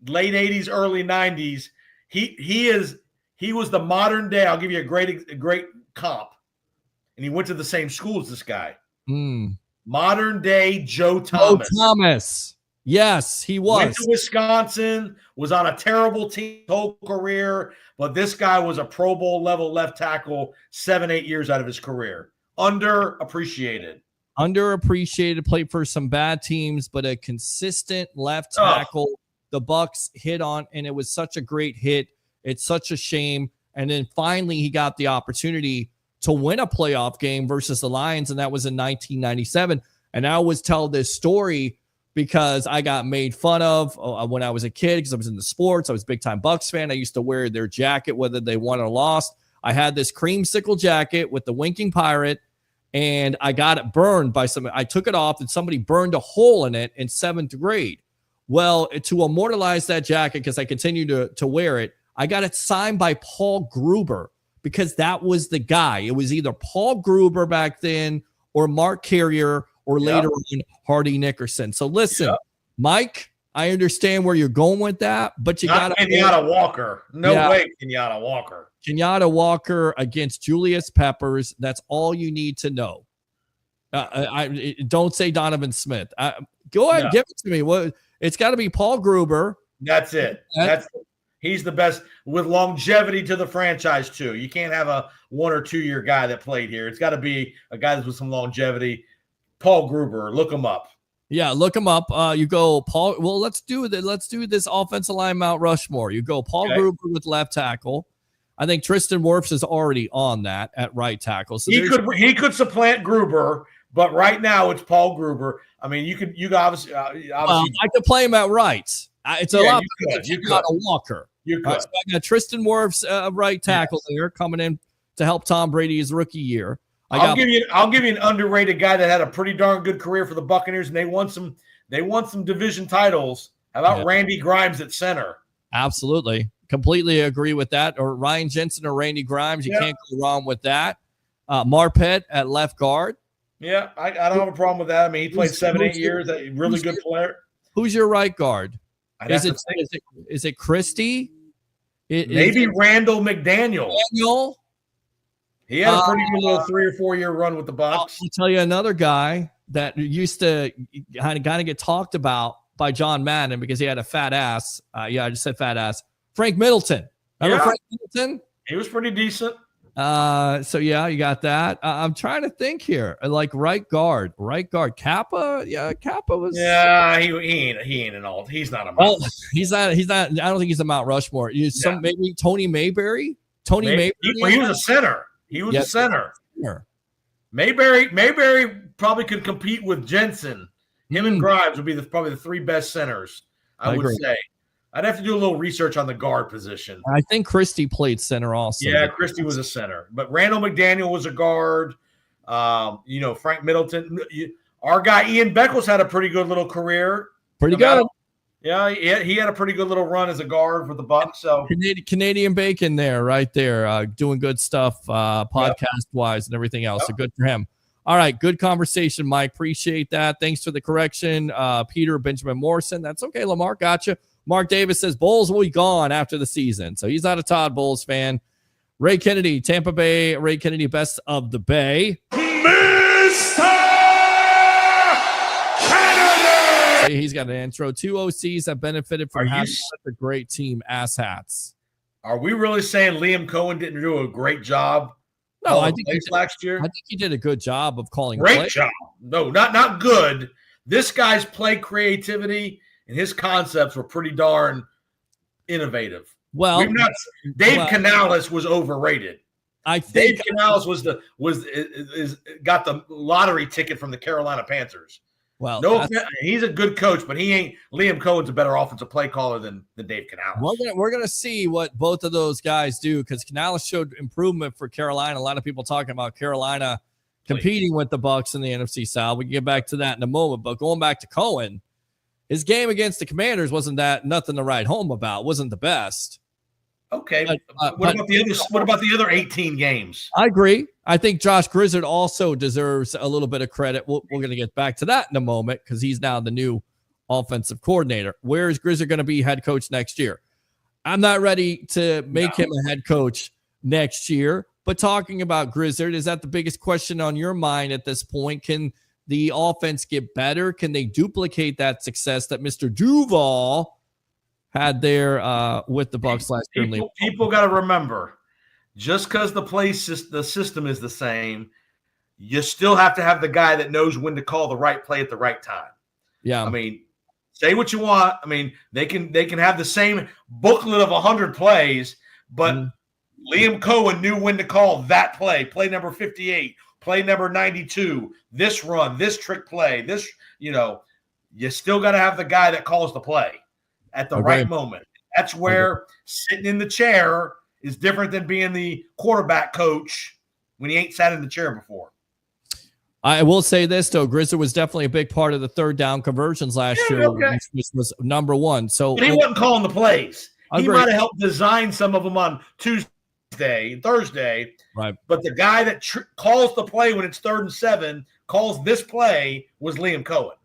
late 80s, early 90s. He was the modern day. I'll give you a great comp. And he went to the same school as this guy. Modern day Joe Thomas. Joe Thomas. Yes, he was. Went to Wisconsin, was on a terrible team whole career, but this guy was a Pro Bowl level left tackle 7-8 years out of his career. Underappreciated, played for some bad teams, but a consistent left tackle the Bucs hit on, and it was such a great hit. It's such a shame. And then finally he got the opportunity to win a playoff game versus the Lions, and that was in 1997. And I always tell this story because I got made fun of when I was a kid because I was into sports. I was a big-time Bucs fan. I used to wear their jacket whether they won or lost. I had this creamsicle jacket with the winking pirate, and I got it burned by somebody. I took it off, and somebody burned a hole in it in 7th grade. Well, to immortalize that jacket, because I continued to wear it, I got it signed by Paul Gruber because that was the guy. It was either Paul Gruber back then or Mark Carrier or later on Hardy Nickerson. So listen, Mike, I understand where you're going with that, but you got Kenyatta Walker. No way, Kenyatta Walker. Kenyatta Walker against Julius Peppers. That's all you need to know. Don't say Donovan Smith. Go ahead and give it to me. It's got to be Paul Gruber. That's it. He's the best with longevity to the franchise too. You can't have a 1 or 2 year guy that played here. It's got to be a guy that's with some longevity. Paul Gruber, look him up. Yeah, look him up. You go Paul. Well, let's do this offensive line Mount Rushmore. You go Paul Gruber with left tackle. I think Tristan Wirfs is already on that at right tackle. So he could supplant Gruber, but right now it's Paul Gruber. I mean, you could obviously I could play him at right. It's a lot. You could. Walker. You could. So I got Tristan Wirfs right tackle there coming in to help Tom Brady his rookie year. I'll give you an underrated guy that had a pretty darn good career for the Buccaneers, and they won some division titles. How about Randy Grimes at center? Absolutely. Completely agree with that. Or Ryan Jensen or Randy Grimes. You can't go wrong with that. Marpet at left guard. Yeah, I don't have a problem with that. I mean, he played 7-8 years. A really good player. Who's your right guard? Is it Christie? Maybe Randall McDaniel. He had a pretty good little 3 or 4 year run with the Bucs. I'll tell you another guy that used to kind of get talked about by John Madden because he had a fat ass. I just said fat ass. Frank Middleton. Remember Frank Middleton? He was pretty decent. So you got that. I'm trying to think here. Like right guard. Kappa. Yeah, Kappa was. Yeah, he ain't an alt. He's not a. Well, he's not. I don't think he's a Mount Rushmore. Maybe Tony Mayberry. Mayberry. He was a center. He was a center. Mayberry probably could compete with Jensen. Him and Grimes would be probably the 3 best centers. I would say. I'd have to do a little research on the guard position. I think Christie played center also. Yeah, Christie was a center. But Randall McDaniel was a guard. Frank Middleton. Our guy Ian Beckles had a pretty good little career. Pretty good. Yeah, he had a pretty good little run as a guard with the Bucs. So Canadian Bacon there, right there, doing good stuff podcast-wise and everything else. So good for him. All right, good conversation, Mike. Appreciate that. Thanks for the correction. Peter Benjamin Morrison. That's okay, Lamar. Gotcha. Mark Davis says Bulls will be gone after the season. So he's not a Todd Bowles fan. Ray Kennedy, Tampa Bay. Ray Kennedy, best of the Bay. Mr. Kennedy! He's got an intro. 2 OCs that benefited from having such a great team. Asshats. Are we really saying Liam Cohen didn't do a great job? No, I think last year. I think he did a good job of calling. Great job. No, not good. This guy's play creativity and his concepts were pretty darn innovative. Well, Dave Canales was overrated. I think Dave Canales got the lottery ticket from the Carolina Panthers. Well, he's a good coach, but he ain't. Liam Cohen's a better offensive play caller than Dave Canales. We're gonna see what both of those guys do because Canales showed improvement for Carolina. A lot of people talking about Carolina competing with the Bucs in the NFC South. We can get back to that in a moment. But going back to Cohen, his game against the Commanders wasn't nothing to write home about. Wasn't the best. Okay. What about the other 18 games? I agree. I think Josh Grizzard also deserves a little bit of credit. We're going to get back to that in a moment because he's now the new offensive coordinator. Where is Grizzard going to be head coach next year? I'm not ready to make him a head coach next year. But talking about Grizzard, is that the biggest question on your mind at this point? Can the offense get better? Can they duplicate that success that Mr. Duval had there with the Bucs last year? People got to remember, just because the system is the same, you still have to have the guy that knows when to call the right play at the right time. Yeah, I mean, say what you want. I mean, they can have the same booklet of 100 plays, but Liam Cohen knew when to call that play number 58, play number 92, this run, this trick play, this. You still got to have the guy that calls the play at the right moment. That's where sitting in the chair is different than being the quarterback coach when he ain't sat in the chair before. I will say this, though. Grizzard was definitely a big part of the third down conversions last year, which was number one. So but he wasn't calling the plays. He might have helped design some of them on Tuesday and Thursday. Right. But the guy that calls the play when it's 3rd and 7, calls this play was Liam Cohen.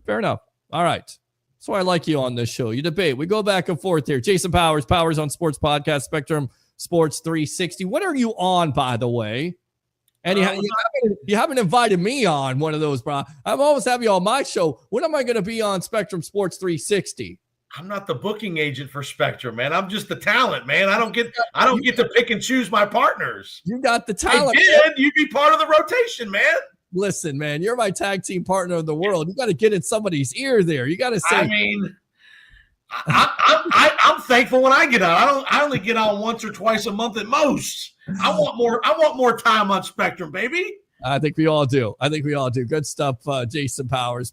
Fair enough. All right. That's why I like you on this show. You debate. We go back and forth here. Jason Powers on Sports Podcast, Spectrum Sports 360. What are you on, by the way? And you haven't invited me on one of those, bro. I'm always have you on my show. When am I going to be on Spectrum Sports 360? I'm not the booking agent for Spectrum, man. I'm just the talent, man. I don't get to pick and choose my partners. You got the talent. You'd be part of the rotation, man. Listen, man, you're my tag team partner of the world. You got to get in somebody's ear there. You got to say. I mean, I'm thankful when I get on. I only get on once or twice a month at most. I want more time on Spectrum, baby. I think we all do. Good stuff, Jason Powers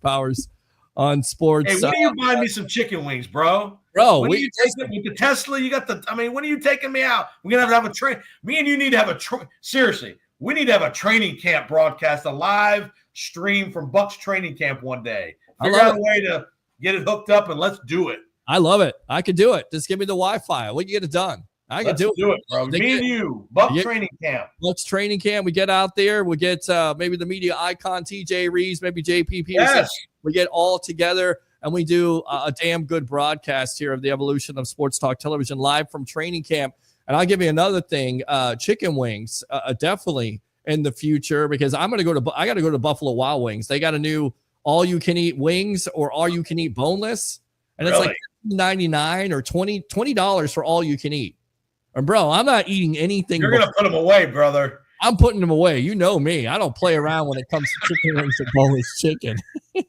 on sports. Hey, when are you buying me some chicken wings, bro? Bro, when are you taking with the Tesla? You got the. I mean, when are you taking me out? We're gonna have a train. Me and you need to have seriously. We need to have a training camp broadcast, a live stream from Bucs training camp one day. Figure out a way to get it hooked up and let's do it. I love it. I could do it. Just give me the Wi-Fi. We can get it done. Let's do it, bro. Me and you, Bucs training camp. Bucs training camp. We get out there. We get maybe the media icon, TJ Reeves, maybe JP Peterson. Yes. We get all together and we do a damn good broadcast here of the evolution of Sports Talk Television live from training camp. And I'll give you another thing, chicken wings, definitely in the future, because I got to go to Buffalo Wild Wings. They got a new all-you-can-eat wings or all-you-can-eat boneless, and it's like $99 or $20 for all-you-can-eat. And, bro, I'm not eating anything. You're going to put them away, brother. I'm putting them away. You know me. I don't play around when it comes to chicken wings and boneless chicken.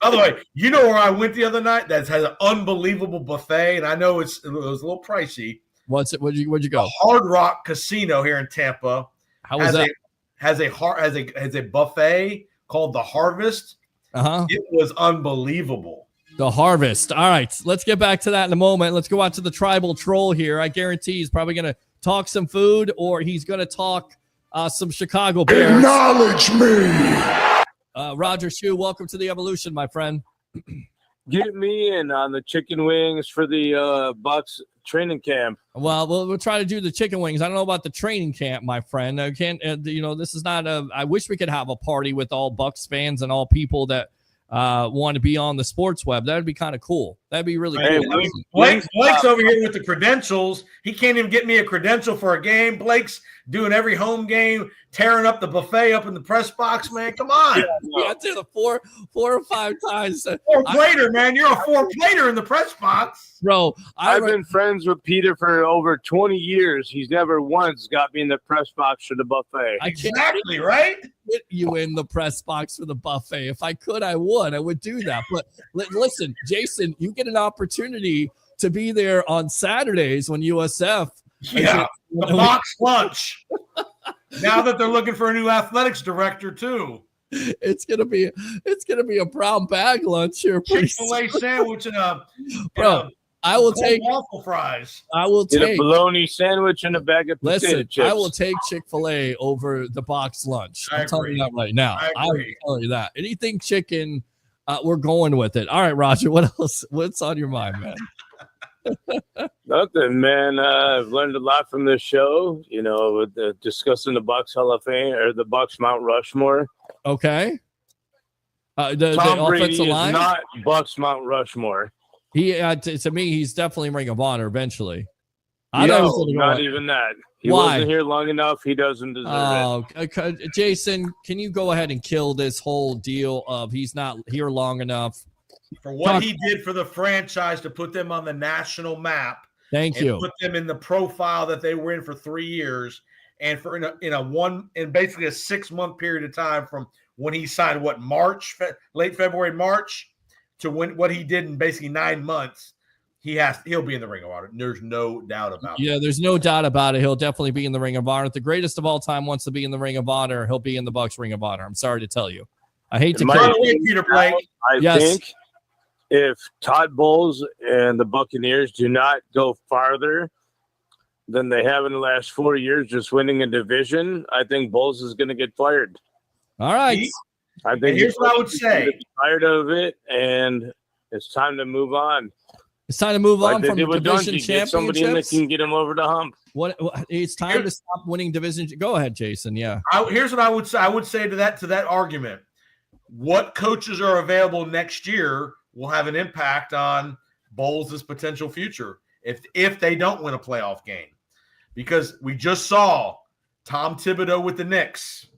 By the way, you know where I went the other night that has an unbelievable buffet, and I know it was a little pricey. What's it? Where'd you go? Hard Rock Casino here in Tampa. How was that? Has a buffet called the Harvest. It was unbelievable. The Harvest. All right, let's get back to that in a moment. Let's go out to the tribal troll here. I guarantee he's probably going to talk some food or he's going to talk some Chicago Bears. Acknowledge me. Roger Shue, welcome to the evolution, my friend. Get me in on the chicken wings for the Bucs training camp. Well, we'll try to do the chicken wings. I don't know about the training camp, my friend. I can't. This is not a. I wish we could have a party with all Bucs fans and all people that want to be on the sports web. That would be kind of cool. That'd be really cool. Blake's over here with the credentials. He can't even get me a credential for a game. Blake's doing every home game, tearing up the buffet up in the press box, man. Come on. Yeah, I did the four or five times. Four-plater, man. You're a four-plater in the press box. Bro, I've been friends with Peter for over 20 years. He's never once got me in the press box for the buffet. Exactly, right? Get you in the press box for the buffet. If I could, I would do that. But listen, Jason, you get an opportunity to be there on Saturdays when USF. Yeah, the box lunch. Now that they're looking for a new athletics director too, it's gonna be a brown bag lunch here. Chick-fil-A sandwich and a I will take waffle fries. I will Get take a bologna sandwich and a bag of potato chips. I will take Chick-fil-A over the box lunch. I'm telling you that right now. I will tell you that. Anything chicken, we're going with it. All right, Roger. What else? What's on your mind, man? Nothing, man. I've learned a lot from this show. With discussing the Bucs Hall of Fame or the Bucs Mount Rushmore. Okay. The Tom Brady offensive line is not Bucs Mount Rushmore. He to me, he's definitely Ring of Honor eventually. Not even that. He Why? wasn't here long enough. He doesn't deserve it. Jason, can you go ahead and kill this whole deal of he's not here long enough? For what he did for the franchise to put them on the national map. Thank you. Put them in the profile that they were in for 3 years, and for in basically a 6-month period of time from when he signed late February, March to what he did in basically 9 months. He'll be in the Ring of Honor. There's no doubt about it. Yeah, there's no doubt about it. He'll definitely be in the Ring of Honor. If the greatest of all time wants to be in the Ring of Honor, he'll be in the Bucs Ring of Honor. I'm sorry to tell you. I hate to kill you, Peter Blake. I think if Todd Bowles and the Buccaneers do not go farther than they have in the last 4 years, just winning a division, I think Bowles is going to get fired. All right. I think here's what I would say. Tired of it, and it's time to move on. It's time to move on from division championships. Get somebody in that can get him over the hump. It's time to stop winning division. Go ahead, Jason. Yeah. Here's what I would say. I would say to that argument: what coaches are available next year will have an impact on Bowles' potential future if they don't win a playoff game. Because we just saw Tom Thibodeau with the Knicks.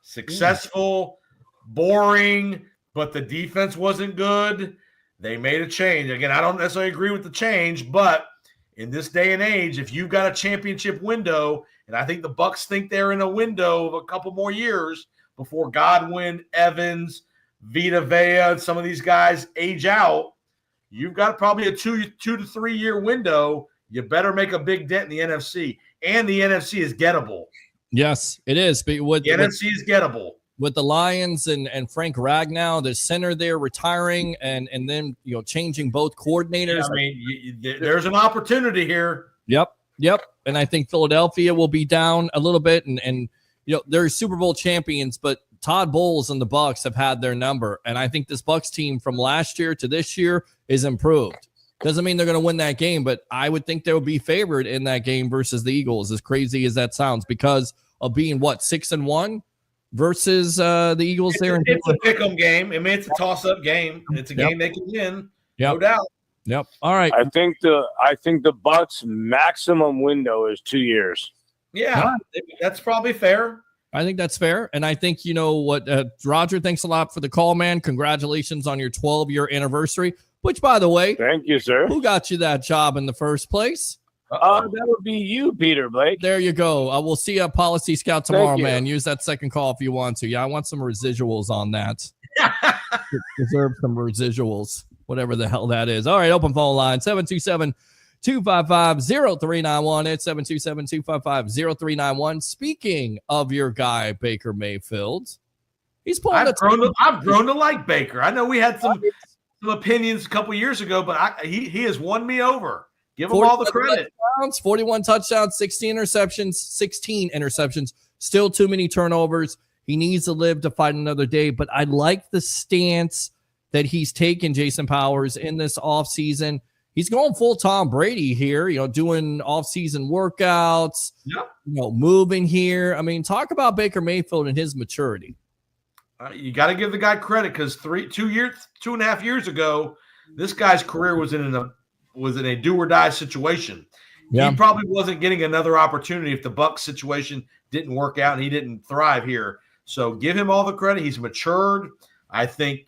Successful, boring, but the defense wasn't good. They made a change. Again, I don't necessarily agree with the change, but in this day and age, if you've got a championship window, and I think the Bucs think they're in a window of a couple more years before Godwin, Evans, Vita Vea, some of these guys age out, you've got probably a 2 to 3 year window. You better make a big dent in the NFC. And the NFC is gettable. Yes, it is. But The NFC is gettable. With the Lions and Frank Ragnow, the center there retiring and then changing both coordinators. Yeah, I mean, there's an opportunity here. Yep. And I think Philadelphia will be down a little bit, and they're Super Bowl champions, but Todd Bowles and the Bucs have had their number, and I think this Bucs team from last year to this year is improved. Doesn't mean they're going to win that game, but I would think they would be favored in that game versus the Eagles, as crazy as that sounds, because of being 6-1. Versus the Eagles there. It's a pick-em game. I mean, it's a toss-up game. It's a game they can win, no doubt. Yep. All right. I think the Bucs maximum window is 2 years. Yeah, that's probably fair. I think that's fair. And I think, Roger, thanks a lot for the call, man. Congratulations on your 12-year anniversary, which, by the way, thank you, sir. Who got you that job in the first place? That would be you, Peter Blake. There you go. We'll see you at Policy Scout tomorrow, man. Use that second call if you want to. Yeah, I want some residuals on that. Deserve some residuals, whatever the hell that is. All right, open phone line, 727-255-0391. It's 727-255-0391. Speaking of your guy, Baker Mayfield, he's pulling I've grown to like Baker. I know we had some opinions a couple years ago, but he has won me over. Give him all the credit. 41 touchdowns, 16 interceptions, still too many turnovers. He needs to live to fight another day, but I like the stance that he's taken, Jason Powers, in this offseason. He's going full Tom Brady here, doing offseason workouts, moving here. I mean, talk about Baker Mayfield and his maturity. You got to give the guy credit because 2.5 years ago, this guy's career was in a do or die situation. Yeah. He probably wasn't getting another opportunity if the Bucs situation didn't work out and he didn't thrive here. So give him all the credit. He's matured. I think,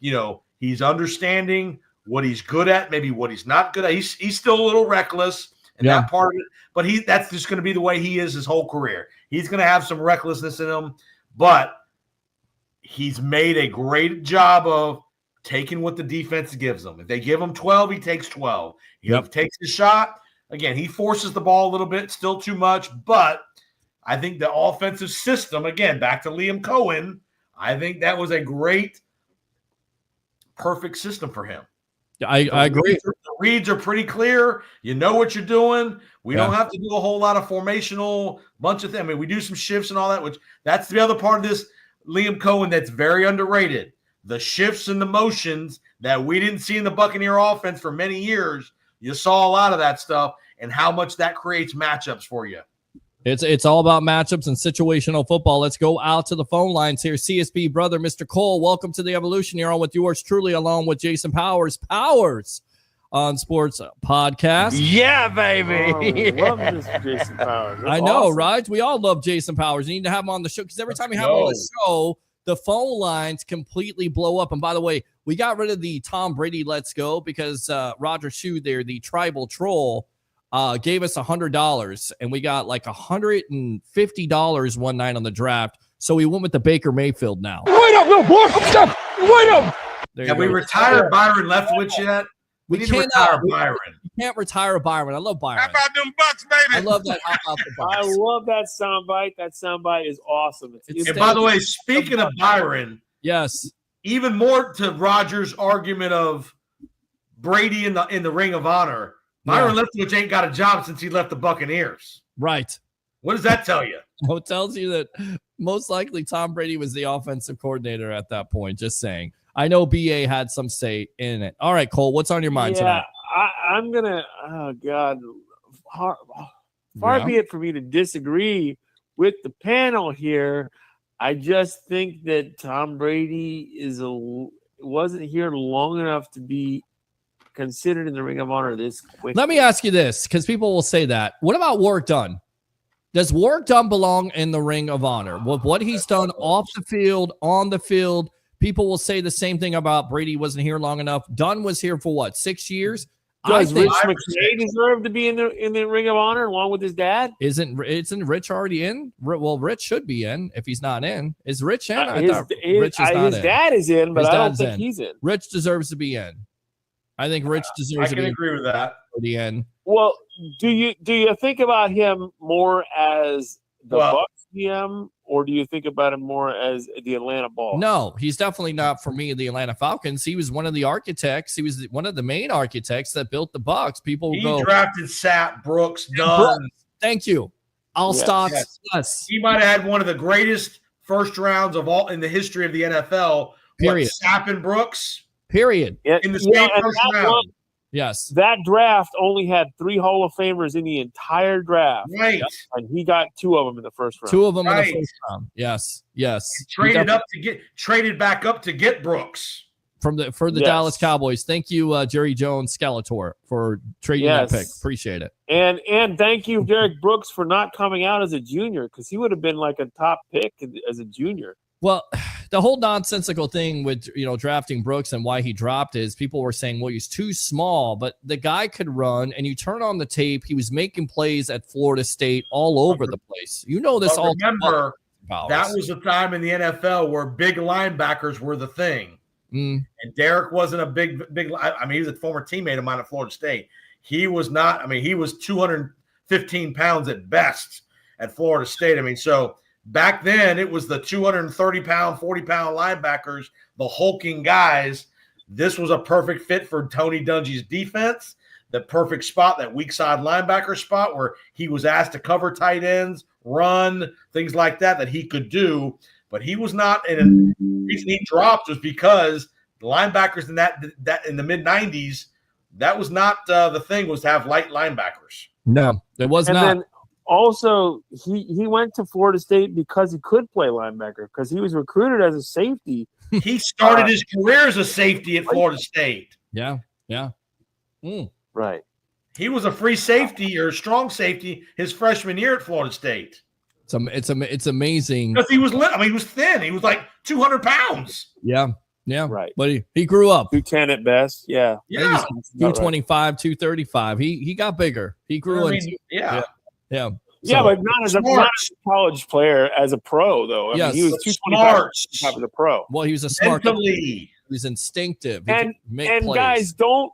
he's understanding what he's good at, maybe what he's not good at. He's still a little reckless and that part of it, but that's just going to be the way he is his whole career. He's going to have some recklessness in him, but he's made a great job of taking what the defense gives him. If they give him 12, he takes 12. He takes the shot. Again, he forces the ball a little bit, still too much, but I think the offensive system, again, back to Liam Cohen, I think that was a great, perfect system for him. I agree. The reads are pretty clear. You know what you're doing. We don't have to do a whole lot of formational bunch of things. I mean, we do some shifts and all that, which that's the other part of this Liam Cohen that's very underrated. The shifts and the motions that we didn't see in the Buccaneer offense for many years. You saw a lot of that stuff and how much that creates matchups for you. It's all about matchups and situational football. Let's go out to the phone lines here. CSB brother, Mr. Cole, welcome to the Evolution. You're on with yours truly, along with Jason Powers on Sports Podcast. Yeah, baby. Love this Jason Powers. That's I know, awesome. right? We all love Jason Powers. You need to have him on the show because every time you have him on the show, the phone lines completely blow up. And by the way, we got rid of the Tom Brady Let's Go because Roger Shue there, the tribal troll, gave us $100, and we got like $150 one night on the draft. So we went with the Baker Mayfield now. Wait up, little boy. Wait up. Have we retired Byron Leftwich yet? We need to retire Byron. You can't retire Byron. I love Byron. How about them Bucs, baby? I love that. How about the Bucs? I love that soundbite. That soundbite is awesome. And by the way, speaking of Byron, yes, even more to Roger's argument of Brady in the Ring of Honor. Byron Leftwich ain't got a job since he left the Buccaneers. Right. What does that tell you? Well, it tells you that most likely Tom Brady was the offensive coordinator at that point. Just saying. I know BA had some say in it. All right, Cole, what's on your mind tonight? I'm going to, oh, God, far be it for me to disagree with the panel here. I just think that Tom Brady wasn't here long enough to be considered in the Ring of Honor this quick. Let me ask you this, because people will say that. What about Warrick Dunn? Does Warrick Dunn belong in the Ring of Honor? With what he's done off the field, on the field, people will say the same thing about Brady wasn't here long enough. Dunn was here for what, 6 years? Does Rich McKay deserve to be in the Ring of Honor along with his dad? Isn't Rich already in? Well, Rich should be in if he's not in. Is Rich in? Rich is not his in. dad is in, but His I don't dad's think in. he's in. Rich deserves to be in. I think Rich deserves I to be can agree with that. for the end. Well, do you think about him more as the Bucs GM, or do you think about him more as the Atlanta Ball? No, he's definitely not for me. The Atlanta Falcons. He was one of the architects. He was one of the main architects that built the Bucs. People He go drafted Sapp, Brooks, Dunn. Thank you. All stops. Yes. He might have had one of the greatest first rounds of all in the history of the NFL. Period. Sapp and Brooks. Period. In the same first round. Yes. That draft only had 3 Hall of Famers in the entire draft. Right. And he got 2 of them in the first round. 2 of them in the first round. Yes. Yes. Traded back up to get Brooks. For the Dallas Cowboys. Thank you, Jerry Jones Skeletor, for trading that pick. Appreciate it. And thank you, Derek Brooks, for not coming out as a junior, because he would have been like a top pick as a junior. Well, the whole nonsensical thing with drafting Brooks and why he dropped is people were saying, well, he's too small, but the guy could run, and you turn on the tape, he was making plays at Florida State all over the place. You know this all. Remember, that was a time in the NFL where big linebackers were the thing. And Derek wasn't a big. I mean, he was a former teammate of mine at Florida State. He was not. I mean, he was 215 pounds at best at Florida State. I mean, so back then it was the 230-pound, 40-pound linebackers, the hulking guys. This was a perfect fit for Tony Dungy's defense. The perfect spot, that weak side linebacker spot where he was asked to cover tight ends, run, things like that he could do. But he was not in. The reason he dropped was because the linebackers in that in the mid '90s, that was not the thing, was to have light linebackers. No, it was not. And then also, he went to Florida State because he could play linebacker, because he was recruited as a safety. He started his career as a safety at Florida State. Yeah. Right. He was a free safety or strong safety his freshman year at Florida State. It's amazing. Because he was he was thin. He was like 200 pounds. Yeah. Right. But he grew up. 210 at best. Yeah. 225, 235. He got bigger. He grew into. Yeah. Yeah. But not as a college player, as a pro though. I mean, he was 225 as a pro. Well, he was a smart. Mentally. He was instinctive. He And could make plays. guys, don't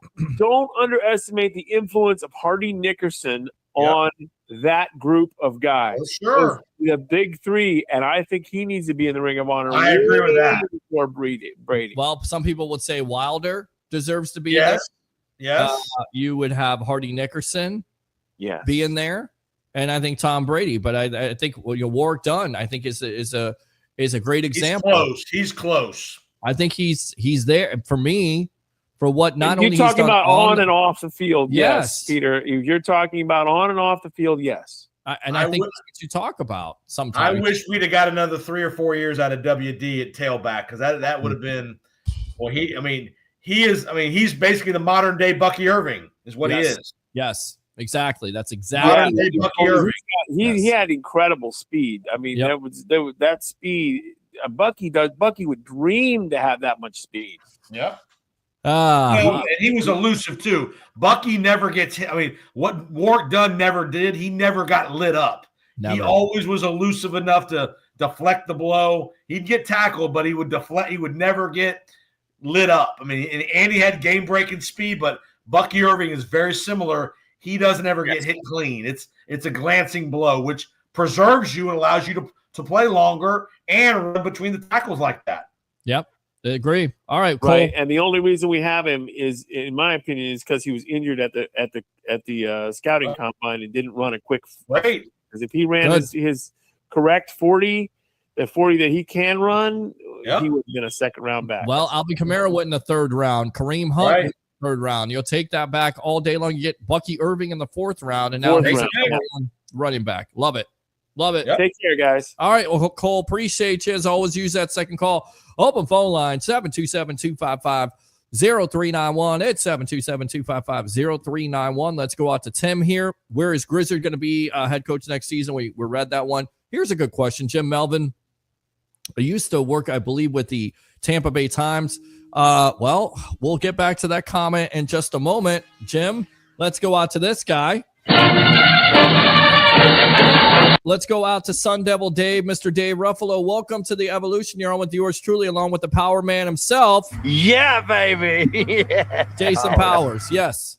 underestimate the influence of Hardy Nickerson on that group of guys. Sure. The big 3, and I think he needs to be in the Ring of Honor. I agree with that. Before Brady. Well, some people would say Wilder deserves to be there. Yes. You would have Hardy Nickerson be in there, and I think Tom Brady. But I think Warrick Dunn, I think is a great example. He's close. I think he's there for me. For what not only you're talking he's done about on and off the field, yes, Peter. You're talking about on and off the field, yes. I think that's what you talk about sometimes. I wish we'd have got another 3 or 4 years out of WD at tailback, because that would have been. Well, he's basically the modern day Bucky Irving, is what he is. Yes, exactly. That's exactly modern day Bucky Irving. He had incredible speed. I mean, that speed. Bucky would dream to have that much speed. Yep. And he was elusive too. Bucky never gets hit. I mean, what Warrick Dunn never did, he never got lit up. Never. He always was elusive enough to deflect the blow. He'd get tackled, but he would deflect. He would never get lit up. I mean, and he had game-breaking speed, but Bucky Irving is very similar. He doesn't ever get hit clean. It's a glancing blow, which preserves you and allows you to play longer and run between the tackles like that. Yep. I agree. All right, Cole. Right, and the only reason we have him is, in my opinion, is because he was injured at the scouting combine and didn't run a quick. Right. Because if he ran his correct 40, the 40 that he can run, he would have been a second round back. Well, Alvin Kamara went in the 3rd round. Kareem Hunt went in the 3rd round. You'll take that back all day long. You get Bucky Irving in the 4th round, and now he's running back. Love it. Love it. Yep. Take care, guys. All right. Well, Cole, appreciate you. As always, use that second call. Open phone line, 727-255-00. 0391. It's 727-255-0391. Let's go out to Tim here. Where is Grizzard going to be head coach next season? We read that one. Here's a good question. Jim Melvin, I used to work, I believe, with the Tampa Bay Times. Well, we'll get back to that comment in just a moment. Jim, let's go out to this guy. Let's go out to Sun Devil Dave, Mr. Dave Ruffalo. Welcome to the Evolution. You're on with yours truly, along with the Power Man himself. Yeah, baby. Yeah. Jason Powers. Yes.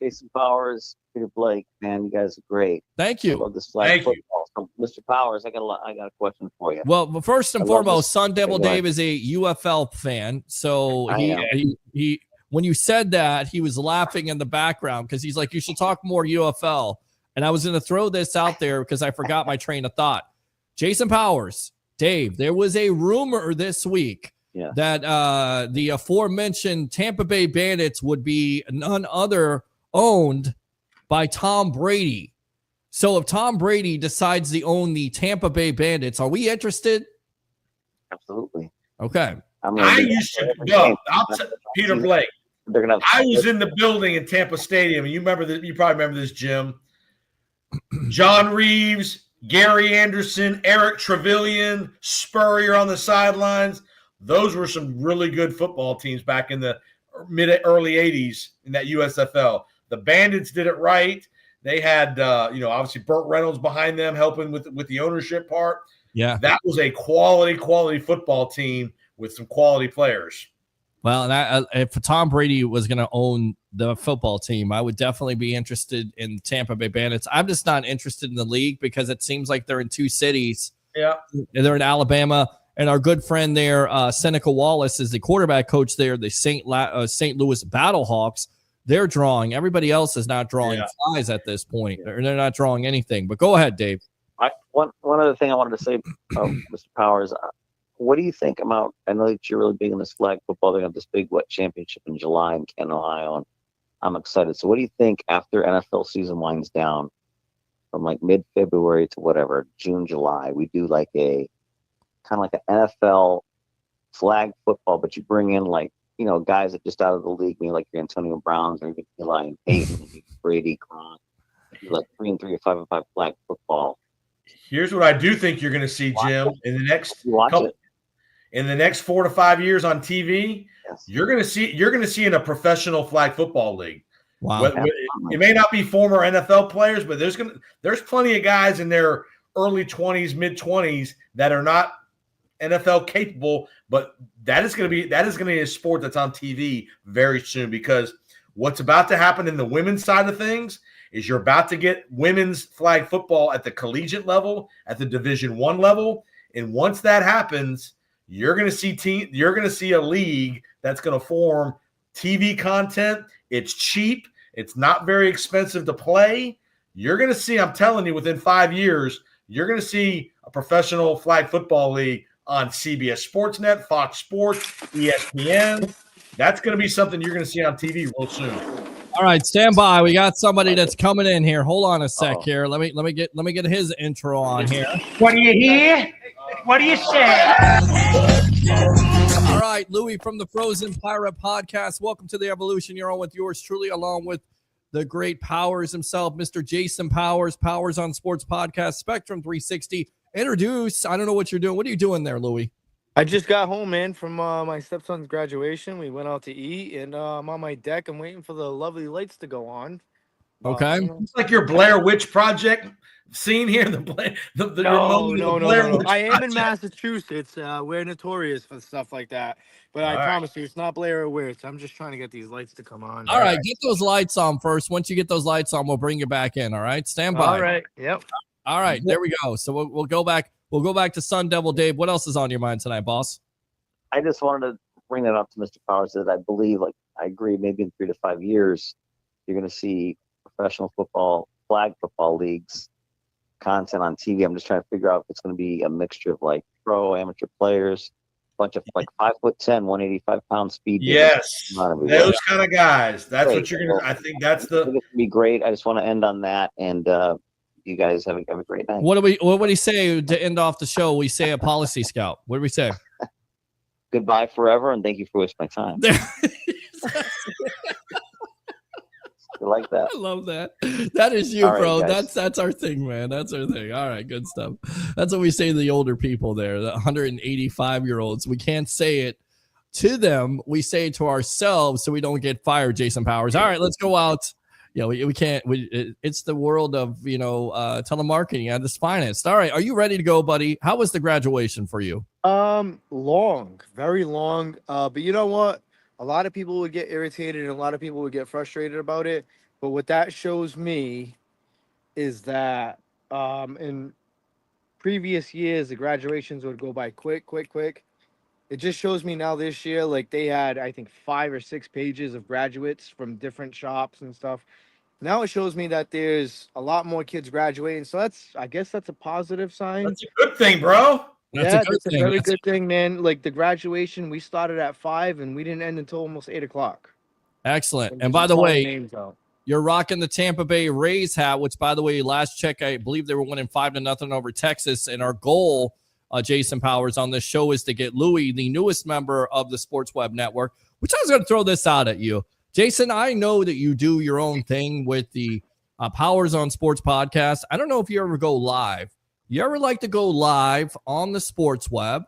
Jason Powers, Peter Blake, man, you guys are great. Thank you. I love this flag football. So, Mr. Powers, I got a question for you. Well, first and foremost, Sun Devil Dave is a UFL fan. So he when you said that, he was laughing in the background because he's like, you should talk more UFL. And I was going to throw this out there because I forgot my train of thought. Jason Powers, Dave, there was a rumor this week that the aforementioned Tampa Bay Bandits would be none other owned by Tom Brady. So if Tom Brady decides to own the Tampa Bay Bandits, are we interested? Absolutely. Okay. I used to go. Peter Blake. I was in the building in Tampa Stadium, and you probably remember this, Jim. John Reeves, Gary Anderson, Eric Trevelyan, Spurrier on the sidelines. Those were some really good football teams back in the early 80s in that USFL. The Bandits did it right. They had, obviously Burt Reynolds behind them helping with the ownership part. Yeah. That was a quality football team with some quality players. Well, and if Tom Brady was going to own the football team, I would definitely be interested in Tampa Bay Bandits. I'm just not interested in the league because it seems like they're in two cities. Yeah. They're in Alabama, and our good friend there, Seneca Wallace, is the quarterback coach there, the St. Louis Battlehawks. They're drawing. Everybody else is not drawing flies at this point. They're not drawing anything. But go ahead, Dave. One other thing I wanted to say, Mr. Powers, what do you think about? I know that you're really big in this flag football. They have this big championship in July in Canton, Ohio, and I'm excited. So, what do you think after NFL season winds down, from like mid-February to whatever June, July? We do like a kind of like an NFL flag football, but you bring in guys that just out of the league, maybe like your Antonio Browns or even Eli and Peyton, Brady, Gronk, like 3-3 or 5-5 flag football. Here's what I do think you're going to see, Jim, in the next 4 to 5 years on TV. Yes. You're going to see in a professional flag football league. Wow. It may not be former NFL players, but there's plenty of guys in their early 20s, mid 20s that are not NFL capable, but that is going to be a sport that's on TV very soon, because what's about to happen in the women's side of things is you're about to get women's flag football at the collegiate level, at the Division I level, and once that happens, you're going to see a league that's going to form TV content. It's cheap. It's not very expensive to play. You're going to see, I'm telling you, within 5 years, you're going to see a professional flag football league on CBS Sportsnet, Fox Sports, ESPN. That's going to be something you're going to see on TV real soon. All right, stand by. We got somebody that's coming in here. Hold on a sec here. Let me get his intro on here. What do you hear? What do you say? All right, Louis from the Frozen Pirate Podcast. Welcome to the Evolution. You're on with yours truly, along with the great Powers himself, Mr. Jason Powers, Powers on Sports Podcast, Spectrum 360. Introduce. I don't know what you're doing. What are you doing there, Louis? I just got home, man, from my stepson's graduation. We went out to eat, and I'm on my deck. I'm waiting for the lovely lights to go on. Okay. It's like your Blair Witch Project scene here. No. I am in Massachusetts. We're notorious for stuff like that. But I promise you, it's not Blair Witch. I'm just trying to get these lights to come on. All right, get those lights on first. Once you get those lights on, we'll bring you back in. All right, stand by. All right. Yep. All right, there we go. So we'll go back. We'll go back to Sun Devil Dave. What else is on your mind tonight, boss? I just wanted to bring that up to Mr. Powers that I believe, I agree, maybe in 3 to 5 years, you're going to see professional football, flag football leagues content on TV. I'm just trying to figure out if it's going to be a mixture of pro amateur players, a bunch of 5'10", 185-pound speed. Yes, those kind of guys. That's great. What you're going to. I think that's the. It's going to be great. I just want to end on that, and you guys have a great night. What do we say to end off the show? We say a policy scout. What do we say? Goodbye forever, and thank you for wasting my time. You like that? I love that. That is you, All right, bro. guys. That's our thing, man. That's our thing. All right, good stuff. That's what we say to the older people there, the 185-year-olds. We can't say it to them. We say it to ourselves so we don't get fired, Jason Powers. All right, let's go out. We can't. It's the world of, telemarketing at its finest. All right, are you ready to go, buddy? How was the graduation for you? Long, very long. But you know what? A lot of people would get irritated and a lot of people would get frustrated about it. But what that shows me is that in previous years, the graduations would go by quick. It just shows me now this year, like they had, I think, 5 or 6 pages of graduates from different shops and stuff. Now it shows me that there's a lot more kids graduating. So I guess that's a positive sign. That's a good thing, bro. That's That's a very good thing, man. Like the graduation, we started at 5 and we didn't end until almost 8 o'clock. Excellent. And just by the calling way, names out. you're rocking the Tampa Bay Rays hat, which, by the way, last check, I believe they were winning 5-0 over Texas. And our goal, Jason Powers, on this show is to get Louis, the newest member of the Sports Web Network, which I was going to throw this out at you. Jason, I know that you do your own thing with the Powers on Sports podcast. I don't know if you ever go live. You ever like to go live on the Sports Web?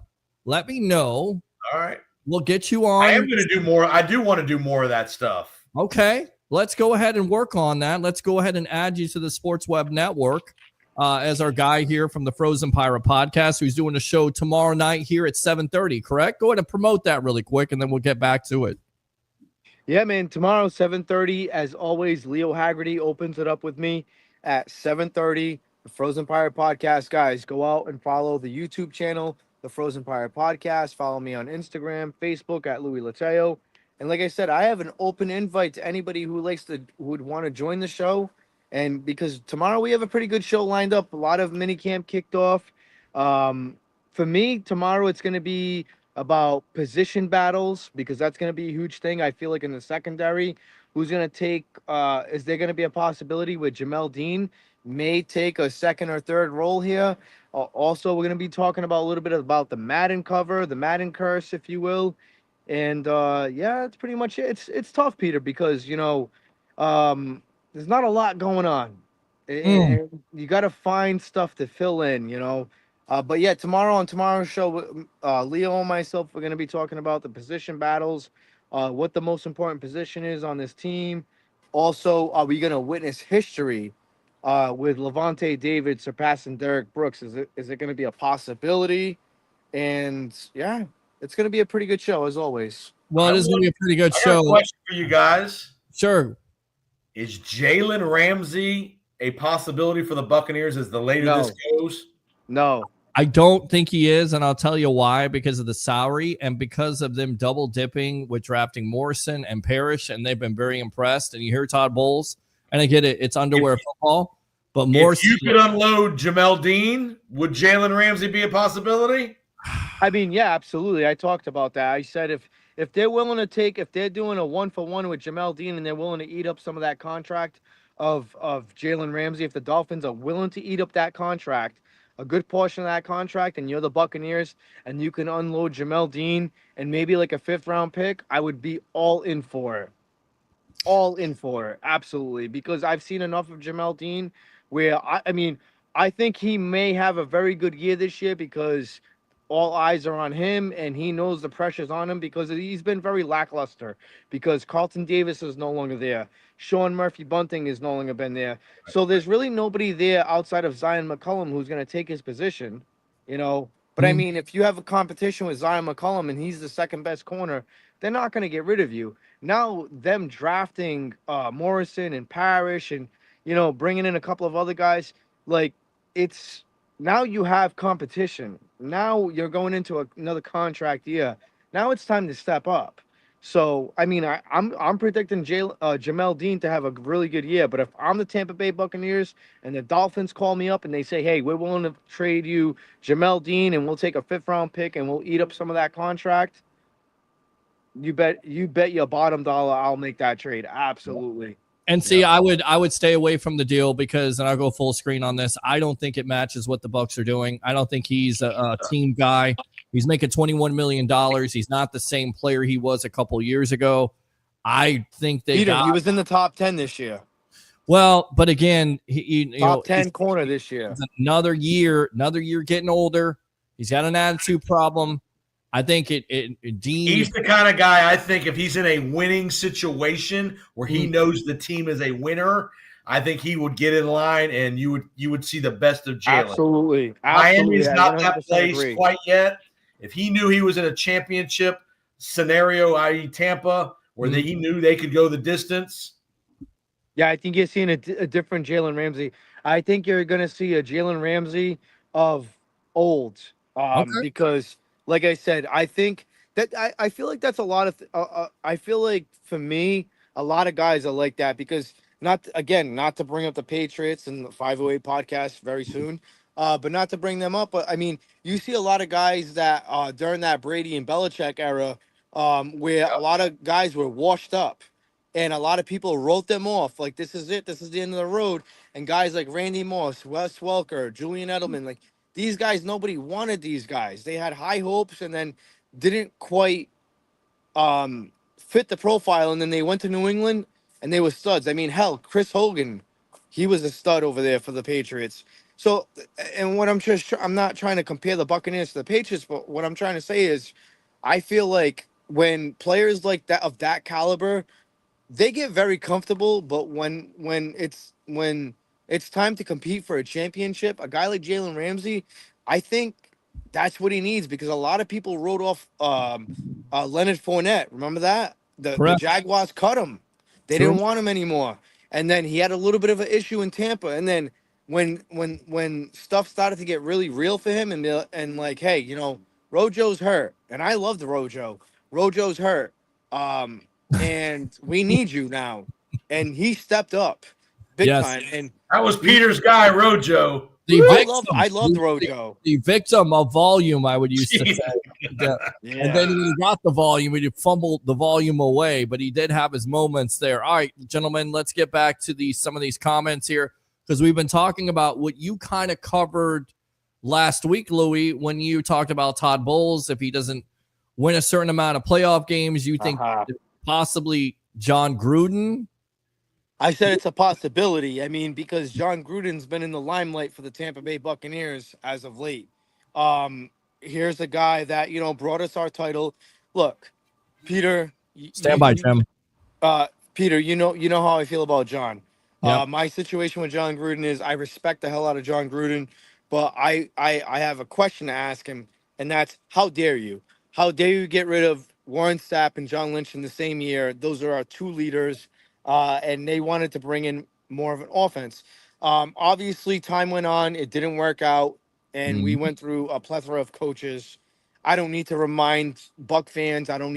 Let me know. All right. We'll get you on. I am going to do more. I do want to do more of that stuff. Okay. Let's go ahead and work on that. Let's go ahead and add you to the Sports Web Network as our guy here from the Frozen Pirate podcast, who's doing a show tomorrow night here at 7:30, correct? Go ahead and promote that really quick, and then we'll get back to it. Yeah, man. Tomorrow, 7:30, as always, Leo Haggerty opens it up with me at 7:30. The Frozen Pirate Podcast, guys, go out and follow the YouTube channel, the Frozen Pirate Podcast. Follow me on Instagram, Facebook at Louis Lateo. And like I said, I have an open invite to anybody who would want to join the show. And because tomorrow we have a pretty good show lined up, a lot of mini camp kicked off. For me, tomorrow it's going to be about position battles because that's going to be a huge thing. I feel like in the secondary, who's going to take, is there going to be a possibility with Jamel Dean may take a second or third role here? Also, we're going to be talking about a little bit about the Madden cover, the Madden curse, if you will. And yeah, that's pretty much it. It's tough, Peter, because, there's not a lot going on. And you got to find stuff to fill in, But yeah, tomorrow on tomorrow's show, Leo and myself, we're going to be talking about the position battles, what the most important position is on this team. Also, are we going to witness history with Levante David surpassing Derek Brooks? Is it going to be a possibility? And yeah, it's going to be a pretty good show as always. Well, it is going to be a pretty good I got show. a question for you guys. Sure. Is Jalen Ramsey a possibility for the Buccaneers as the later this goes? No. I don't think he is, and I'll tell you why. Because of the salary and because of them double dipping with drafting Morrison and Parrish, and they've been very impressed. And you hear Todd Bowles, and I get it, it's underwear football, but Morrison. If you could unload Jamel Dean, would Jalen Ramsey be a possibility? I mean, yeah, absolutely. I talked about that. I said if they're willing to if they're doing a 1-for-1 with Jamel Dean and they're willing to eat up some of that contract of Jalen Ramsey, if the Dolphins are willing to eat up that contract, a good portion of that contract, and you're the Buccaneers and you can unload Jamel Dean and maybe like a 5th-round pick, I would be all in for it. All in for it. Absolutely. Because I've seen enough of Jamel Dean where, I think he may have a very good year this year because all eyes are on him and he knows the pressure's on him because he's been very lackluster because Carlton Davis is no longer there. Sean Murphy-Bunting is no longer been there. So there's really nobody there outside of Zion McCollum who's going to take his position, But I mean, if you have a competition with Zion McCollum and he's the second best corner, they're not going to get rid of you. Now them drafting Morrison and Parrish and, bringing in a couple of other guys, it's now you have competition. Now you're going into another contract year. Now it's time to step up. So, I mean, I'm predicting Jamel Dean to have a really good year. But if I'm the Tampa Bay Buccaneers and the Dolphins call me up and they say, hey, we're willing to trade you Jamel Dean and we'll take a 5th-round pick and we'll eat up some of that contract, you bet your bottom dollar I'll make that trade. Absolutely. And see, I would stay away from the deal because, and I'll go full screen on this, I don't think it matches what the Bucs are doing. I don't think he's a team guy. He's making $21 million. He's not the same player he was a couple years ago. I think they He was in the top 10 this year. Well, but again, top 10 corner this year. Another year getting older. He's got an attitude problem. I think Dean. He's the kind of guy, I think, if he's in a winning situation where he knows the team is a winner, I think he would get in line and you would see the best of Jalen. Absolutely. Miami's not that place quite yet. If he knew he was in a championship scenario, i.e. Tampa, where he knew they could go the distance. Yeah, I think you're seeing a different Jalen Ramsey. I think you're going to see a Jalen Ramsey of old. Because, like I said, I think that I feel like that's a lot of I feel like for me, a lot of guys are like that because not to bring up the Patriots and the 508 podcast very soon, but not to bring them up. But I mean, you see a lot of guys that during that Brady and Belichick era, where a lot of guys were washed up. And a lot of people wrote them off. Like, this is it. This is the end of the road. And guys like Randy Moss, Wes Welker, Julian Edelman, like these guys, nobody wanted these guys. They had high hopes and then didn't quite fit the profile. And then they went to New England and they were studs. I mean, hell, Chris Hogan, he was a stud over there for the Patriots. So, and what I'm not trying to compare the Buccaneers to the Patriots, but what I'm trying to say is I feel like when players like that of that caliber, they get very comfortable, but when it's time to compete for a championship, a guy like Jalen Ramsey, I think that's what he needs because a lot of people wrote off Leonard Fournette. Remember that? The Jaguars cut him. They didn't want him anymore. And then he had a little bit of an issue in Tampa. And then when stuff started to get really real for him and like, hey, you know, Rojo's hurt. And I loved Rojo. Rojo's hurt. And we need you now. And he stepped up big time. And that was Peter's guy, Rojo. I loved Rojo. The victim of volume, I would use to say. And then when he got the volume, he fumbled the volume away, but he did have his moments there. All right, gentlemen, let's get back to some of these comments here because we've been talking about what you kind of covered last week, Louis, when you talked about Todd Bowles. If he doesn't win a certain amount of playoff games, you think possibly John Gruden? I said it's a possibility. I mean, because John Gruden's been in the limelight for the Tampa Bay Buccaneers as of late. Here's a guy that, you know, brought us our title. Look, Peter. Stand by, Jim. Peter, you know how I feel about John. Yep. My situation with John Gruden is I respect the hell out of John Gruden, but I have a question to ask him, and that's how dare you? How dare you get rid of Warren Sapp and John Lynch in the same year? Those are our two leaders, and they wanted to bring in more of an offense. Obviously, time went on. It didn't work out, and we went through a plethora of coaches. I don't need to remind Buck fans. I don't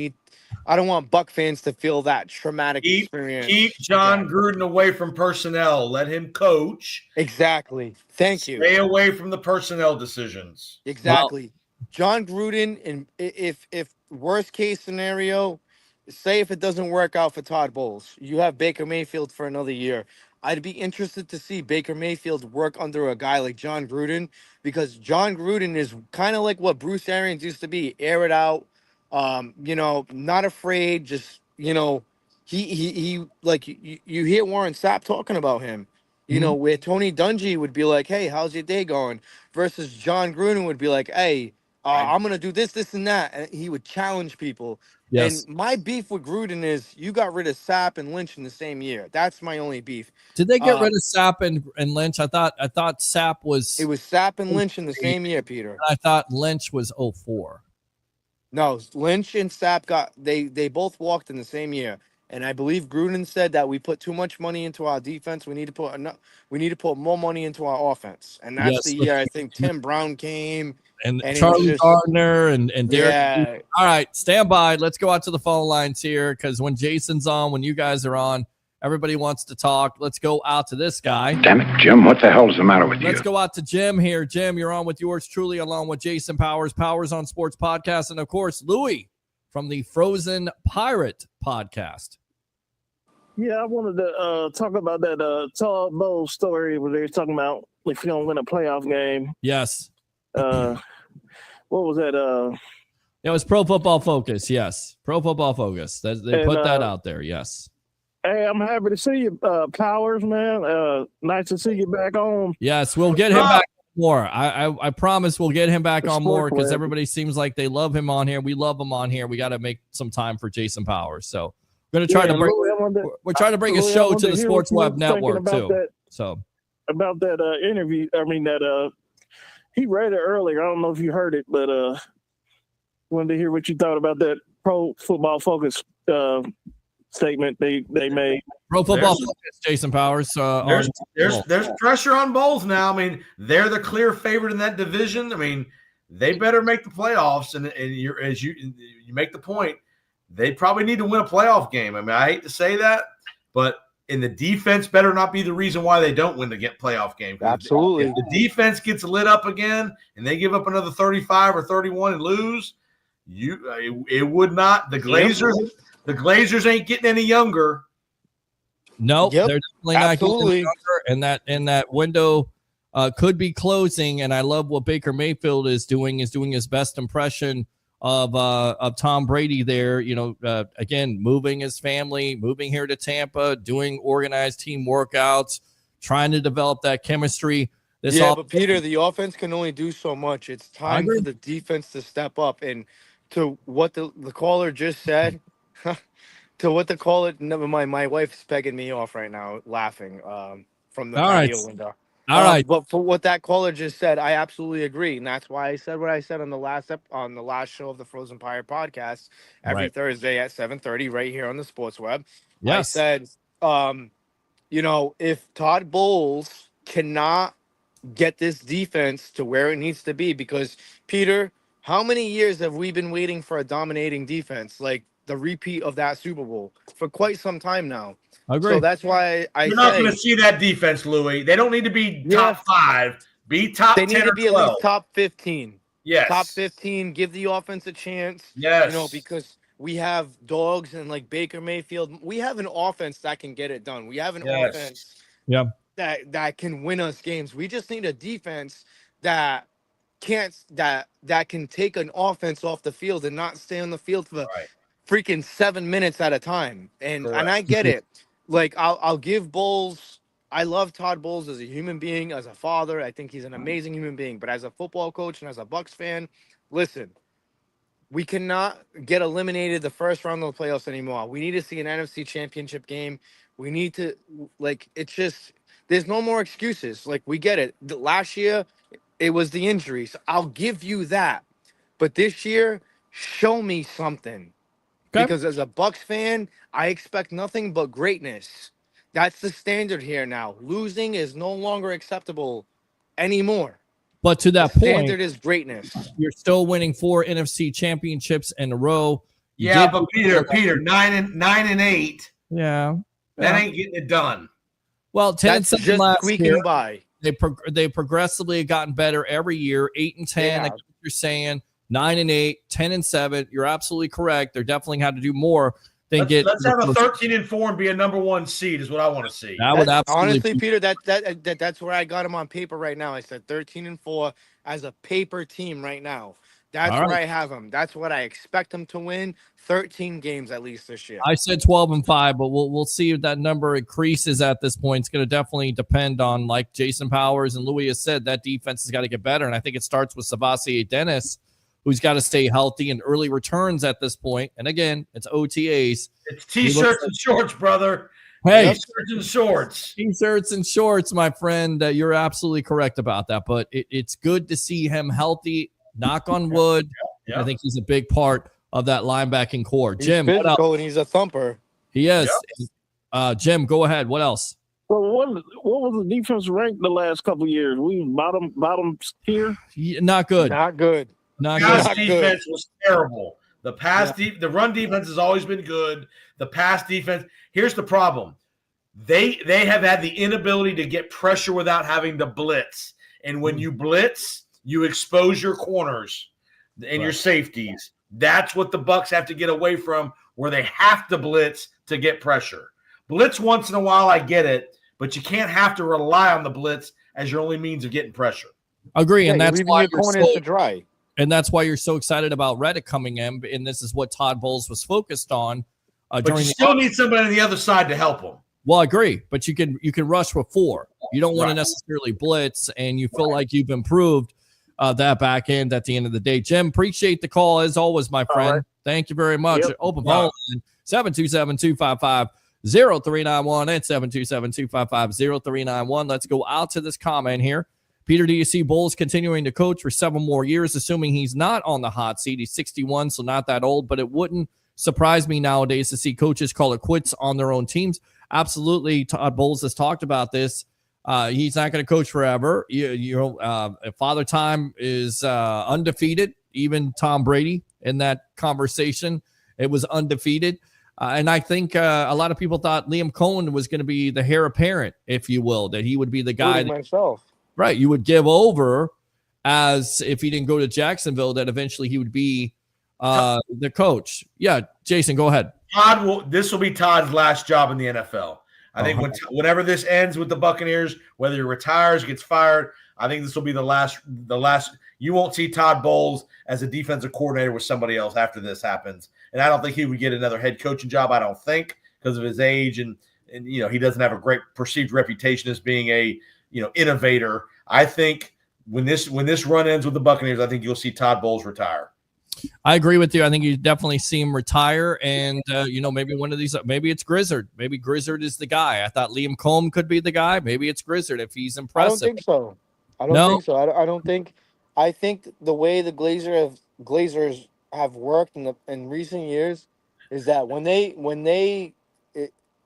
want Buck fans to feel that traumatic experience. Keep John Gruden away from personnel. Let him coach. Exactly. Thank you. Stay away from the personnel decisions. Exactly. Well, John Gruden, and if worst case scenario, say if it doesn't work out for Todd Bowles, you have Baker Mayfield for another year. I'd be interested to see Baker Mayfield work under a guy like John Gruden because John Gruden is kind of like what Bruce Arians used to be, air it out, not afraid, just, he like you hear Warren Sapp talking about him, where Tony Dungy would be like, hey, how's your day going? Versus John Gruden would be like, hey, I'm going to do this, this, and that. And he would challenge people. Yes. And my beef with Gruden is you got rid of Sapp and Lynch in the same year. That's my only beef. Did they get rid of Sapp and Lynch? I thought Sapp was. It was Sapp and Lynch in the same year, Peter. I thought Lynch was 04. No, Lynch and Sapp they both walked in the same year. And I believe Gruden said that we put too much money into our defense. We need to put more money into our offense. And that's the year I think Tim Brown came. And Charlie Gardner and Derek. Yeah. All right, stand by. Let's go out to the phone lines here because when Jason's on, when you guys are on, everybody wants to talk. Let's go out to this guy. Damn it, Jim. What the hell is the matter with you? Let's go out to Jim here. Jim, you're on with yours truly along with Jason Powers on Sports Podcast. And, of course, Louis from the Frozen Pirate Podcast. Yeah, I wanted to talk about that Todd Bowles story where they were talking about if you don't win a playoff game. Yes. What was that? It was Pro Football Focus. Yes, Pro Football Focus. They put that out there. Yes. Hey, I'm happy to see you, Powers, man. Nice to see you back on. Yes, we'll get him back more. I promise we'll get him back on more because everybody seems like they love him on here. We love him on here. We got to make some time for Jason Powers. So we're going to try to bring. We're trying to bring a show to the Sports Web Network too. So about that interview, I mean that he read it earlier. I don't know if you heard it, but wanted to hear what you thought about that Pro Football Focus statement they made. Pro Football Focus, Jason Powers. There's pressure on Bowles now. I mean, they're the clear favorite in that division. I mean, they better make the playoffs. And as you make the point, they probably need to win a playoff game. I mean, I hate to say that, but the defense better not be the reason why they don't win the playoff game. Absolutely. If the defense gets lit up again and they give up another 35 or 31 and lose, it would not. The Glazers ain't getting any younger. No, they're definitely not getting younger, and that window could be closing. And I love what Baker Mayfield is doing his best impression of Tom Brady there. Again, moving his family, moving here to Tampa, doing organized team workouts, trying to develop that chemistry. But Peter, the offense can only do so much. It's time for the defense to step up. And to what the caller just said, never mind. My wife's pegging me off right now, laughing from the patio window. All right. But for what that caller just said, I absolutely agree, and that's why I said what I said on the last show of the Frozen Pirate podcast every Thursday at 7:30 right here on the Sports Web. Yes. I said, if Todd Bowles cannot get this defense to where it needs to be, because Peter, how many years have we been waiting for a dominating defense like the repeat of that Super Bowl? For quite some time now. I agree. So that's why you're not going to see that defense, Louis. They don't need to be top 5. Be top 10 or 12. They need to be at least top 15. Yes. Top 15. Give the offense a chance. Yes. Because we have dogs and like Baker Mayfield. We have an offense that can get it done. We have an offense that can win us games. We just need a defense that can take an offense off the field and not stay on the field for freaking 7 minutes at a time. And I get it. Like I'll give Bowles. I love Todd Bowles as a human being, as a father. I think he's an amazing human being. But as a football coach and as a Bucs fan, listen, we cannot get eliminated the first round of the playoffs anymore. We need to see an NFC Championship game. We need to it's just there's no more excuses. Like we get it. Last year it was the injuries. I'll give you that. But this year, show me something. Because as a Bucs fan, I expect nothing but greatness. That's the standard here now. Losing is no longer acceptable anymore. But to that point, standard is greatness. You're still winning 4 NFC championships in a row. But Peter, 9 and 8. Yeah, that ain't getting it done. Well, 10 and 7 last year. By. They progressively have gotten better every year. 8 and 10. Like you're saying. 9 and 8, 10 and 7. You're absolutely correct. They're definitely had to do more than let's have a 13 and 4 and be a number 1 seed is what I want to see. That would absolutely honestly, Peter, that's where I got him on paper right now. I said 13 and 4 as a paper team right now. That's where I have him. That's what I expect him to win. 13 games at least this year. I said 12 and 5, but we'll see if that number increases at this point. It's going to definitely depend on, like Jason Powers and Louis has said, that defense has got to get better. And I think it starts with Savasi Dennis, who's got to stay healthy and early returns at this point. And again, it's OTAs. It's T-shirts and shorts, brother. Hey, T-shirts and shorts. T-shirts and shorts, my friend. You're absolutely correct about that. But it's good to see him healthy. Knock on wood. I think he's a big part of that linebacking core. Jim, he's physical and he's a thumper. He is. Jim, go ahead. What else? Well, what was the defense ranked the last couple of years? We bottom tier. Not good. Not good. Not pass good. defense was terrible. The the run defense has always been good. The pass defense. Here's the problem. They have had the inability to get pressure without having to blitz. And when you blitz, you expose your corners and your safeties. That's what the Bucs have to get away from, where they have to blitz to get pressure. Blitz once in a while, I get it, but you can't have to rely on the blitz as your only means of getting pressure. Agree, and that's why your corners to dry. And that's why you're so excited about Reddick coming in. And this is what Todd Bowles was focused on. But you still need somebody on the other side to help him. Well, I agree. But you can rush with 4. You don't want to Right. necessarily blitz, and you feel like you've improved that back end at the end of the day. Jim, appreciate the call as always, my friend. right. Thank you very much. Yep. Open phone line 727-255-0391 and 727-255-0391. Let's go out to this comment here. Peter, do you see Bowles continuing to coach for 7 more years, assuming he's not on the hot seat? He's 61, so not that old, but it wouldn't surprise me nowadays to see coaches call it quits on their own teams. Absolutely. Todd Bowles has talked about this. He's not going to coach forever. Father Time is undefeated. Even Tom Brady in that conversation, it was undefeated. And I think a lot of people thought Liam Cohen was going to be the heir apparent, if you will, that he would be the guy that, myself. right, you would give over as if he didn't go to Jacksonville, that eventually he would be the coach. Yeah, Jason, go ahead. This will be Todd's last job in the NFL. I think whenever this ends with the Buccaneers, whether he retires, gets fired, I think this will be the last. You won't see Todd Bowles as a defensive coordinator with somebody else after this happens. And I don't think he would get another head coaching job. I don't think, because of his age and he doesn't have a great perceived reputation as being a innovator. I think when this run ends with the Buccaneers, I think you'll see Todd Bowles retire. I agree with you. I think you definitely see him retire, and maybe one of these. Maybe it's Grizzard. Maybe Grizzard is the guy. I thought Liam Cohen could be the guy. Maybe it's Grizzard if he's impressive. I don't think so. I don't think. I think the way the Glazers have worked in recent years is that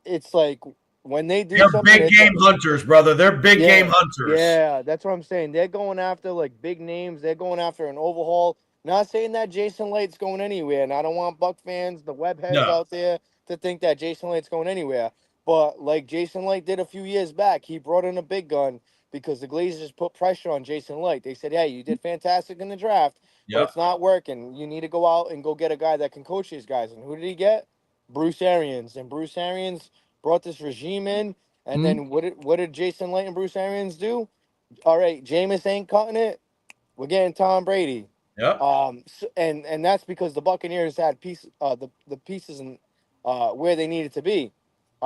it's like when they do They're something, big game hunters, brother. They're big game hunters. Yeah, that's what I'm saying. They're going after like big names. They're going after an overhaul. Not saying that Jason Light's going anywhere, and I don't want Buck fans, the web heads out there, to think that Jason Light's going anywhere. But like Jason Light did a few years back, he brought in a big gun because the Glazers put pressure on Jason Light. They said, hey, you did fantastic in the draft, but it's not working. You need to go out and go get a guy that can coach these guys. And who did he get? Bruce Arians. And Bruce Arians brought this regime in. And then what did Jason Light and Bruce Arians do? All right, Jameis ain't cutting it. We're getting Tom Brady. Yeah. And that's because the Buccaneers had the pieces in where they needed to be.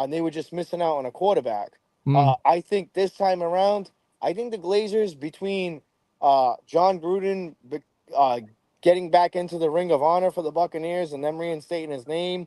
They were just missing out on a quarterback. I think this time around, I think the Glazers, between John Gruden getting back into the Ring of Honor for the Buccaneers and them reinstating his name,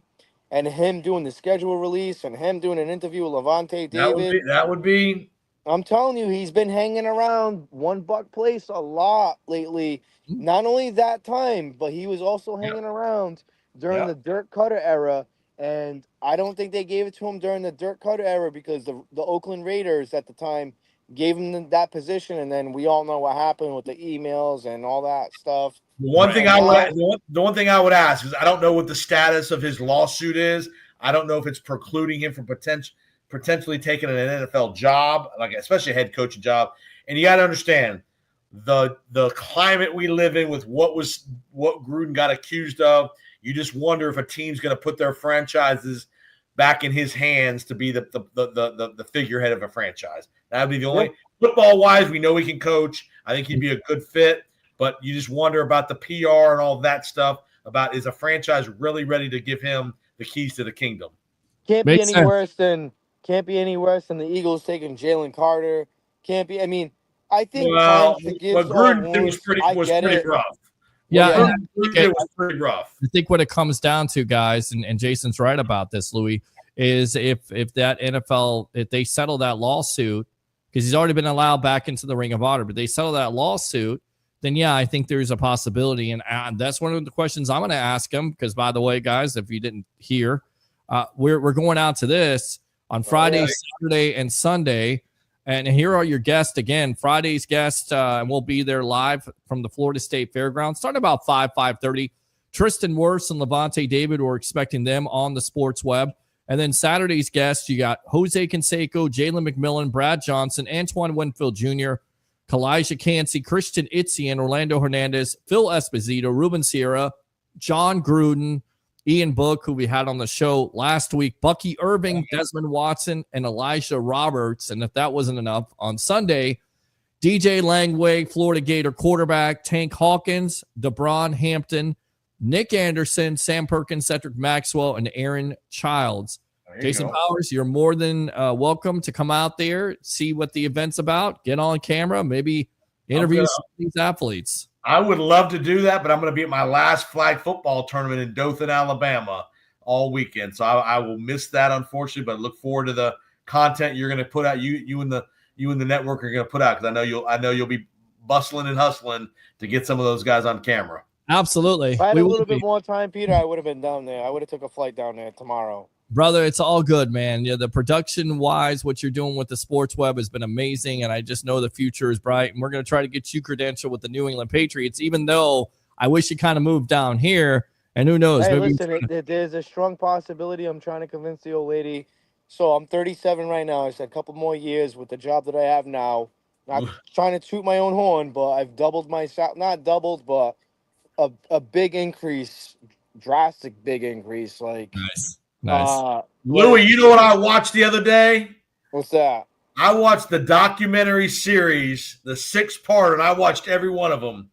and him doing the schedule release and him doing an interview with Levante David. That would be. I'm telling you, he's been hanging around One Buck Place a lot lately. Not only that time, but he was also hanging around during the Dirk Cutter era. And I don't think they gave it to him during the Dirk Cutter era because the Oakland Raiders at the time gave him that position. And then we all know what happened with the emails and all that stuff. The one thing I would ask is I don't know what the status of his lawsuit is. I don't know if it's precluding him from potentially taking an NFL job, like especially a head coaching job. And you got to understand the climate we live in with what Gruden got accused of. You just wonder if a team's going to put their franchises back in his hands to be the figurehead of a franchise. That would be the only football wise. We know he can coach. I think he'd be a good fit, but you just wonder about the PR and all that stuff about is a franchise really ready to give him the keys to the kingdom? Can't be any worse than the Eagles taking Jalen Carter. Can't be. I mean, I think Gruden was pretty rough. Yeah, it was pretty rough. I think what it comes down to, guys, and Jason's right about this, Louis, is if that NFL, if they settle that lawsuit, because he's already been allowed back into the Ring of Honor, but they settle that lawsuit, then yeah, I think there's a possibility. And that's one of the questions I'm going to ask him, because by the way, guys, if you didn't hear, we're going out to this on Friday, Saturday, and Sunday. And here are your guests again. Friday's guest, and we'll be there live from the Florida State Fairgrounds, starting about 5:30. Tristan Wirfs and Levante David, we're expecting them on the Sports Web. And then Saturday's guests, you got Jose Canseco, Jalen McMillan, Brad Johnson, Antoine Winfield Jr., Kalijah Cansey, Christian Itzian, Orlando Hernandez, Phil Esposito, Ruben Sierra, John Gruden, Ian Book, who we had on the show last week, Bucky Irving, Desmond Watson, and Elijah Roberts. And if that wasn't enough, on Sunday, DJ Langway, Florida Gator quarterback, Tank Hawkins, DeBron Hampton, Nick Anderson, Sam Perkins, Cedric Maxwell, and Aaron Childs. Jason Powers, you're more than welcome to come out there, see what the event's about, get on camera, maybe interview some of these athletes. I would love to do that, but I'm going to be at my last flag football tournament in Dothan, Alabama all weekend. So I will miss that, unfortunately, but look forward to the content you're going to put out. You and the network are going to put out, because I know you'll be bustling and hustling to get some of those guys on camera. Absolutely. If I had a little bit more time, Peter, I would have been down there. I would have took a flight down there tomorrow. Brother, it's all good, man. Yeah, the production-wise, what you're doing with the Sports Web has been amazing, and I just know the future is bright. And we're going to try to get you credentialed with the New England Patriots, even though I wish you kind of moved down here. And who knows? Hey, maybe listen, there's a strong possibility. I'm trying to convince the old lady. So I'm 37 right now. I said a couple more years with the job that I have now. Not trying to toot my own horn, but I've doubled my salary. Not doubled, but a big increase, drastic big increase. Like nice. Louis, you know what I watched the other day? What's that? I watched the documentary series, the 6-part, and I watched every one of them.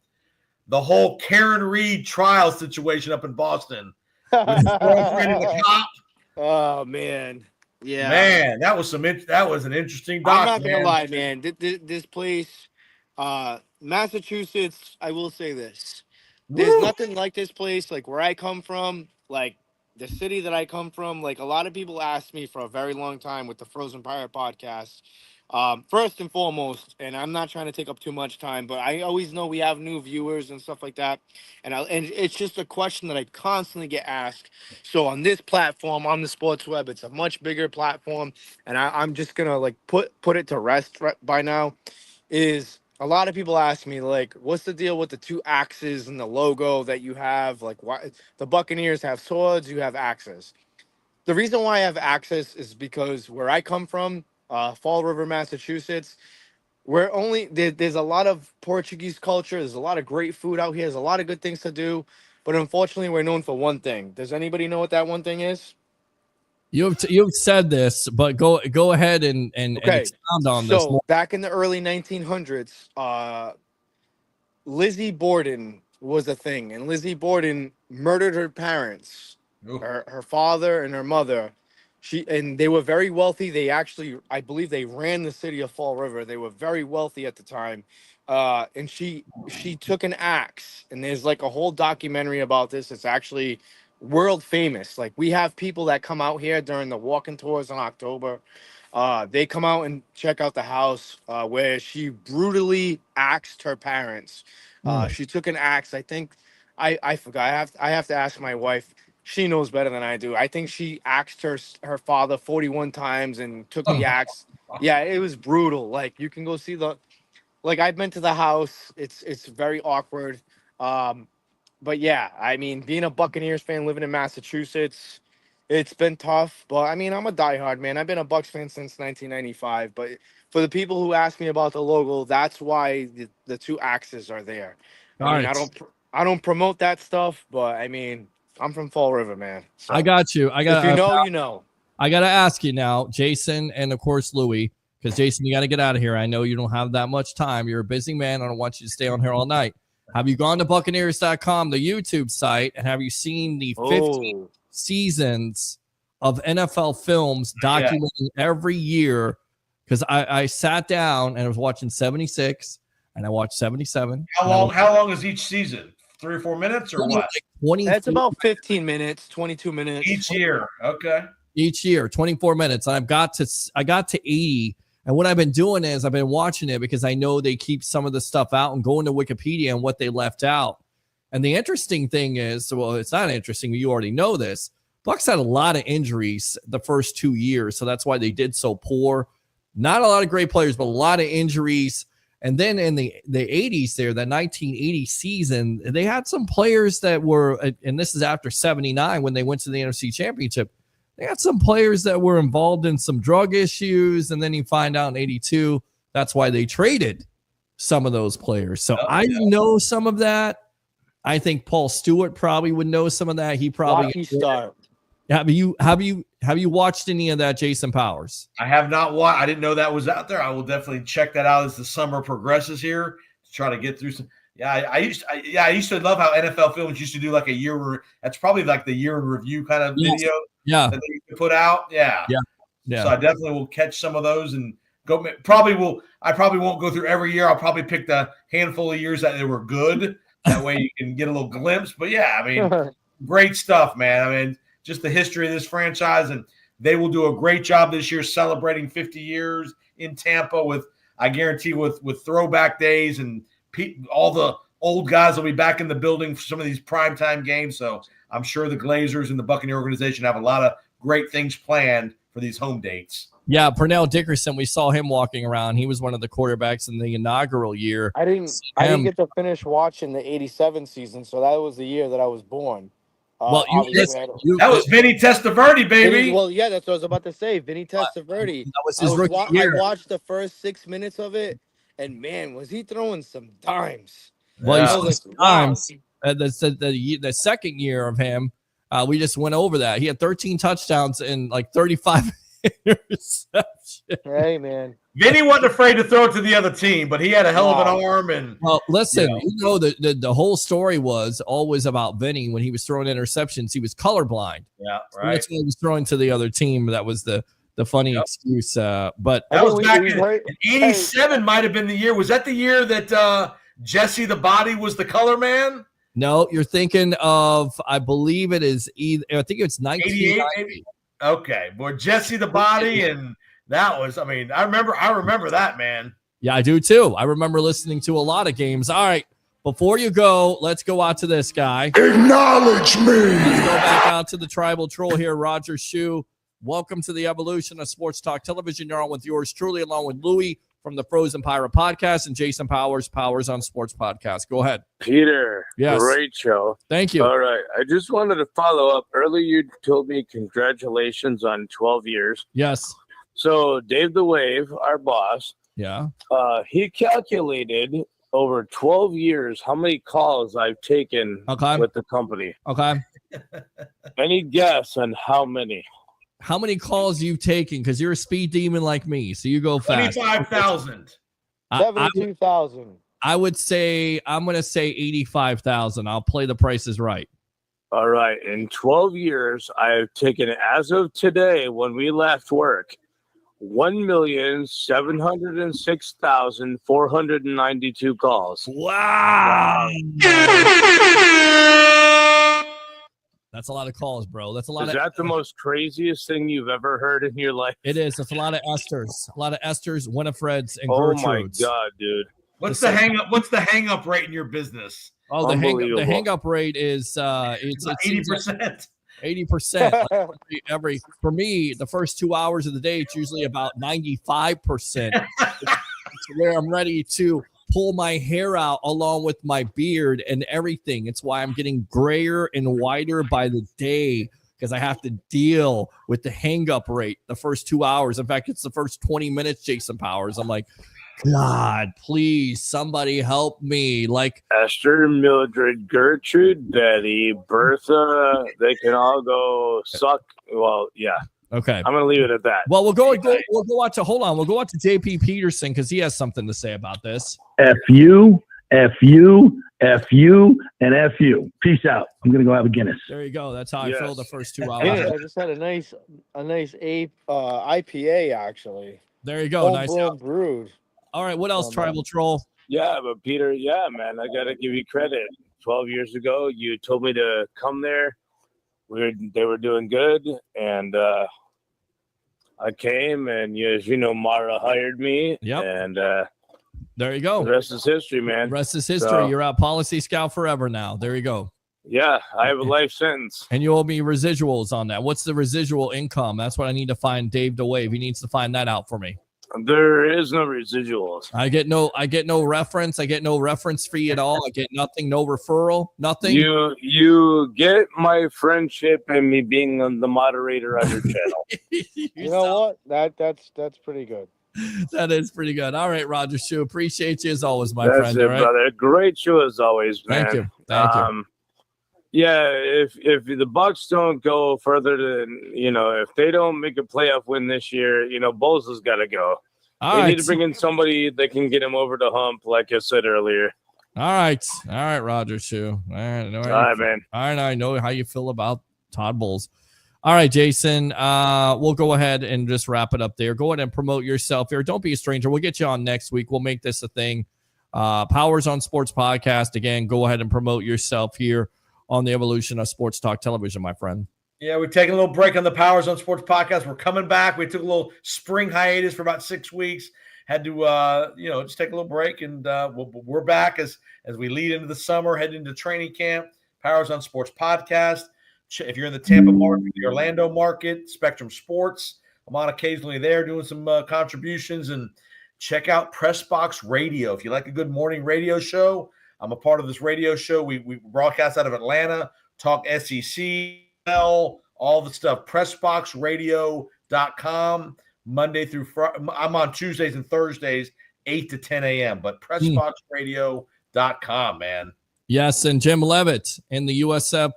The whole Karen Reed trial situation up in Boston. With his girlfriend and the cop. Oh man, yeah, man, that was an interesting doc. I'm not gonna lie, man. This place, Massachusetts. I will say this: there's nothing like this place. Like where I come from, like the city that I come from. Like a lot of people asked me for a very long time with the Frozen Pirate podcast. First and foremost, and I'm not trying to take up too much time, but I always know we have new viewers and stuff like that, and it's just a question that I constantly get asked. So on this platform, on the Sports Web, it's a much bigger platform, and I'm just gonna like put it to rest by now. Is a lot of people ask me like, what's the deal with the 2 axes and the logo that you have? Like, why the Buccaneers have swords, you have axes. The reason why I have axes is because where I come from, Fall River, Massachusetts, there's a lot of Portuguese culture. There's a lot of great food out here. There's a lot of good things to do, but unfortunately, we're known for one thing. Does anybody know what that one thing is? You've said this, but go ahead and expound on this. So back in the early 1900s, Lizzie Borden was a thing, and Lizzie Borden murdered her parents, her father and her mother. They were very wealthy. They actually, I believe, they ran the city of Fall River. They were very wealthy at the time. And she took an axe, and there's like a whole documentary about this. It's actually world famous. Like we have people that come out here during the walking tours in October. They come out and check out the house where she brutally axed her parents. She took an axe. I think I forgot. I have to ask my wife. She knows better than I do. I think she axed her father 41 times and took the axe. Yeah, it was brutal. Like you can go see I've been to the house. It's very awkward. But yeah, I mean, being a Buccaneers fan living in Massachusetts, it's been tough. But I mean, I'm a diehard man. I've been a Bucs fan since 1995. But for the people who ask me about the logo, that's why the 2 axes are there. I mean, I don't promote that stuff, but I mean, I'm from Fall River, man. So, I got you. If you know, you know. I got to ask you now, Jason, and of course, Louis, because Jason, you got to get out of here. I know you don't have that much time. You're a busy man. I don't want you to stay on here all night. Have you gone to Buccaneers.com, the YouTube site, and have you seen the 15 seasons of NFL films documenting every year? Because I sat down and I was watching 76, and I watched 77. How long is each season? 3 or 4 minutes or what? 20. That's about 15 minutes, 22 minutes each year. Okay. Each year, 24 minutes. And I got to 80. And what I've been doing is I've been watching it because I know they keep some of the stuff out and going to Wikipedia and what they left out. And the interesting thing is, well, it's not interesting. You already know this. Bucs had a lot of injuries the first 2 years. So that's why they did so poor. Not a lot of great players, but a lot of injuries. And then in the 80s there, that 1980 season, they had some players that were, and this is after 79 when they went to the NFC Championship, they had some players that were involved in some drug issues. And then you find out in 82, that's why they traded some of those players. So I know some of that. I think Paul Stewart probably would know some of that. He probably Have you watched any of that, Jason Powers? I have not watched. I didn't know that was out there. I will definitely check that out as the summer progresses here to try to get through some. Yeah, I used to love how NFL Films used to do like a year. That's probably like the year in review kind of video. Yeah, that they used to put out. Yeah. Yeah. So I definitely will catch some of those and go. I probably won't go through every year. I'll probably pick the handful of years that they were good. That way you can get a little glimpse. But yeah, I mean, great stuff, man. I mean, just the history of this franchise, and they will do a great job this year celebrating 50 years in Tampa with, I guarantee, with throwback days, and all the old guys will be back in the building for some of these primetime games. So I'm sure the Glazers and the Buccaneer organization have a lot of great things planned for these home dates. Yeah, Pernell Dickerson, we saw him walking around. He was one of the quarterbacks in the inaugural year. I didn't get to finish watching the '87 season, so that was the year that I was born. Well, that was Vinny Testaverde, baby. Well, yeah, that's what I was about to say. Vinny Testaverde. That was his rookie year. I watched the first 6 minutes of it, and man, was he throwing some dimes. Well, I he was threw like, dimes. The second year of him, we just went over that. He had 13 touchdowns and like 35 interceptions. Hey, man. Vinny wasn't afraid to throw it to the other team, but he had a hell of an arm. And well, listen, the whole story was always about Vinny. When he was throwing interceptions, he was colorblind. Yeah, So right. that's why he was throwing to the other team. That was the funny excuse. But that was back in 87. Might have been the year. Was that the year that Jesse the Body was the color man? No, you're thinking of. I believe it is either. I think it's 1988. Maybe. Okay, boy, Jesse the Body, and that was. I mean, I remember that, man. Yeah, I do too. I remember listening to a lot of games. All right, before you go, let's go out to this guy. Acknowledge me. Let's go back out to the tribal troll here, Roger Shue. Welcome to the evolution of Sports Talk Television. You're on with yours truly, along with Louie from the Frozen Pirate Podcast and Jason Powers on Sports Podcast. Go ahead. Peter, Yes. great show. Thank you. All right. I just wanted to follow up. Earlier, you told me congratulations on 12 years. Yes. So Dave the Wave, our boss, Yeah. he calculated over 12 years how many calls I've taken with the company. Okay. Any guess on how many? How many calls you've taken? Because you're a speed demon like me, so you go fast. 25,000. 72,000. I would say I'm going to say 85,000. I'll play the prices right. All right. In 12 years, I've taken, as of today, when we left work, 1,706,492 calls. Wow. That's a lot of calls, bro. That's a lot. Is that the most craziest thing you've ever heard in your life? It is. It's a lot of Esthers, Winifreds, and Oh Gertrudes. my God, dude. What's the hang up? What's the hang up rate in your business? Oh, the hang up rate is it's 80%. 80%. Every for me, the first 2 hours of the day, it's usually about 95%. It's where I'm ready to pull my hair out along with my beard and everything. It's why I'm getting grayer and whiter by the day, because I have to deal with the hang up rate the first 2 hours. In fact, it's the first 20 minutes, Jason Powers. I'm like, God, please, somebody help me. Like Esther, Mildred, Gertrude, Betty, Bertha, they can all go suck. Well, yeah. Okay. I'm going to leave it at that. Well, we'll go out to JP Peterson because he has something to say about this. F you, and F you. Peace out. I'm gonna go have a Guinness. There you go. That's how I feel the first 2 hours. Yeah, I just had a nice IPA actually. There you go. Nice brewed. All right, what else, Tribal Troll? Yeah, but Peter, yeah, man, I got to give you credit. 12 years ago, you told me to come there. They were doing good, and I came, and as you know, Mara hired me. Yep. And there you go. The rest is history, man. The rest is history. So, You're out Policy Scout forever now. There you go. Yeah, I have a life sentence. And you owe me residuals on that. What's the residual income? That's what I need to find Dave DeWave. He needs to find that out for me. There is no residuals. I get no reference. I get no reference fee at all. I get nothing, no referral, nothing. You get my friendship and me being the moderator on your channel. You know what? That's pretty good. That is pretty good. All right, Roger Shue. Appreciate you as always, my That's friend. it, all right? brother. Great show as always, man. Thank you. Yeah, if the Bucs don't go further than, if they don't make a playoff win this year, Bosa's got to go. All They right. need to bring in somebody that can get him over the hump, like I said earlier. All right, Roger Shoe. All right, man. All right, I know how you feel about Todd Bowles. All right, Jason. We'll go ahead and just wrap it up there. Go ahead and promote yourself here. Don't be a stranger. We'll get you on next week. We'll make this a thing. Powers on Sports podcast. Again, go ahead and promote yourself here on the evolution of sports talk television, my friend. Yeah, we're taking a little break on the Powers on Sports podcast. We're coming back. We took a little spring hiatus for about 6 weeks. Had to, just take a little break, and we're back as we lead into the summer, head into training camp. Powers on Sports podcast. If you're in the Tampa market, the Orlando market, Spectrum Sports, I'm on occasionally there doing some contributions. And check out Press Box Radio. If you like a good morning radio show, I'm a part of this radio show. We broadcast out of Atlanta, talk SEC, all the stuff. PressBoxRadio.com, Monday through Friday. I'm on Tuesdays and Thursdays, 8 to 10 a.m. But PressBoxRadio.com, man. Yes, and Jim Levitt in the USF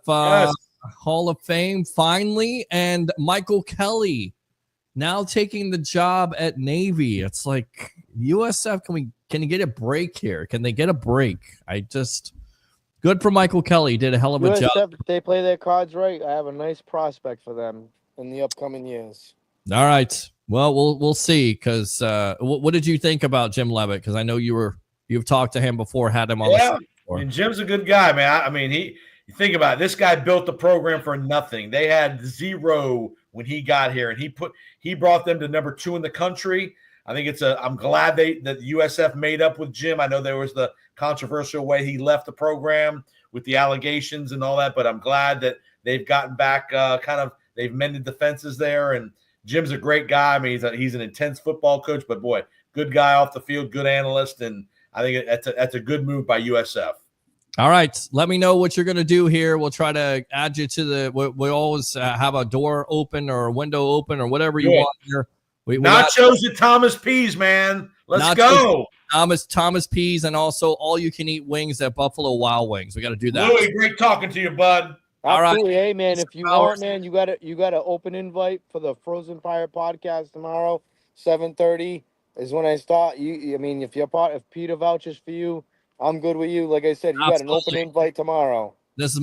Hall of Fame finally, and Michael Kelly now taking the job at Navy. It's like USF, can you get a break here? Can they get a break? Good for Michael Kelly. Did a hell of a job. If they play their cards right, I have a nice prospect for them in the upcoming years. All right. Well, we'll see. Because what did you think about Jim Levitt? Because I know you've talked to him before, had him on the show before. And Jim's a good guy, man. I mean, you think about it. This guy built the program for nothing. They had 0 when he got here, and he brought them to number 2 in the country. I think I'm glad that USF made up with Jim. I know there was the controversial way he left the program with the allegations and all that, but I'm glad that they've gotten back they've mended the fences there. And Jim's a great guy. I mean, he's an intense football coach, but boy, good guy off the field, good analyst. And I think that's a good move by USF. All right. Let me know what you're going to do here. We'll try to add you to we always have a door open or a window open or whatever you want here. Nachos at Thomas P's, man. Let's go. Thomas P's, and also all you can eat wings at Buffalo Wild Wings. We got to do that. Louis, great talking to you, bud. All right. Absolutely. Hey, man, if you want, man, you got an open invite for the Frozen Fire podcast tomorrow, 7:30 is when I start. If Peter vouches for you, I'm good with you. Like I said, you got an open invite tomorrow. This is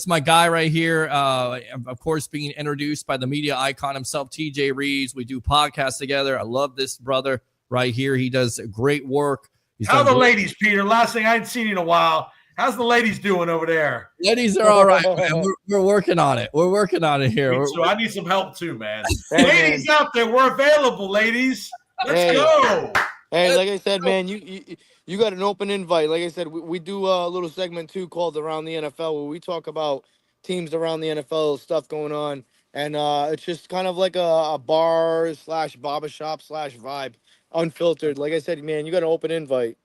my guy right here. Of course, being introduced by the media icon himself, TJ Reeves. We do podcasts together. I love this brother right here. He does great work. How are the ladies, Peter? Last thing I hadn't seen you in a while. How's the ladies doing over there? Ladies are all right, man. We're working on it. We're working on it here. So I need some help too, man. Ladies out there, we're available, ladies. Let's go. Hey, like I said, man, you got an open invite. Like I said, we do a little segment too called Around the NFL, where we talk about teams around the NFL, stuff going on, and it's just kind of like a bar / barbershop / vibe, unfiltered. Like I said, man, you got an open invite.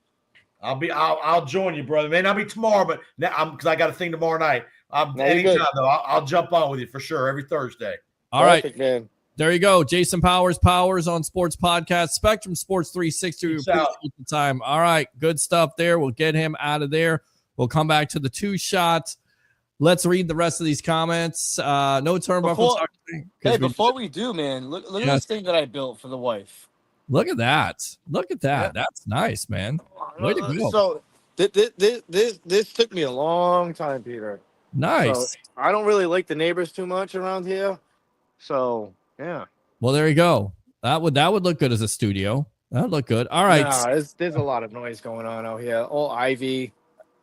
I'll join you, brother. May not be tomorrow, but because I got a thing tomorrow night. Anytime though, I'll jump on with you for sure every Thursday. All right, man. There you go. Jason Powers on Sports Podcast, Spectrum Sports 360. We appreciate the time. All right. Good stuff there. We'll get him out of there. We'll come back to the 2 shots. Let's read the rest of these comments. No turnbuckles. Before we do, man, look at this thing that I built for the wife. Look at that. Yeah. That's nice, man. Way to go. So this took me a long time, Peter. Nice. So, I don't really like the neighbors too much around here. So yeah. Well, there you go. That would look good as a studio. That would look good. All right. Nah, there's a lot of noise going on out here. All ivy.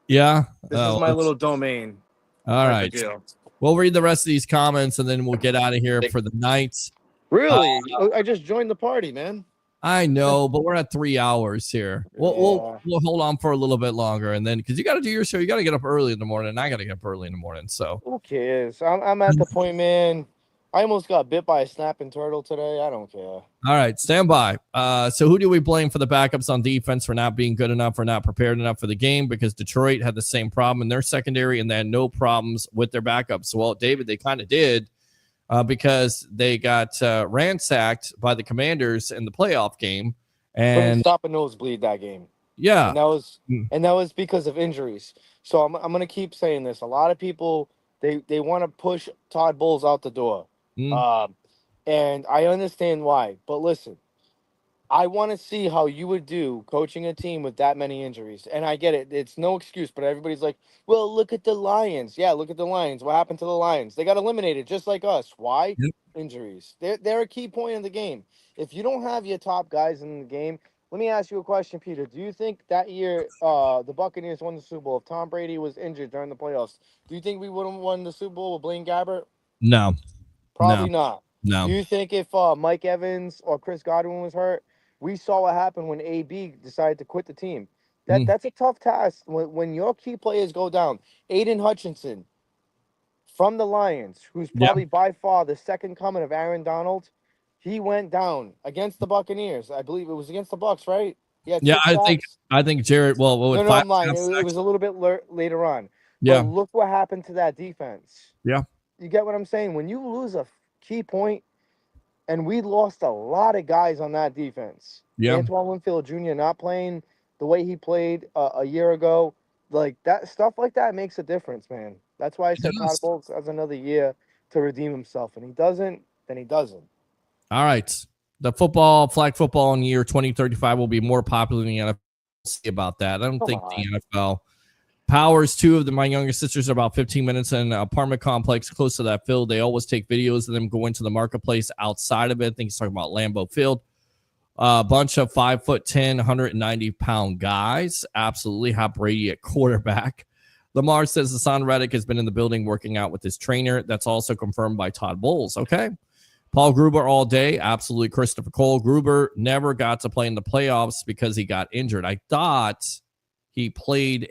Yeah. This is my little domain. All right. We'll read the rest of these comments and then we'll get out of here for the night. Really? I just joined the party, man. I know, but we're at 3 hours here. We'll hold on for a little bit longer, and then because you got to do your show, you got to get up early in the morning. And I got to get up early in the morning. So who cares? I'm at the point, man. I almost got bit by a snapping turtle today. I don't care. All right, stand by. So who do we blame for the backups on defense for not being good enough or not prepared enough for the game? Because Detroit had the same problem in their secondary, and they had no problems with their backups. Well, David, they kind of did. Because they got ransacked by the Commanders in the playoff game, and stop a nosebleed that game. Yeah, and that was because of injuries. So I'm gonna keep saying this. A lot of people They want to push Todd Bowles out the door. And I understand why. But listen, I want to see how you would do coaching a team with that many injuries. And I get it. It's no excuse, but everybody's like, well, look at the Lions. Yeah, look at the Lions. What happened to the Lions? They got eliminated just like us. Why? Injuries. They're a key point in the game. If you don't have your top guys in the game, let me ask you a question, Peter. Do you think that year the Buccaneers won the Super Bowl, if Tom Brady was injured during the playoffs, do you think we would have won the Super Bowl with Blaine Gabbert? No. Probably not. No. Do you think if Mike Evans or Chris Godwin was hurt, we saw what happened when AB decided to quit the team? That's a tough task when your key players go down. Aiden Hutchinson from the Lions, who's probably by far the second coming of Aaron Donald, he went down against the Buccaneers. I believe it was against the Bucs, right? Yeah, I think Jared. Well, with no, I'm lying. It was a little bit later on. Yeah. But look what happened to that defense. Yeah. You get what I'm saying? When you lose a key point, and we lost a lot of guys on that defense. Yeah. Antoine Winfield Jr. not playing the way he played a year ago. Like that stuff like that makes a difference, man. That's why I said Todd Bowles has another year to redeem himself. And he doesn't, then he doesn't. All right. The flag football in the year 2035 will be more popular in the NFL. We'll see about that. I don't think the NFL Powers, two of my younger sisters, are about 15 minutes in an apartment complex close to that field. They always take videos of them going to the marketplace outside of it. I think he's talking about Lambeau Field. A bunch of 5'10", 190-pound guys. Absolutely have Brady at quarterback. Lamar says Hassan Reddick has been in the building working out with his trainer. That's also confirmed by Todd Bowles. Okay. Paul Gruber all day. Absolutely. Christopher Cole. Gruber never got to play in the playoffs because he got injured. I thought he played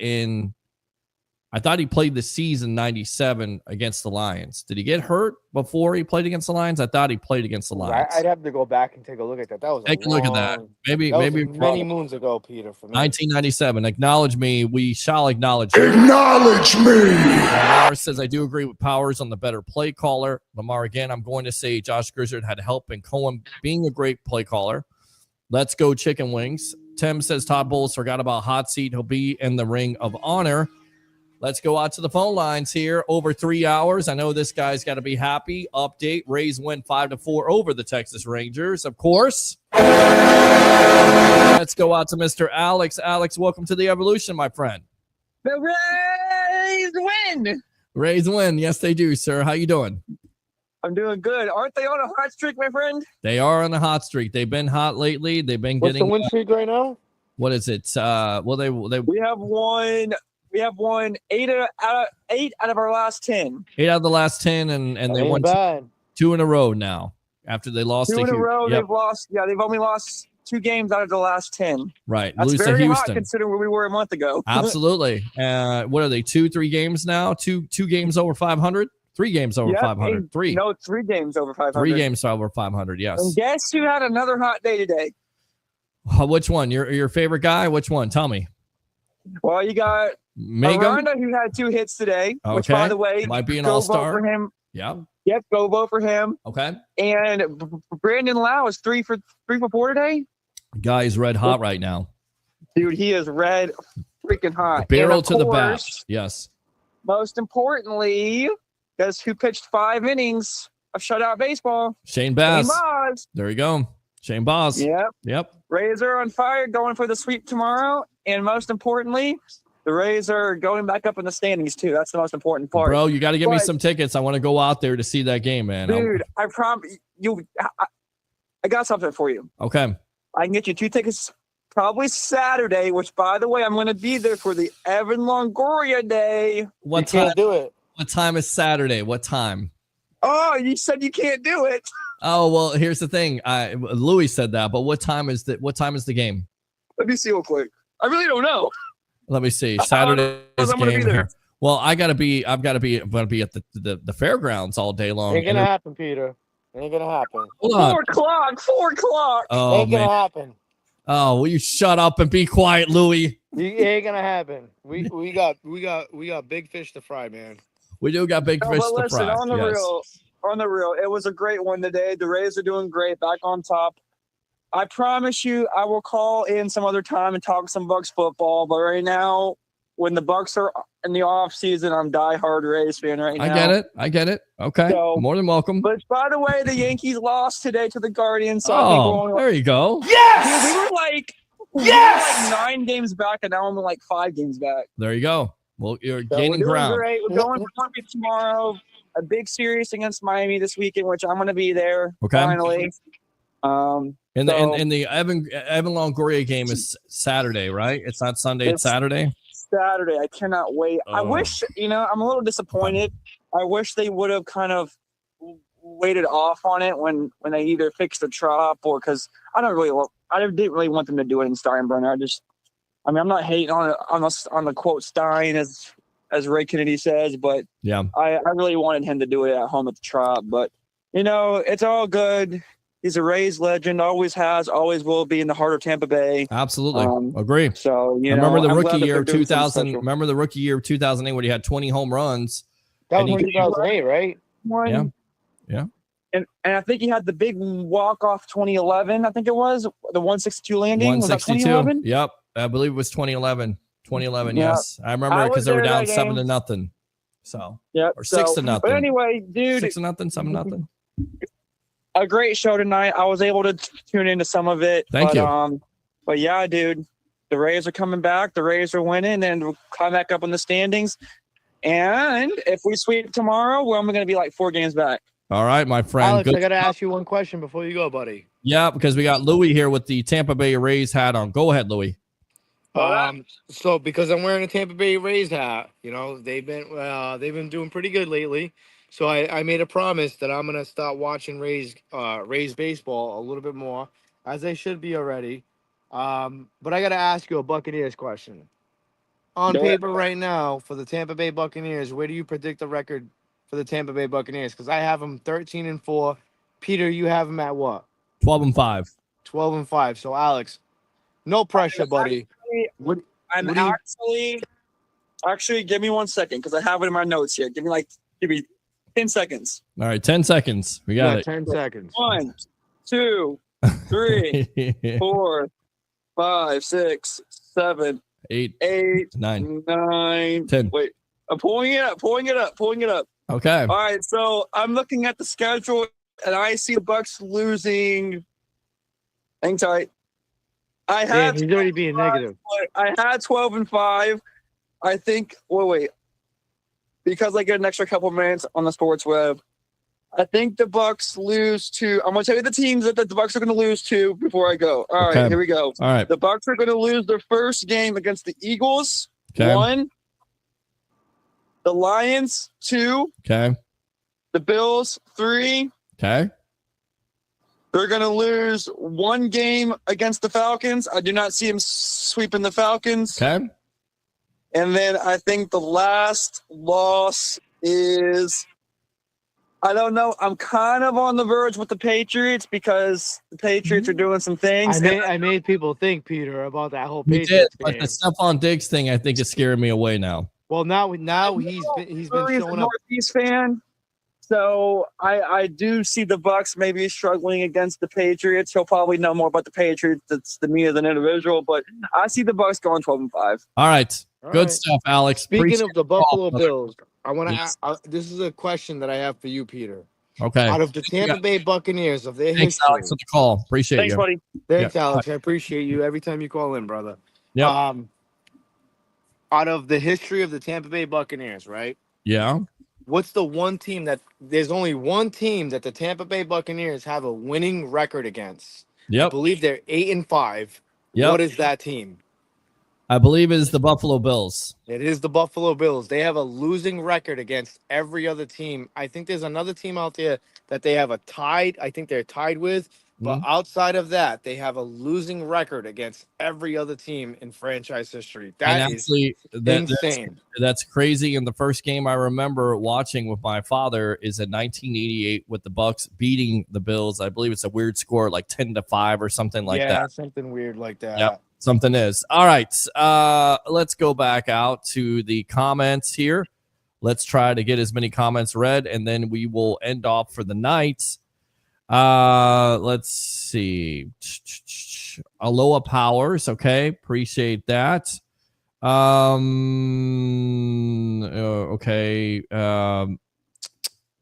the season 97 against the Lions. Did he get hurt before he played against the Lions? I thought he played against the Lions. I'd have to go back and take a look at that. That was take a look at that. Maybe many moons ago, Peter. For me. 1997. Acknowledge me. We shall acknowledge you. Acknowledge me. Lamar says, I do agree with Powers on the better play caller. Lamar, again, I'm going to say Josh Grizzard had help in Cohen being a great play caller. Let's go chicken wings. Tim says Todd Bowles forgot about hot seat. He'll be in the ring of honor. Let's go out to the phone lines here. Over 3 hours. I know this guy's got to be happy. Update. Rays win 5-4 over the Texas Rangers, of course. Let's go out to Mr. Alex. Alex, welcome to the Evolution, my friend. The Rays win. Rays win. Yes, they do, sir. How you doing? I'm doing good. Aren't they on a hot streak, my friend? They are on a hot streak. They've been hot lately. They've been What's the win streak right now? What is it? We have won 8 out of our last 10. 8 out of the last 10, and they won 2 in a row now. After they lost 2 in a row, they've lost. Yeah, they've only lost 2 games out of the last 10. Right, that's lose very to hot Houston. considering where we were a month ago. Absolutely. What are they? 2-3 games now? Two games over 500. 3 games over 500. 3. No, 3 games over 500. 3 games over 500. Yes. And guess who had another hot day today? Which one? Your favorite guy? Which one? Tell me. Well, you got Miranda, who had 2 hits today, which, by the way, might be an go all-star vote for him. Yeah. Yep, go vote for him. Okay. And Brandon Lau is 3 for 4 today. Guy is red hot right now. Dude, he is red freaking hot. Barrel to the bat. Yes. Most importantly, guess who pitched 5 innings of shutout baseball? Shane Baz. Shane Baz. There you go. Shane Baz. Yep. Rays are on fire, going for the sweep tomorrow. And most importantly, the Rays are going back up in the standings, too. That's the most important part. Bro, you got to give me some tickets. I want to go out there to see that game, man. Dude, I promise you, I got something for you. Okay. I can get you 2 tickets probably Saturday, which, by the way, I'm going to be there for the Evan Longoria Day. What time? Do it. What time is Saturday? What time? Oh, you said you can't do it. Oh, well, here's the thing. Louis said that, but what time is the game? Let me see real quick. I really don't know. Let me see. Saturday's game here. Well, I'm gonna be at the fairgrounds all day long. Ain't gonna happen, Peter. Ain't gonna happen. 4 o'clock. 4 o'clock. Oh, ain't gonna happen. Oh, will you shut up and be quiet, Louis? It ain't gonna happen. We got big fish to fry, man. We do got big fish to fry. On the real, it was a great one today. The Rays are doing great, back on top. I promise you, I will call in some other time and talk some Bucs football. But right now, when the Bucs are in the off season, I'm diehard Rays fan right now. I get it. Okay. So, More than welcome. But by the way, the Yankees lost today to the Guardians. So I think we're only there you go. Dude, we were like 9 games back, and now I'm like 5 games back. There you go. Well, you're So gaining we're doing ground. great. We're going for it tomorrow. A big series against Miami this weekend, which I'm going to be there finally. And the Evan Longoria game is Saturday, right? It's not Sunday. It's Saturday. Saturday. I cannot wait. I wish, I'm a little disappointed. I wish they would have kind of waited off on it when they either fixed the trop or because I didn't really want them to do it in Steinbrenner. I'm not hating on the quote Stein as Ray Kennedy says, but yeah, I really wanted him to do it at home at the Trop. But it's all good. He's a Rays legend, always has, always will be in the heart of Tampa Bay. Absolutely, agree. So I remember the rookie year of 2000. Remember the rookie year of 2008 when he had 20 home runs. That was 2008, right? Yeah. And I think he had the big walk off 2011. I think it was the 162 landing. 162. Yep, I believe it was 2011. 2011. Yeah. Yes, I remember it because they were down 7-0. So or 6-0. But anyway, dude, 6-0, 7-0. A great show tonight. I was able to tune into some of it. Thank you. But yeah, dude, the Rays are coming back. The Rays are winning, and we'll climb back up in the standings. And if we sweep tomorrow, we're only going to be like 4 games back. All right, my friend. Alex, I got to ask you one question before you go, buddy. Yeah, because we got Louis here with the Tampa Bay Rays hat on. Go ahead, Louis. So because I'm wearing a Tampa Bay Rays hat, they've been doing pretty good lately. So I made a promise that I'm gonna start watching Rays baseball a little bit more, as I should be already. But I gotta ask you a Buccaneers question. On paper right now for the Tampa Bay Buccaneers, where do you predict the record for the Tampa Bay Buccaneers? Because I have them 13-4. Peter, you have them at what? 12-5. 12-5. So Alex, no pressure, buddy. Actually, give me 1 second because I have it in my notes here. Give me 10 seconds. All right, 10 seconds. We got it. 10 seconds. 1, 2, 3, 4, 5, 6, 7, 8, 9, 10. Wait, I'm pulling it up. Okay. All right, so I'm looking at the schedule and I see the Bucs losing. Hang tight. He's already being negative. I had 12-5. I think. Wait. Because I get an extra couple minutes on the sports web, I think the Bucs lose to. I'm going to tell you the teams that the Bucs are going to lose to before I go. All right, here we go. All right. The Bucs are going to lose their first game against the Eagles. Okay. 1. The Lions 2. Okay. The Bills 3. Okay. They're going to lose 1 game against the Falcons. I do not see them sweeping the Falcons. Okay. And then I think the last loss is, I don't know. I'm kind of on the verge with the Patriots because the Patriots are doing some things. I made people think, Peter, about that whole You Patriots did, but game. the Stephon Diggs thing, I think, is scaring me away now. Well, now he's been showing up. Northeast fan. So I do see the Bucs maybe struggling against the Patriots. He'll probably know more about the Patriots than me as an individual, but I see the Bucs going 12-5. All right. Good stuff, Alex. Speaking Appreciate of the Buffalo call, Bills, I want to Yes. ask. This is a question that I have for you, Peter. Okay. Out of the Tampa Bay Buccaneers, of their Thanks, history. Alex, for the call. Appreciate Thanks, you. buddy. Thanks, Yeah. Alex. I appreciate you every time you call in, brother. Yeah. Out of the history of the Tampa Bay Buccaneers, right? Yeah. What's the one team there's only one team that the Tampa Bay Buccaneers have a winning record against? Yep. I believe they're 8-5. Yep. What is that team? I believe it is the Buffalo Bills. It is the Buffalo Bills. They have a losing record against every other team. I think there's another team out there that they have I think they're tied with. But outside of that, they have a losing record against every other team in franchise history. That is insane. That's crazy. And the first game I remember watching with my father is in 1988 with the Bucs beating the Bills. I believe it's a weird score, like 10-5 or something like that. Yeah, something weird like that. Yep. Something is. All right. Let's go back out to the comments here. Let's try to get as many comments read, and then we will end off for the night. Let's see. Aloha Powers. Okay. Appreciate that. Okay.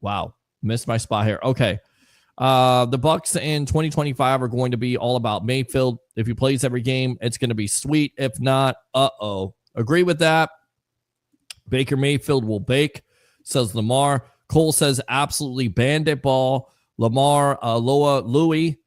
Wow. Missed my spot here. Okay. The Bucs in 2025 are going to be all about Mayfield. If he plays every game, it's going to be sweet. If not, agree with that. Baker Mayfield will bake, says Lamar. Cole says absolutely bandit ball. Lamar, Loa, Louie.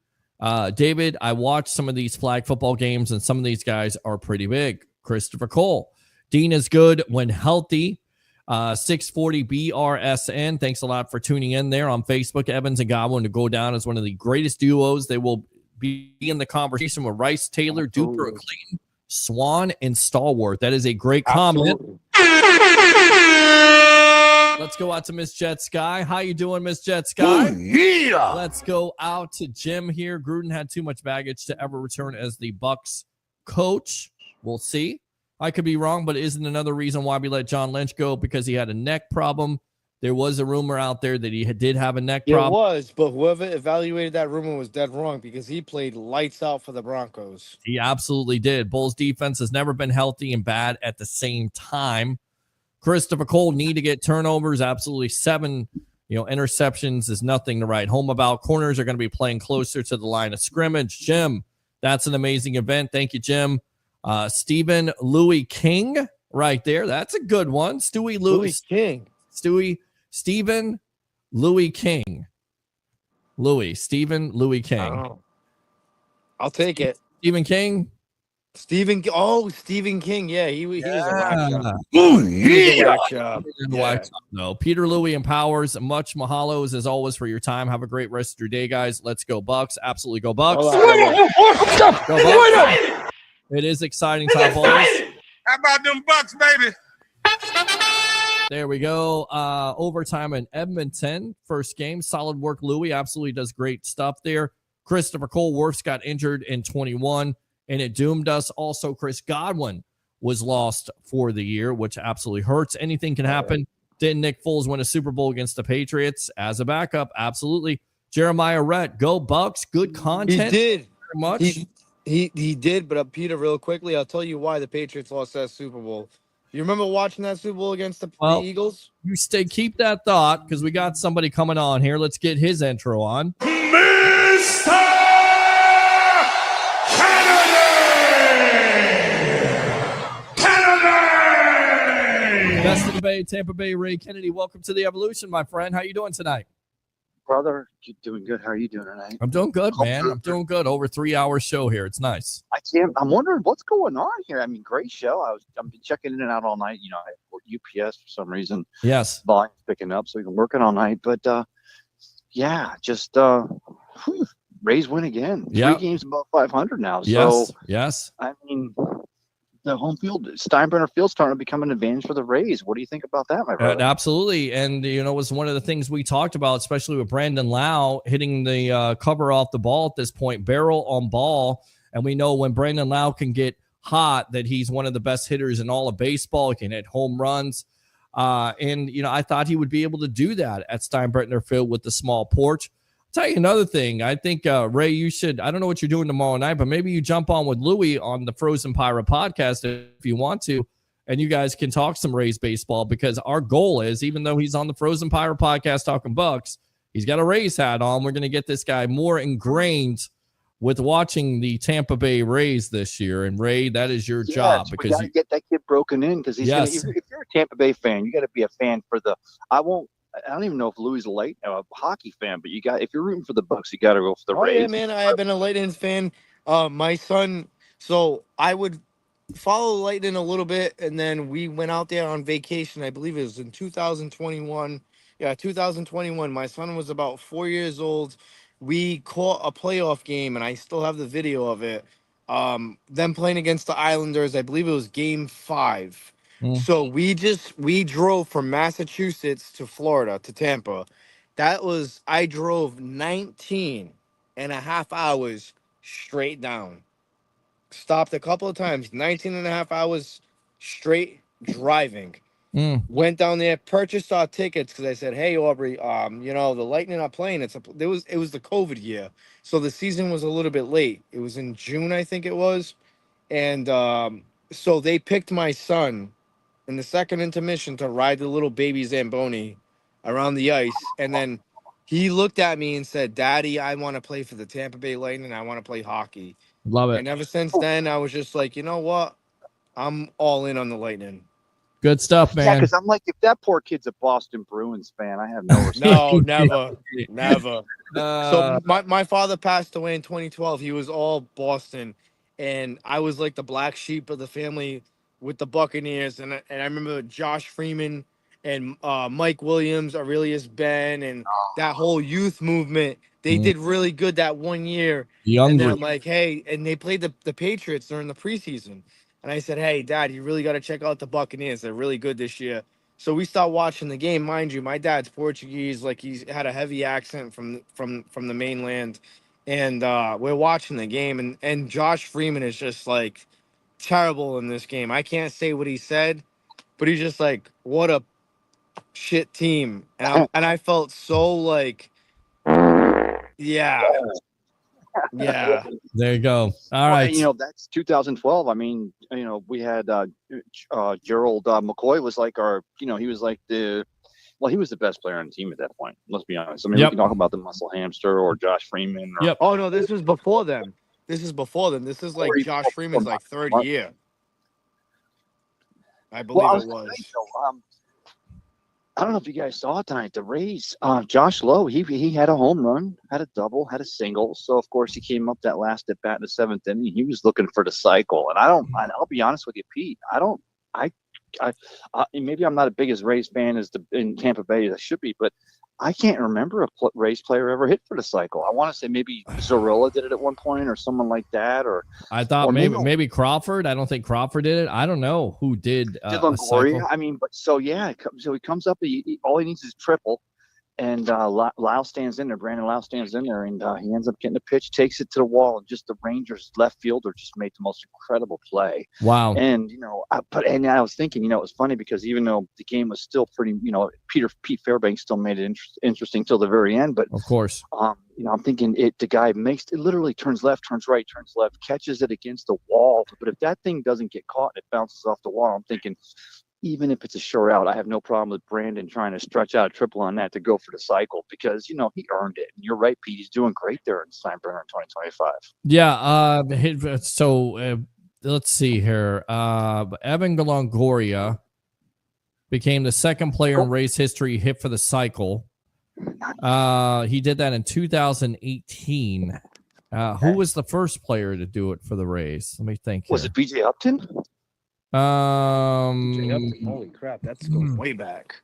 David, I watched some of these flag football games, and some of these guys are pretty big. Christopher Cole. Dean is good when healthy. 640 BRSN. Thanks a lot for tuning in there on Facebook. Evans and Godwin to go down as one of the greatest duos. They will be in the conversation with Rice, Taylor, Duper, and Clayton, Swan, and Stallworth. That is a great comment. Let's go out to Miss Jet Sky. How you doing, Miss Jet Sky? Yeah. Let's go out to Jim here. Gruden had too much baggage to ever return as the Bucs coach. We'll see. I could be wrong, but isn't another reason why we let John Lynch go because he had a neck problem? There was a rumor out there that he did have a neck problem. It was, but whoever evaluated that rumor was dead wrong because he played lights out for the Broncos. He absolutely did. Bulls defense has never been healthy and bad at the same time. Christopher Cole need to get turnovers. Absolutely 7, interceptions is nothing to write home about. Corners are going to be playing closer to the line of scrimmage. Jim, that's an amazing event. Thank you, Jim. Stephen Louis King right there. That's a good one. Louis King. Stephen Louis King. Stephen Louis King. Oh. I'll take it. Stephen King. Stephen King. Yeah, he was a whack job. No, Peter Louis and Powers. Much mahalos as always for your time. Have a great rest of your day, guys. Let's go Bucs. Absolutely go Bucs. Go Bucs. It is exciting, Top Balls. How about them Bucks, baby? There we go. Overtime in Edmonton. First game. Solid work, Louis. Absolutely does great stuff there. Christopher Cole Wirfs got injured in 21, and it doomed us. Also, Chris Godwin was lost for the year, which absolutely hurts. Anything can happen. Didn't Nick Foles win a Super Bowl against the Patriots as a backup? Absolutely. Jeremiah Rhett, go Bucs. Good content. He did. Very much. He did, but Peter, real quickly, I'll tell you why the Patriots lost that Super Bowl. You remember watching that Super Bowl against the Eagles? You keep that thought because we got somebody coming on here. Let's get his intro on. Mr. Kennedy! Best of the Bay, Tampa Bay, Ray Kennedy. Welcome to the Evolution, my friend. How you doing tonight? Brother, you doing good? How are you doing tonight? I'm doing good, man. I'm doing good. Over 3-hour show here. It's nice. I'm wondering what's going on here. I mean, great show. I've been checking in and out all night. I work UPS for some reason. Yes. Volume's picking up, so we've been working all night. But Rays win again. 3 games above 500 now. So yes. I mean, the home field, Steinbrenner Field's starting to become an advantage for the Rays. What do you think about that, my brother? Absolutely. And, it was one of the things we talked about, especially with Brandon Lau hitting the cover off the ball at this point, barrel on ball. And we know when Brandon Lau can get hot that he's one of the best hitters in all of baseball. He can hit home runs. I thought he would be able to do that at Steinbrenner Field with the small porch. Tell you another thing. I think, Ray, you should, I don't know what you're doing tomorrow night, but maybe you jump on with Louie on the Frozen Pirate podcast if you want to, and you guys can talk some Rays baseball because our goal is, even though he's on the Frozen Pirate podcast talking Bucs, he's got a Rays hat on. We're going to get this guy more ingrained with watching the Tampa Bay Rays this year. And Ray, that is your job because you got to get that kid broken in because if you're a Tampa Bay fan, you got to be a fan for I don't even know if Louis a hockey fan, but if you're rooting for the Bucs, you got to go for the Rays. Yeah, man, I have been a Lightning fan. My son, so I would follow Lightning a little bit, and then we went out there on vacation. I believe it was in 2021. Yeah, 2021. My son was about 4 years old. We caught a playoff game, and I still have the video of it. Them playing against the Islanders. I believe it was Game 5. So we drove from Massachusetts to Florida to Tampa. I drove 19 and a half hours straight down. Stopped a couple of times, 19 and a half hours straight driving. Went down there, purchased our tickets because I said, "Hey Aubrey, the Lightning are playing. It was the COVID year, so the season was a little bit late. It was in June, I think it was, and So they picked my son in the second intermission to ride the little baby Zamboni around the ice. And then he looked at me and said, Daddy, I want to play for the Tampa Bay Lightning. I want to play hockey. Love it. And ever since then, I was just like, you know what? I'm all in on the Lightning. Good stuff, Yeah, man. because I'm like, if that poor kid's a Boston Bruins fan, I have no respect. No, never. So my father passed away in 2012. He was all Boston, and I was like the black sheep of the family with the Buccaneers. And I remember Josh Freeman and Mike Williams, Aurelius Ben, and that whole youth movement. They did really good that 1 year. Young And then group. I'm like, hey, and they played the Patriots during the preseason. And I said, hey, Dad, you really got to check out the Buccaneers. They're really good this year. So we start watching the game. Mind you, my dad's Portuguese, like he's had a heavy accent from the mainland, and we're watching the game, and Josh Freeman is just like terrible in this game. I can't say what he said, but he's just like, what a shit team, and I felt so like, yeah. There you go. All Well, right. and, you know, that's 2012. I mean, you know, we had Gerald McCoy was like our, you know, he was like he was the best player on the team at that point. Let's be honest. I mean, we can talk about the muscle hamster or Josh Freeman. Or, Oh no, this was before them. This is like Josh Freeman's like third year. I believe Well, it was. I don't know if you guys saw it tonight. The Rays, Josh Lowe, he had a home run, had a double, had a single. So of course he came up that last at bat in the seventh inning. He was looking for the cycle, and I'll be honest with you, Pete. Maybe I'm not as big as Rays fan as in Tampa Bay as I should be, but I can't remember a Rays player ever hit for the cycle. I want to say maybe Zorilla did it at one point, or someone like that, or I thought maybe Crawford. I don't think Crawford did it. I don't know who did. Longoria. I mean, but so yeah, so he comes up. All he needs is triple, and Lau stands in there. Brandon Lau stands in there, and he ends up getting a pitch, takes it to the wall, and just the Rangers left fielder just made the most incredible play. Wow. And you know, I was thinking, you know, it was funny because even though the game was still pretty, you know, Pete Fairbanks still made it interesting till the very end, but of course, you know, I'm thinking the guy literally turns left, turns right, turns left, catches it against the wall. But if that thing doesn't get caught and it bounces off the wall, I'm thinking, even if it's a short out, I have no problem with Brandon trying to stretch out a triple on that to go for the cycle because, you know, he earned it. And you're right, Pete. He's doing great there in Steinbrenner in 2025. Yeah. So let's see here. Evan Longoria became the second player in race history hit for the cycle. He did that in 2018. Who was the first player to do it for the Rays? Let me think. Was it BJ Upton? Holy crap, that's going way back.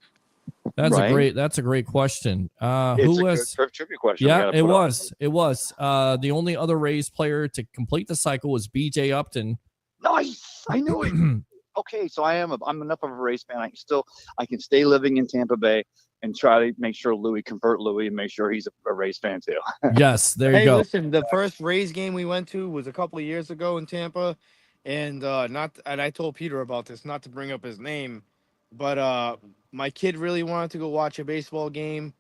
That's a great question. It's who a was good trivia question. Yeah, it was. The only other Rays player to complete the cycle was BJ Upton. Nice. I knew it. Okay, so I'm enough of a Rays fan. I can stay living in Tampa Bay and try to make sure convert Louis and make sure he's a Rays fan too. Yes, there you go. Hey, listen, the first Rays game we went to was a couple of years ago in Tampa, and I told Peter about this, not to bring up his name, but my kid really wanted to go watch a baseball game.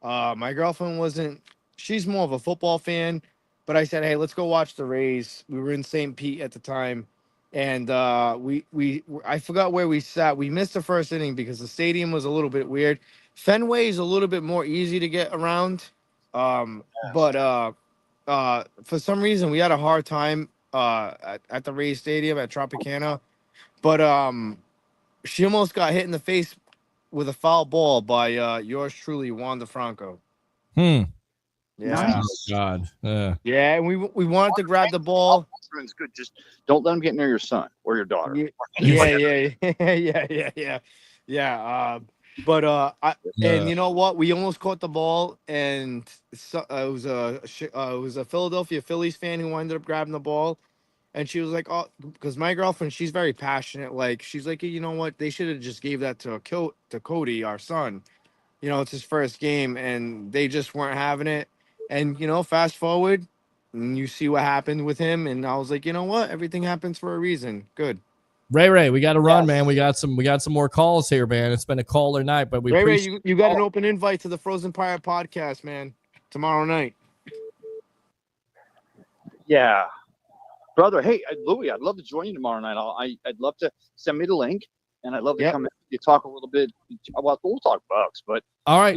My girlfriend wasn't. She's more of a football fan, but I said, hey, let's go watch the Rays. We were in St. Pete at the time. And I forgot where we sat. We missed the first inning because the stadium was a little bit weird. Fenway is a little bit more easy to get around, but for some reason we had a hard time at the Rays Stadium at Tropicana. But she almost got hit in the face with a foul ball by yours truly, Juan DeFranco. Yeah. Nice. Oh, God. Yeah, and we wanted to grab the ball. It's good. Just don't let him get near your son or your daughter. Yeah. And you know what? We almost caught the ball, and it was a Philadelphia Phillies fan who ended up grabbing the ball, and she was like, "Oh," because my girlfriend, she's very passionate. Like, she's like, you know what? They should have just gave that to Cody, our son. You know, it's his first game, and they just weren't having it. And you know, fast forward, and you see what happened with him, and I was like, you know what? Everything happens for a reason. Good. Ray, we got to run, man. We got some more calls here, man. It's been a caller night, but we Ray, you got an open invite to the Frozen Pirate podcast, man. Tomorrow night. Yeah. Brother, hey, Louie, I'd love to join you tomorrow night. I'd love to send me the link, and I'd love to come in. You talk a little bit. Well, we'll talk Bucs, but all right,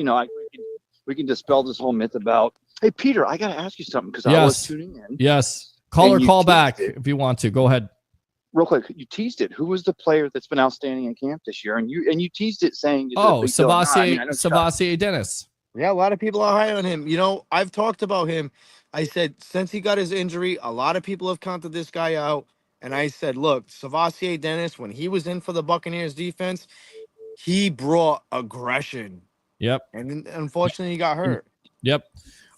we can dispel this whole myth about. Hey, Peter, I got to ask you something because I was tuning in. Yes, call back if you want to. Go ahead. Real quick, you teased it. Who was the player that's been outstanding in camp this year? And you teased it saying, Savasier Dennis. Yeah, a lot of people are high on him. You know, I've talked about him. I said, since he got his injury, a lot of people have counted this guy out. And I said, look, Savasier Dennis, when he was in for the Buccaneers defense, he brought aggression. Yep. And unfortunately, he got hurt. Yep.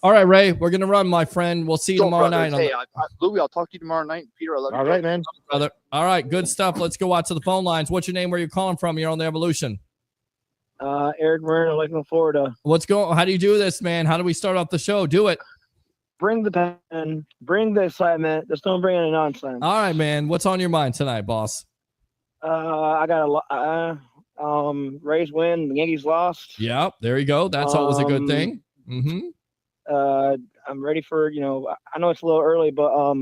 All right, Ray, we're going to run, my friend. We'll see you tomorrow night. Hey, Louie, I'll talk to you tomorrow night. Peter, I love you. All right, man. Brother. All right, good stuff. Let's go out to the phone lines. What's your name? Where you calling from? You're on the Evolution. Eric Moreno, Lakeland, Florida. How do you do this, man? How do we start off the show? Do it. Bring the pen. Bring the excitement. Just don't bring any nonsense. All right, man. What's on your mind tonight, boss? I got Rays win. The Yankees lost. Yeah, there you go. That's always a good thing. Mm-hmm. I'm ready for, I know it's a little early, but are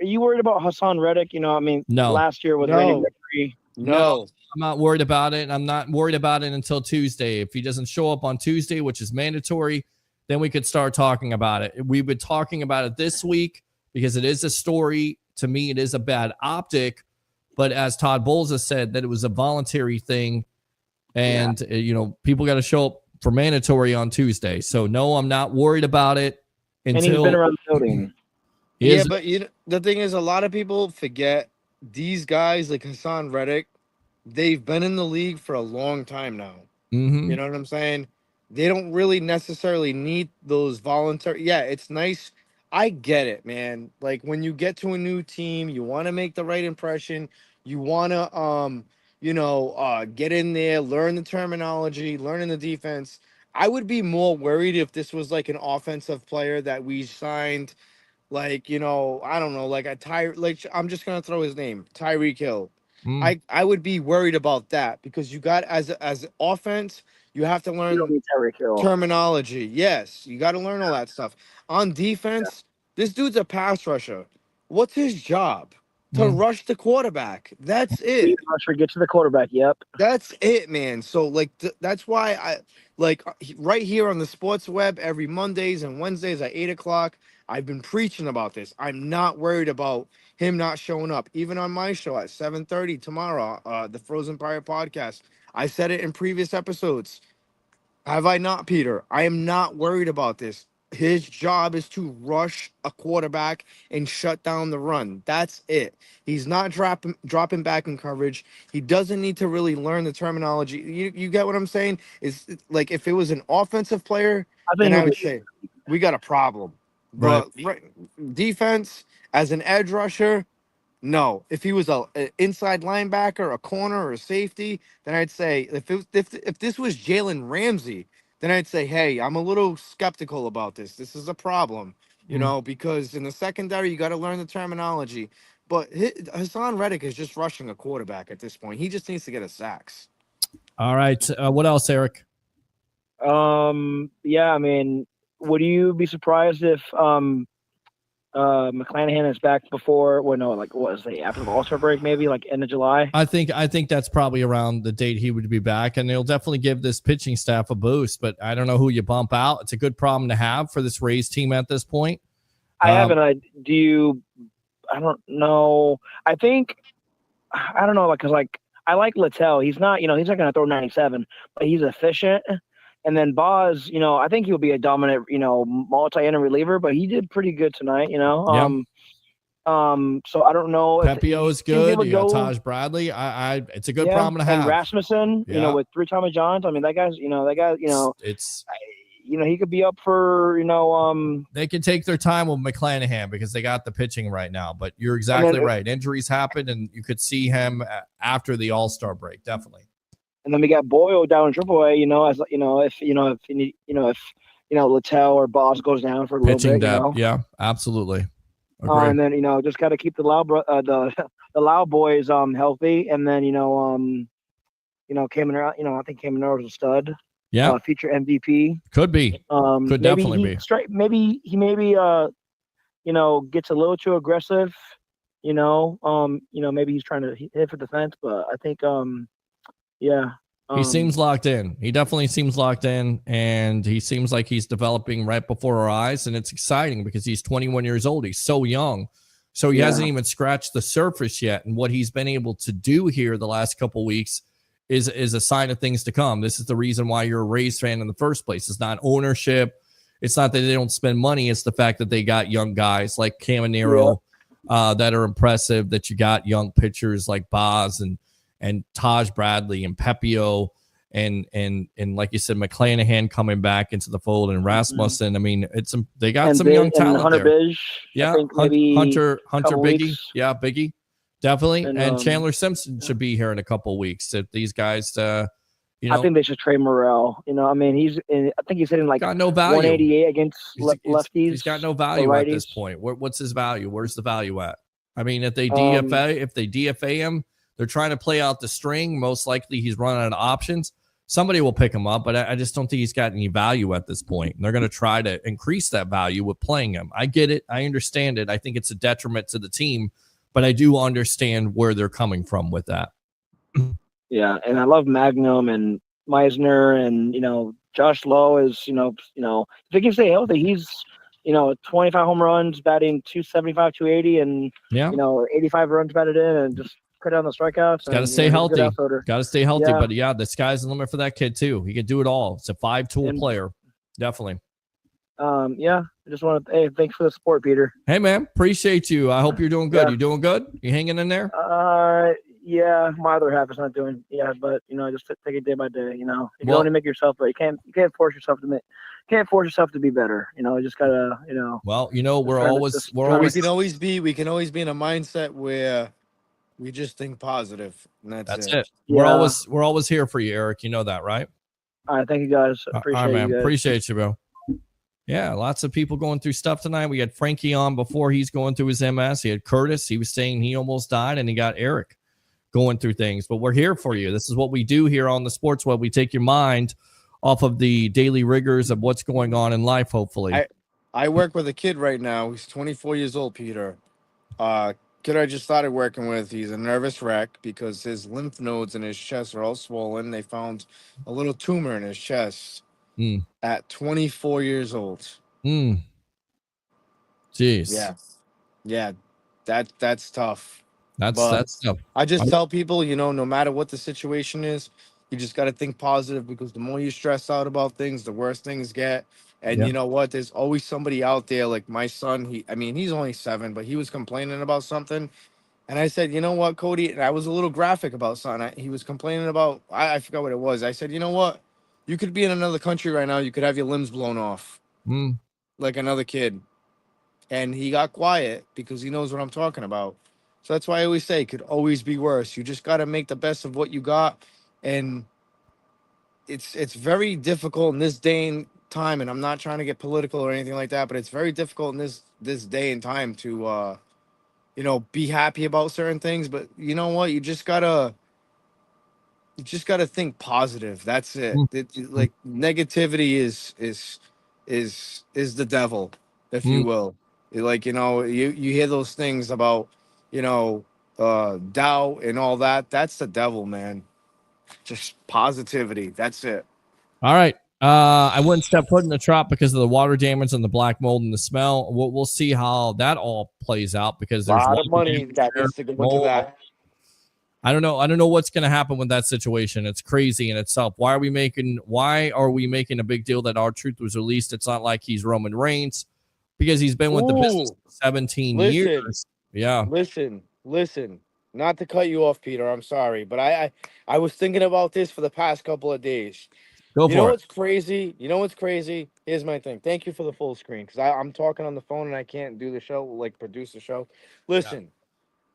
you worried about Hassan Reddick? No. Last year with Randy Victory. No, I'm not worried about it. I'm not worried about it until Tuesday. If he doesn't show up on Tuesday, which is mandatory, then we could start talking about it. We've been talking about it this week because it is a story. To me, it is a bad optic. But as Todd Bowles has said, that it was a voluntary thing. And, people got to show up for mandatory on Tuesday. So, no, I'm not worried about it until. And he's been around the building. Yeah, but the thing is, a lot of people forget these guys like Hassan Reddick, they've been in the league for a long time now. Mm-hmm. You know what I'm saying? They don't really necessarily need those voluntary. Yeah, it's nice. I get it, man. Like when you get to a new team, you want to make the right impression. You want to, get in there, learn the terminology, learn the defense. I would be more worried if this was like an offensive player that we signed, like, I don't know, like I'm just gonna throw his name, Tyreek Hill. I would be worried about that because you got as offense, you have to learn terminology. Yes, you got to learn all that stuff. On defense, this dude's a pass rusher. What's his job? To rush the quarterback. That's it. Rusher, get to the quarterback. Yep. That's it, man. So that's why I right here on the Sports Web every Mondays and Wednesdays at 8:00. I've been preaching about this. I'm not worried about him not showing up. Even on my show at 7:30 tomorrow, the Frozen Pirate podcast. I said it in previous episodes. Have I not, Peter? I am not worried about this. His job is to rush a quarterback and shut down the run. That's it. He's not dropping back in coverage. He doesn't need to really learn the terminology. You get what I'm saying? Is like if it was an offensive player, then I would say we got a problem. But defense as an edge rusher, no. If he was an inside linebacker, a corner, or a safety, then I'd say if this was Jalen Ramsey, then I'd say, hey, I'm a little skeptical about this. This is a problem, because in the secondary, you got to learn the terminology. But Hassan Reddick is just rushing a quarterback at this point. He just needs to get a sacks. All right. What else, Eric? Yeah, would you be surprised if McClanahan is back before? Well, no, like what is it, after the All-Star break, maybe like end of July? I think that's probably around the date he would be back, and it'll definitely give this pitching staff a boost. But I don't know who you bump out. It's a good problem to have for this Rays team at this point. I haven't. I don't know. I think I don't know, because I like Littell. He's not going to throw 97, but he's efficient. And then Boz, I think he'll be a dominant, multi-inning reliever, but he did pretty good tonight, So I don't know. Pepio is good. You got Taj Bradley. It's a good problem to have. And Rasmussen, with 3 Tommy Johns. That guy's, it's he could be up for, They can take their time with McClanahan because they got the pitching right now. But you're exactly right. Injuries happen, and you could see him after the All-Star break, definitely. And then we got Boyle down in AAA, if Littell or Boss goes down for a little pitching bit, depth. Yeah, absolutely. And then just got to keep the Lau boys healthy, and then Cayman, I think Cayman was a stud. Yeah, future MVP could be. Could definitely be. Maybe he gets a little too aggressive. Maybe he's trying to hit for defense, but I think, yeah. He seems locked in. He definitely seems locked in, and he seems like he's developing right before our eyes, and it's exciting because he's 21 years old. He's so young. So he hasn't even scratched the surface yet, and what he's been able to do here the last couple of weeks is a sign of things to come. This is the reason why you're a Rays fan in the first place. It's not ownership. It's not that they don't spend money. It's the fact that they got young guys like Caminero that are impressive, that you got young pitchers like Boz and Taj Bradley and Pepio and like you said, McClanahan coming back into the fold and Rasmussen. I mean, they got some young talent Hunter there. Bish, Yeah, I think maybe Hunter couple Biggie. weeks. Yeah, Biggie. Definitely. And Chandler Simpson yeah. should be here in a couple of weeks. If these guys I think they should trade Morel. I think he's hitting like got no value. 188 against lefties. He's got no value at this point. What's his value? Where's the value at? I mean, if they DFA him, they're trying to play out the string. Most likely he's running out of options. Somebody will pick him up, but I just don't think he's got any value at this point. And they're going to try to increase that value with playing him. I get it. I understand it. I think it's a detriment to the team, but I do understand where they're coming from with that. Yeah, and I love Magnum and Meisner and Josh Lowe is if he can stay healthy, he's 25 home runs, batting 275, 280, and 85 runs batted in, and just cut down the strikeouts. Got to stay healthy. Got to stay healthy. Yeah. But the sky's the limit for that kid too. He can do it all. It's a 5-tool player, definitely. I just want to thanks for the support, Peter. Hey man, appreciate you. I hope you're doing good. You doing good? You hanging in there? Yeah, my other half is not doing. But just take it day by day. You can only make yourself, but you can't force yourself to be better. You just gotta. Well, we can always be in a mindset where we just think positive. And that's it. Yeah. We're always here for you, Eric. You know that, right? All right, thank you guys. Appreciate man. you guys. Appreciate you, bro. Yeah, lots of people going through stuff tonight. We had Frankie on before he's going through his MS. He had Curtis. He was saying he almost died, and he got Eric going through things. But we're here for you. This is what we do here on the Sports Web. We take your mind off of the daily rigors of what's going on in life, hopefully. I work with a kid right now. He's 24 years old, Peter. Kid I just started working with, he's a nervous wreck because his lymph nodes in his chest are all swollen. They found a little tumor in his chest at 24 years old. Jeez. Yeah. That's tough. That's tough. I just tell people, no matter what the situation is, you just got to think positive because the more you stress out about things, the worse things get. And you know what? There's always somebody out there like my son. He's only 7, but he was complaining about something. And I said, you know what, Cody? And I was a little graphic about something. He was complaining about, I forgot what it was. I said, you know what? You could be in another country right now. You could have your limbs blown off like another kid. And he got quiet because he knows what I'm talking about. So that's why I always say it could always be worse. You just got to make the best of what you got. And it's very difficult in this day and time. And I'm not trying to get political or anything like that, but it's very difficult in this day and time to, be happy about certain things. But you know what? You just gotta think positive. That's it. Like negativity is the devil, if you will. Like, you hear those things about, doubt and all that. That's the devil, man. Just positivity. That's it. All right. I wouldn't step foot in the Trop because of the water damage and the black mold and the smell. We'll see how that all plays out because there's a lot of money that needs to go into that. I don't know what's going to happen with that situation. It's crazy in itself. Why are we making a big deal that R-Truth was released? It's not like he's Roman Reigns because he's been with the business for 17 years. Yeah. Listen. Not to cut you off, Peter. I'm sorry, but I was thinking about this for the past couple of days. Go for it. You know what's crazy? Here's my thing. Thank you for the full screen because I'm talking on the phone and I can't do the show, like produce the show. Listen,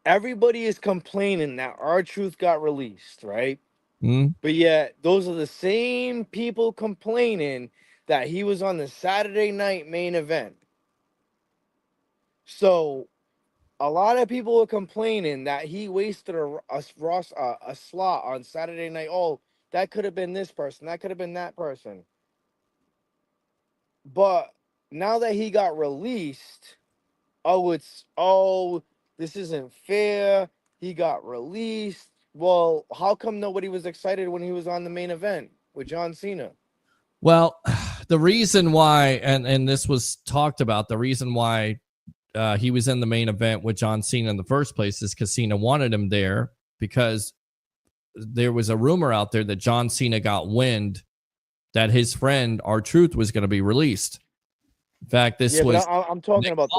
everybody is complaining that R-Truth got released, right? But yet those are the same people complaining that he was on the Saturday night main event. So a lot of people are complaining that he wasted a slot on Saturday night. Oh, that could have been this person. That could have been that person. But now that he got released, this isn't fair. He got released. Well, how come nobody was excited when he was on the main event with John Cena? Well, the reason why, and this was talked about, the reason why he was in the main event with John Cena in the first place is because Cena wanted him there, because there was a rumor out there that John Cena got wind that his friend R-Truth was going to be released. In fact, this was. I'm talking about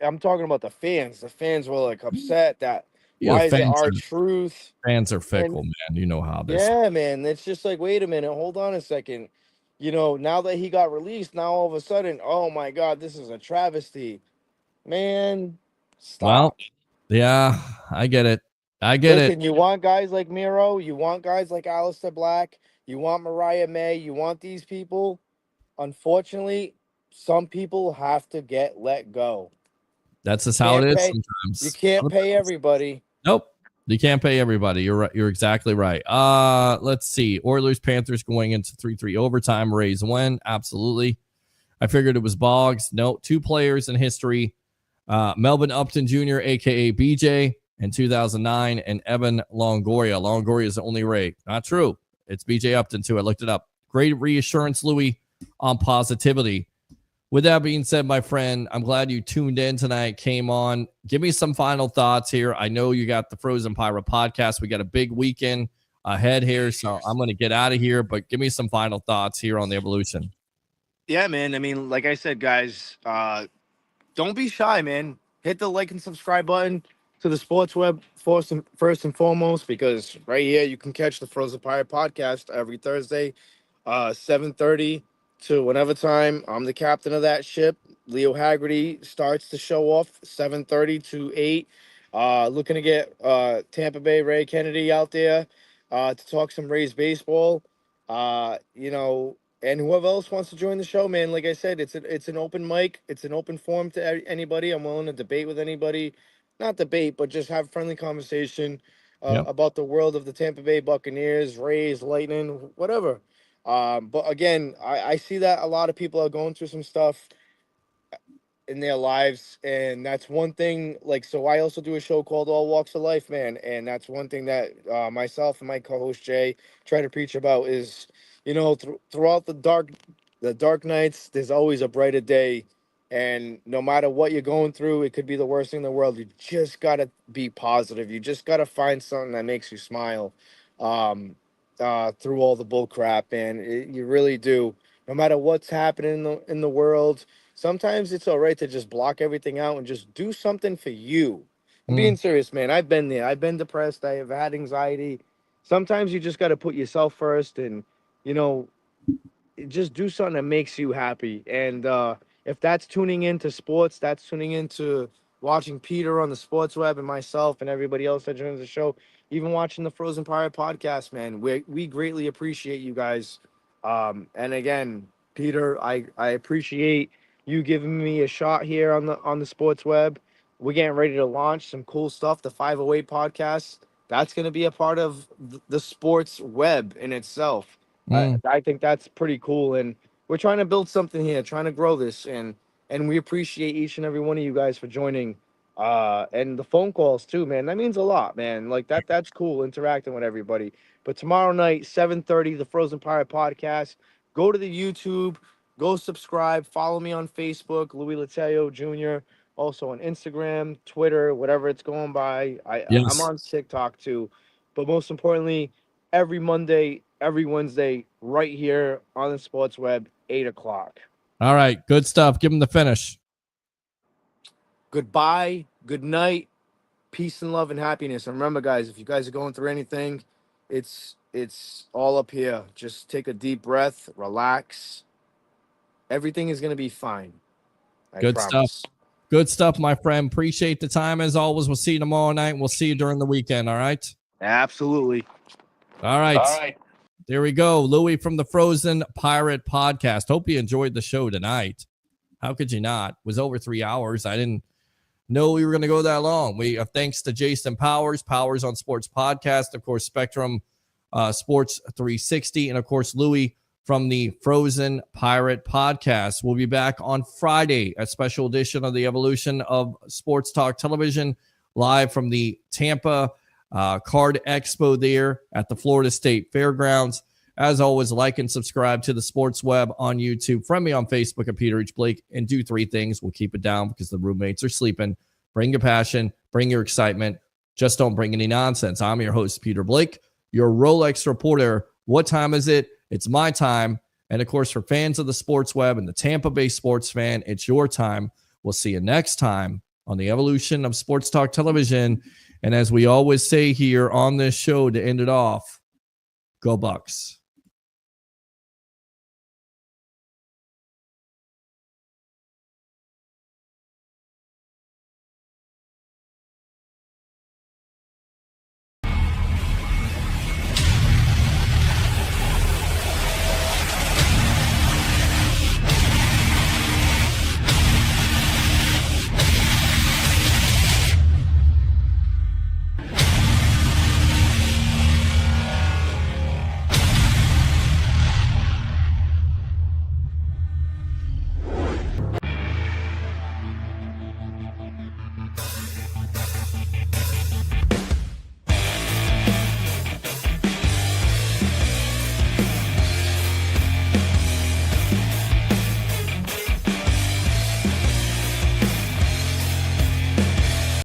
I'm talking about the fans. The fans were like upset that Yeah, why is it fans our are- truth? Fans are fickle, man. You know how this. Yeah, man. It's just like, wait a minute, hold on a second. Now that he got released, now all of a sudden, oh my God, this is a travesty. Man, stop. Well, yeah, I get it. I get Listen, it. you want guys like Miro, you want guys like Aleister Black, you want Mariah May, you want these people. Unfortunately, some people have to get let go. That's just how it Can't is pay- sometimes. You can't pay everybody. Nope. You can't pay everybody. You're right. You're exactly right. Let's see. Oilers, Panthers going into 3-3 overtime. Rays win. Absolutely. I figured it was Boggs. No, 2 players in history. Melvin Upton Jr., a.k.a. BJ, in 2009, and Evan Longoria. Longoria is the only Ray. Not true. It's BJ Upton, too. I looked it up. Great reassurance, Louis, on positivity. With that being said, my friend, I'm glad you tuned in tonight, came on. Give me some final thoughts here. I know you got the Frozen Pirate podcast. We got a big weekend ahead here, so I'm going to get out of here, but give me some final thoughts here on the Evolution. Yeah, man. I mean, like I said, guys, don't be shy, man. Hit the like and subscribe button to the Sports Web first and foremost, because right here you can catch the Frozen Pirate podcast every Thursday, 7:30 to whatever time. I'm the captain of that ship. Leo Haggerty starts the show off 7:30 to 8. Looking to get Tampa Bay Ray Kennedy out there to talk some Rays baseball. And whoever else wants to join the show, man, like I said, it's an open mic. It's an open forum to anybody. I'm willing to debate with anybody. Not debate, but just have friendly conversation about the world of the Tampa Bay Buccaneers, Rays, Lightning, whatever. But again, I see that a lot of people are going through some stuff in their lives, and that's one thing. Like, so I also do a show called All Walks of Life, man, and that's one thing that myself and my co-host Jay try to preach about is, throughout the dark nights, there's always a brighter day, and no matter what you're going through, it could be the worst thing in the world. You just gotta be positive. You just gotta find something that makes you smile, through all the bull crap, and you really do. No matter what's happening in the world. Sometimes it's all right to just block everything out and just do something for you. I'm being serious, man. I've been there. I've been depressed. I have had anxiety. Sometimes you just got to put yourself first and, just do something that makes you happy. And if that's tuning into sports, that's tuning into watching Peter on the Sports Web and myself and everybody else that joins the show, even watching the Frozen Pirate podcast, man. We greatly appreciate you guys. And again, Peter, I appreciate you giving me a shot here on the Sports Web. We're getting ready to launch some cool stuff. The 508 podcast, that's going to be a part of the Sports Web in itself. I think that's pretty cool, and we're trying to build something here, trying to grow this, and we appreciate each and every one of you guys for joining, and the phone calls too, man. That means a lot, man. Like that's cool, interacting with everybody. But tomorrow night, 7:30, the Frozen Pirate podcast. Go to the YouTube. Go subscribe. Follow me on Facebook, Louis Latello Jr. Also on Instagram, Twitter, whatever it's going by. I'm on TikTok too. But most importantly, every Monday, every Wednesday, right here on the Sports Web, 8 o'clock. All right. Good stuff. Give them the finish. Goodbye. Good night. Peace and love and happiness. And remember, guys, if you guys are going through anything, it's all up here. Just take a deep breath, relax. Everything is going to be fine. I Good promise. stuff. Good stuff, my friend. Appreciate the time as always. We'll see you tomorrow night. We'll see you during the weekend. All right. Absolutely. All right. There we go. Louis from the Frozen Pirate podcast. Hope you enjoyed the show tonight. How could you not? It was over 3 hours. I didn't know we were going to go that long. We thanks to Jason Powers on Sports Podcast, of course, Spectrum Sports 360, and of course, Louis from the Frozen Pirate podcast. We'll be back on Friday, a special edition of the Evolution of Sports Talk Television, live from the Tampa Card Expo there at the Florida State Fairgrounds. As always, like and subscribe to the Sports Web on YouTube. Friend me on Facebook at Peter H. Blake, and do 3 things. We'll keep it down because the roommates are sleeping. Bring your passion, bring your excitement. Just don't bring any nonsense. I'm your host, Peter Blake, your Rolex reporter. What time is it? It's my time. And of course, for fans of the Sports Web and the Tampa Bay sports fan, it's your time. We'll see you next time on the Evolution of Sports Talk Television. And as we always say here on this show to end it off, go Bucs.